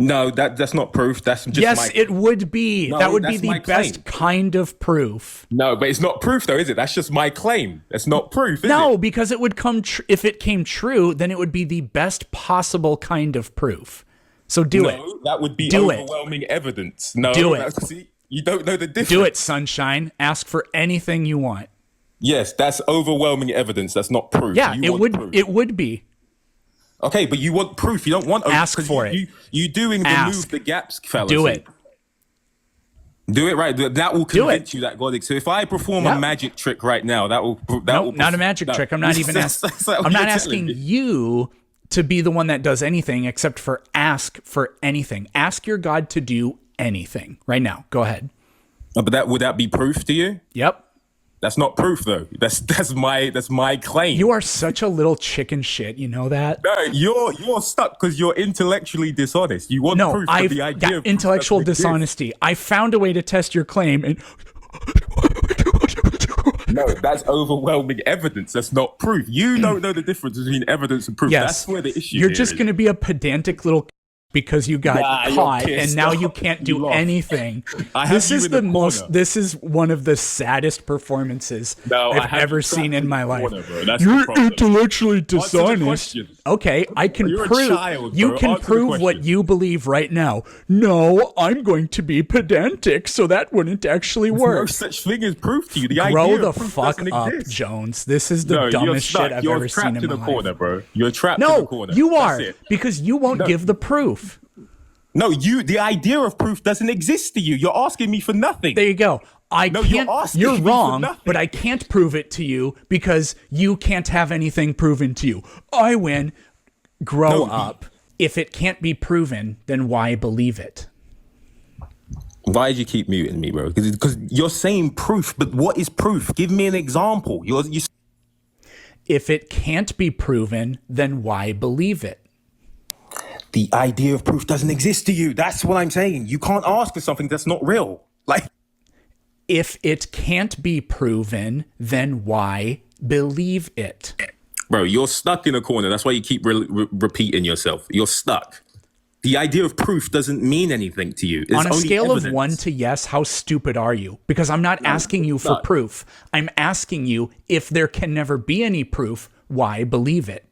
No, that's not proof. That's just yes, it would be. No, that would be that's the my best claim. kind of proof. No, but it's not proof though, is it? That's just my claim. That's not proof, is No, it? because it would come. If it came true, then it would be the best possible kind of proof. So do it. No, that would be Do it. overwhelming evidence. No, Do it. See, you don't know the difference. Do it, sunshine. Ask for anything you want. Yes, that's overwhelming evidence. That's not proof. Yeah, You it want would. proof. It would be. Okay, but you want proof. You don't want Ask 'cause for you, it. You doing remove the gaps, fellas. Do it. Do it right. That will Do convince you that God. So if I perform a Yep. magic trick right now, that will. Nope, not a magic trick. I'm not even asking. I'm not asking you to be the one that does anything except for ask for anything. Ask your God to do anything right now. Go ahead. But would that be proof to you? Yep. That's not proof though. That's my claim. You are such a little chicken shit. You know that? No, you're stuck because you're intellectually dishonest. You want proof of the idea of intellectual proof doesn't dishonesty. I found a way to test your claim, and no, that's overwhelming evidence. That's not proof. You don't know the difference between evidence and proof. yes, That's where the issue you're here just is. going to be a pedantic little because you got Nah, you're caught, pissed and now you off. can't You do lost. anything. I have This you is in the the most. corner. This is one of the saddest performances No, I I've have ever you seen trapped in my life. corner, bro. That's the You're problem. intellectually Answer the dishonest. question. Okay, I can You're a prove. child, you bro. can Answer the prove what question. you believe right now. No, I'm going to be pedantic, so that wouldn't actually There's work. no such thing as proof to you. The Grow idea the of proof fuck doesn't up, exist. Jones. This is the No, you're dumbest stuck. shit I've You're ever trapped seen in in my the life. corner, bro. You're trapped in the No, corner. you That's are it. because you won't No. give the proof. No, the idea of proof doesn't exist to you. You're asking me for nothing. There you go. No, You're asking me for wrong, nothing. but I can't prove it to you because you can't have anything proven to you. I win. Grow up. If it can't be proven, then why believe it? Why did you keep muting me, bro? Because you're saying proof, but what is proof? Give me an example. You. If it can't be proven, then why believe it? The idea of proof doesn't exist to you. That's what I'm saying. You can't ask for something that's not real. Like, if it can't be proven, then why believe it? bro, you're stuck in a corner. That's why you keep repeating yourself. You're stuck. The idea of proof doesn't mean anything to you. It's On a only scale evidence. of 1 to yes, how stupid are you? Because I'm not asking you for proof. I'm asking you if there can never be any proof, why believe it?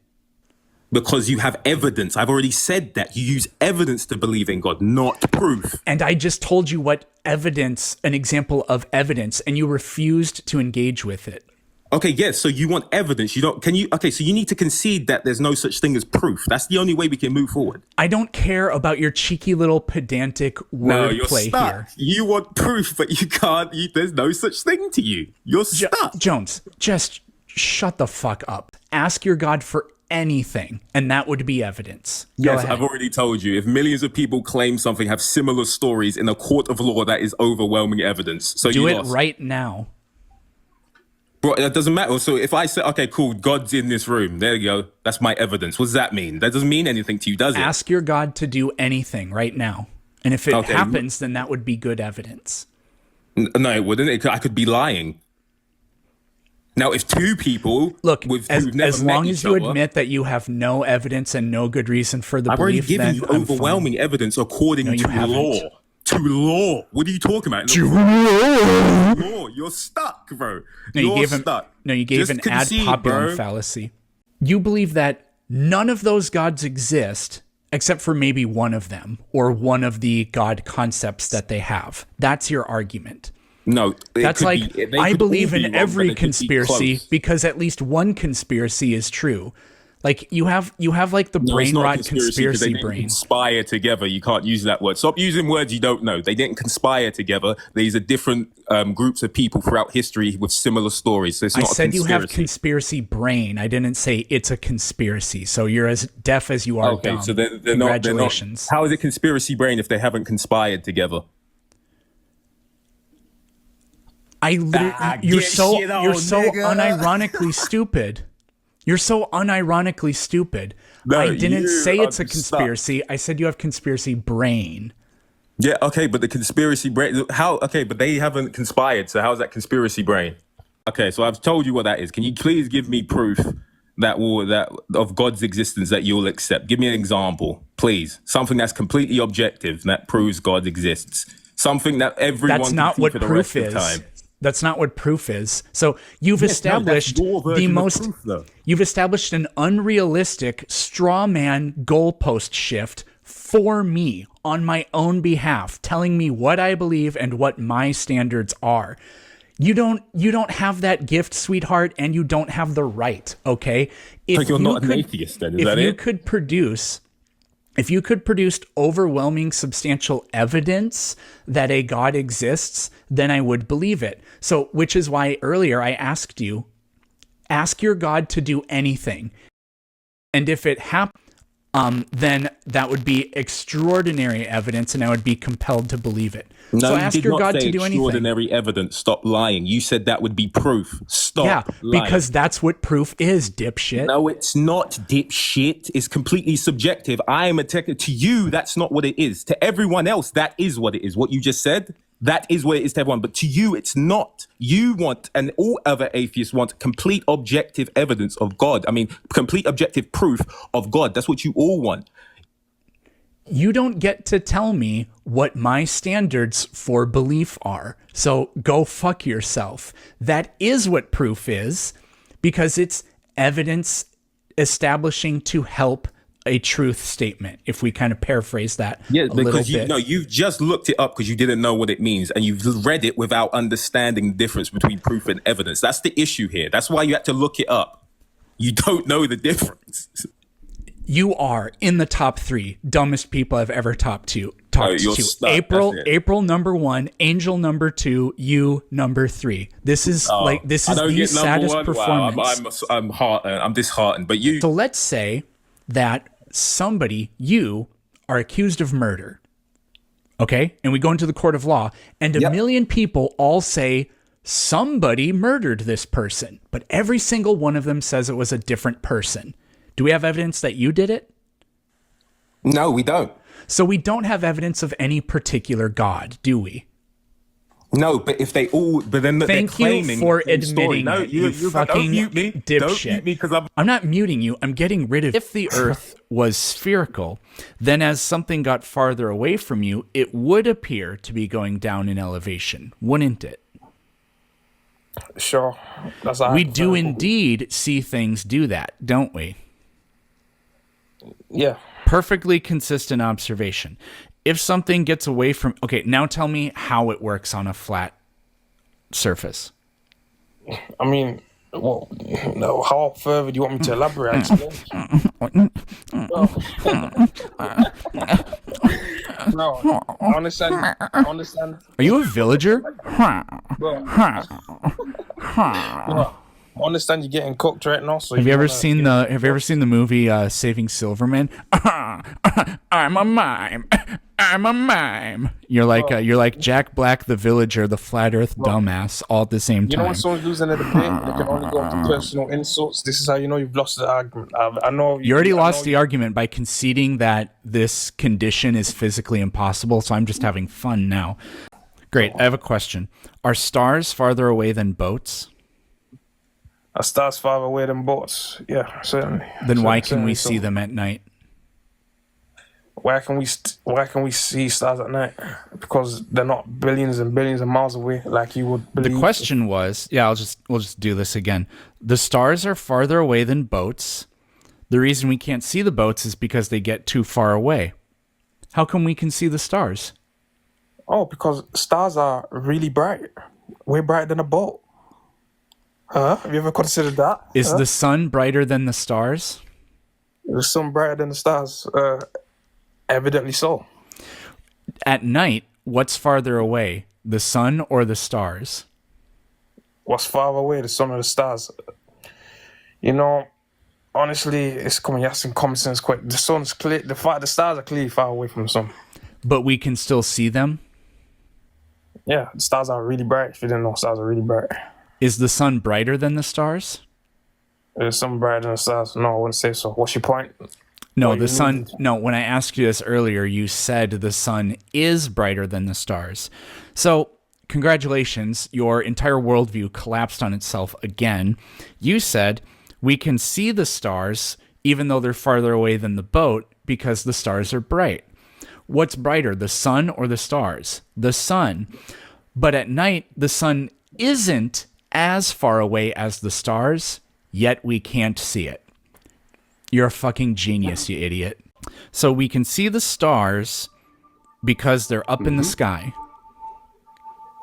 Because you have evidence. I've already said that. You use evidence to believe in God, not proof. And I just told you what evidence, an example of evidence, and you refused to engage with it. Okay, yes. So you want evidence. You don't. Can you? Okay, so you need to concede that there's no such thing as proof. That's the only way we can move forward. I don't care about your cheeky little pedantic No, you're wordplay stuck. here. You want proof, but you can't. There's no such thing to you. You're stuck. Jones, just shut the fuck up. Ask your God for anything, and that would be evidence. Go Yes, ahead. I've already told you. If millions of people claim something, have similar stories in a court of law, that is overwhelming evidence. So Do you it lost. right now. Bro, that doesn't matter. So if I say, okay, cool, God's in this room, there you go. That's my evidence. What does that mean? That doesn't mean anything to you, does it? Ask your God to do anything right now. And if it Okay. happens, then that would be good evidence. No, it wouldn't. I could be lying. Now, if two people Look, who've as never long met as each you other- admit that you have no evidence and no good reason for the I've already belief, given then you I'm fine. overwhelming evidence according No, you to haven't. law. To law. What are you talking about? To law. Law. You're stuck, bro. No, you You're gave him. stuck. No, you gave Just an ad concede, populum bro. fallacy. You believe that none of those gods exist except for maybe one of them or one of the god concepts that they have. That's your argument. No, it That's could like be- they I could believe all be in wrong, every but they could be conspiracy close. because at least one conspiracy is true. Like you have like the No, brain it's not a rot 'cause they conspiracy didn't brain. conspire together. You can't use that word. Stop using words you don't know. They didn't conspire together. These are different groups of people throughout history with similar stories. So it's I not said a you have conspiracy. conspiracy brain. I didn't say it's a conspiracy. So you're as deaf as you are Okay, dumb. so they're not. Congratulations. How is it conspiracy brain if they haven't conspired together? You're get so shit on, nigga. unironically stupid. You're so unironically stupid. No, I didn't you say it's a are stuck. conspiracy. I said you have conspiracy brain. Yeah, okay, but the conspiracy brain. How? Okay, but they haven't conspired. So how is that conspiracy brain? Okay, so I've told you what that is. Can you please give me proof that of God's existence that you'll accept? Give me an example, please. Something that's completely objective that proves God exists. Something that everyone That's can not see what for the proof rest of is. time. That's not what proof is. So you've Yes, established no, that's your the version of most proof, though. you've established an unrealistic straw man goalpost shift for me on my own behalf, telling me what I believe and what my standards are. You don't have that gift, sweetheart, and you don't have the right, okay? So you're not an atheist then, is that If you it? could produce overwhelming substantial evidence that a God exists, then I would believe it. So, which is why earlier I asked you, ask your God to do anything. And if it happens, then that would be extraordinary evidence and I would be compelled to believe it. No, so you ask did your not God say to do anything. extraordinary evidence. Stop lying. You said that would be proof. Stop Yeah, lying. because that's what proof is, dipshit. No, it's not, dipshit. It's completely subjective. I am a to you, that's not what it is. To everyone else, that is what it is. What you just said, that is what it is to everyone. But to you, it's not. You want, and all other atheists want, complete objective evidence of God. I mean, complete objective proof of God. That's what you all want. You don't get to tell me what my standards for belief are. So go fuck yourself. That is what proof is, because it's evidence establishing to help a truth statement, if we kind of paraphrase that a little because bit. you've just looked it up because you didn't know what it means, and you've read it without understanding the difference between proof and evidence. That's the issue here. That's why you had to look it up. You don't know the difference. You are in the top 3 dumbest people I've ever talked to. You're stuck. April, That's it. April number 1, Angel number 2, you number 3. This is this I is don't the get number saddest one. performance. Wow, I'm heartened. I'm disheartened. But you. So let's say that you are accused of murder. Okay? And we go into the court of law, and a million people all say somebody murdered this person, but every single one of them says it was a different person. Do we have evidence that you did it? No, we don't. So we don't have evidence of any particular God, do we? No, but if they all, but then they're Thank claiming you for the same story. admitting No, it, you fucking don't mute me. dipshit. Don't mute me because I'm not muting you. I'm getting rid of. If the Earth was spherical, then as something got farther away from you, it would appear to be going down in elevation, wouldn't it? Sure. That's we do indeed see things do that, don't we? Yeah. Perfectly consistent observation. If something gets away from... Okay, now tell me how it works on a flat surface. I mean, well, no, how further do you want me to elaborate? No, I understand. Are you a villager? Bro, I understand you're getting cooked right now. So Have you ever seen the movie Saving Silverman? I'm a mime. I'm a mime. You're like Jack Black, the villager, the flat Earth dumbass, all at the same You know time. when someone's losing a debate, they can only go into personal insults. This is how you know you've lost the argument. I know You already lost the argument by conceding that this condition is physically impossible, so I'm just having fun now. Great. I have a question. Are stars farther away than boats? A star's farther away than boats. Yeah, certainly. Then why can Certainly we so. see them at night? Why can we see stars at night? Because they're not billions and billions of miles away, like you would believe. The question was, we'll just do this again. The stars are farther away than boats. The reason we can't see the boats is because they get too far away. How come we can see the stars? Oh, because stars are really bright. Way brighter than a boat. Huh? Have you ever considered that? Is the sun brighter than the stars? The sun brighter than the stars? Evidently so. At night, what's farther away, the sun or the stars? What's farther away, the sun or the stars? You know, honestly, it's coming. You have some common sense. Quick, the sun's clear. The stars are clearly far away from the sun. But we can still see them? Yeah, the stars are really bright. If you didn't know, stars are really bright. Is the sun brighter than the stars? There's some brighter than the stars. No, I wouldn't say so. What's your point? No, Oh, the you sun. mean- No, when I asked you this earlier, you said the sun is brighter than the stars. So, congratulations, your entire worldview collapsed on itself again. You said We can see the stars even though they're farther away than the boat because the stars are bright. What's brighter, the sun or the stars? The sun. But at night, the sun isn't as far away as the stars, yet we can't see it. You're a fucking genius, you idiot. So we can see the stars because they're up in the sky.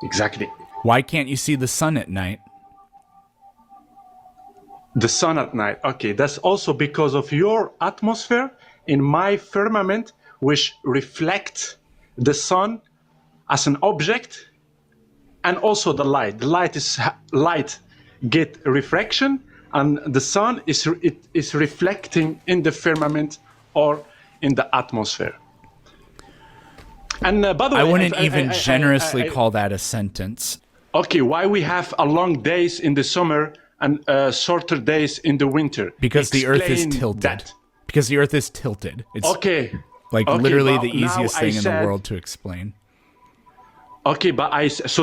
Exactly. Why can't you see the sun at night? The sun at night. Okay, that's also because of your atmosphere in my firmament, which reflects the sun as an object, and also the light. The light get refraction, and the sun is reflecting in the firmament or in the atmosphere. And by the way, I wouldn't even generously call that a sentence. Okay, why we have a long days in the summer and shorter days in the winter? Because the Earth is Explain tilted. that. Because the Earth is tilted. It's okay. Literally but the easiest now thing I in said- the world to explain. Okay, but so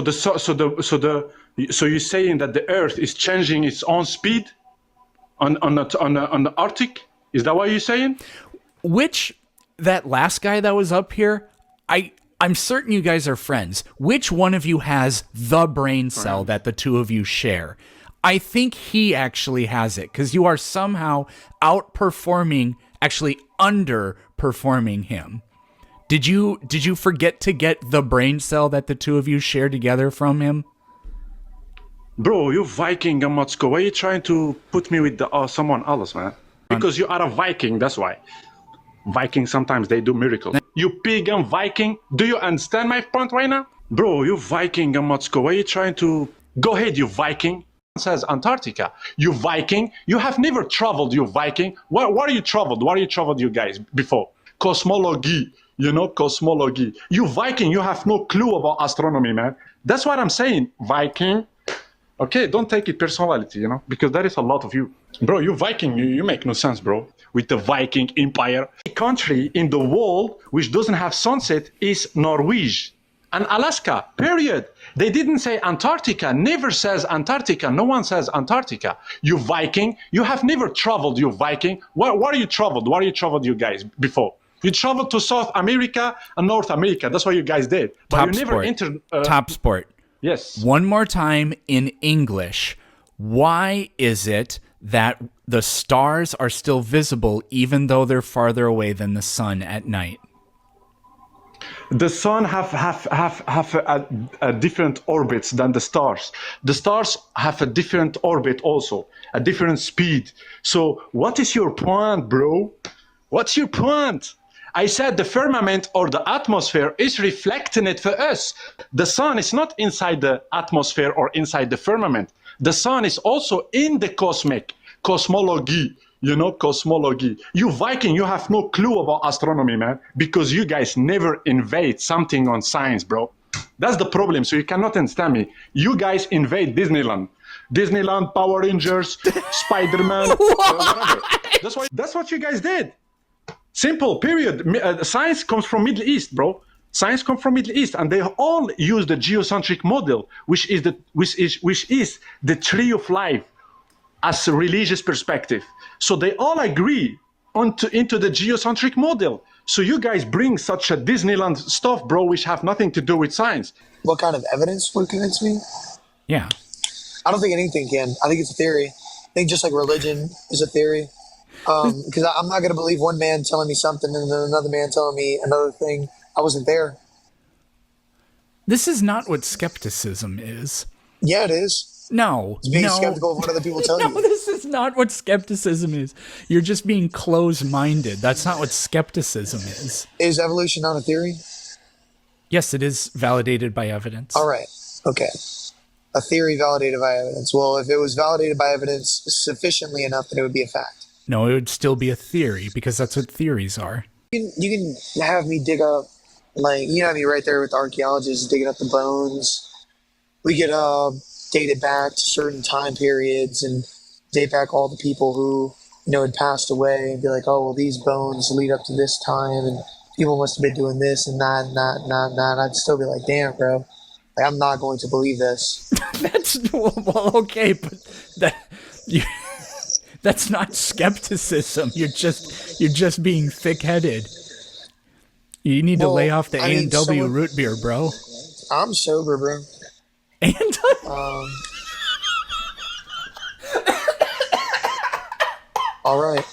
you're saying that the Earth is changing its own speed on the Arctic? Is that what you're saying? That last guy that was up here, I'm certain you guys are friends. Which one of you has the brain cell that the two of you share? I think he actually has it, because you are somehow outperforming, actually underperforming him. Did you forget to get the brain cell that the two of you share together from him? Bro, you Viking, Amatsko. Why are you trying to put me with someone else, man? Because you are a Viking, that's why. Vikings, sometimes they do miracles. You pagan Viking, do you understand my point right now? Bro, you Viking, Amatsko. Why are you trying to... Go ahead, you Viking. Says Antarctica. You Viking, you have never traveled, you Viking. Where are you traveled? Where are you traveled, you guys, before? Cosmology, cosmology. You Viking, you have no clue about astronomy, man. That's what I'm saying, Viking. Okay, don't take it personality, because there is a lot of you. Bro, you Viking, you make no sense, bro. With the Viking Empire. The country in the world which doesn't have sunset is Norway and Alaska, period. They didn't say Antarctica, never says Antarctica. No one says Antarctica. You Viking, you have never traveled, you Viking. Where are you traveled? Where are you traveled, you guys, before? You traveled to South America and North America. That's what you guys did. But Top you never sport. entered... Top sport. Yes. One more time in English. Why is it that the stars are still visible even though they're farther away than the sun at night? The sun have a different orbits than the stars. The stars have a different orbit also, a different speed. So what is your point, bro? What's your point? I said the firmament or the atmosphere is reflecting it for us. The sun is not inside the atmosphere or inside the firmament. The sun is also in the cosmology. Cosmology. You Viking, you have no clue about astronomy, man, because you guys never invade something on science, bro. That's the problem, so you cannot understand me. You guys invade Disneyland. Disneyland, Power Rangers, Spider-Man, whatever. That's what you guys did. Simple, period. Science comes from Middle East, bro. Science comes from Middle East, and they all use the geocentric model, which is the tree of life as a religious perspective. So they all agree into the geocentric model. So you guys bring such a Disneyland stuff, bro, which have nothing to do with science. What kind of evidence would convince me? Yeah. I don't think anything can. I think it's a theory. I think just like religion is a theory. Because I'm not going to believe one man telling me something and then another man telling me another thing. I wasn't there. This is not what skepticism is. Yeah, it is. No. It's being no. skeptical of what other people tell No, you. this is not what skepticism is. You're just being closed-minded. That's not what skepticism is. Is evolution not a theory? Yes, it is validated by evidence. All right. Okay. A theory validated by evidence. Well, if it was validated by evidence sufficiently enough, then it would be a fact. No, it would still be a theory because that's what theories are. You can have me dig up, have me right there with archaeologists digging up the bones. We could date it back to certain time periods and date back all the people who, had passed away and be like, oh, well, these bones lead up to this time and people must have been doing this and that and that and that and that. I'd still be like, damn, bro. I'm not going to believe this. That's, well, okay, but That's not skepticism. You're just being thick-headed. You need to lay off the A&W root beer, bro. I'm sober, bro. And all right.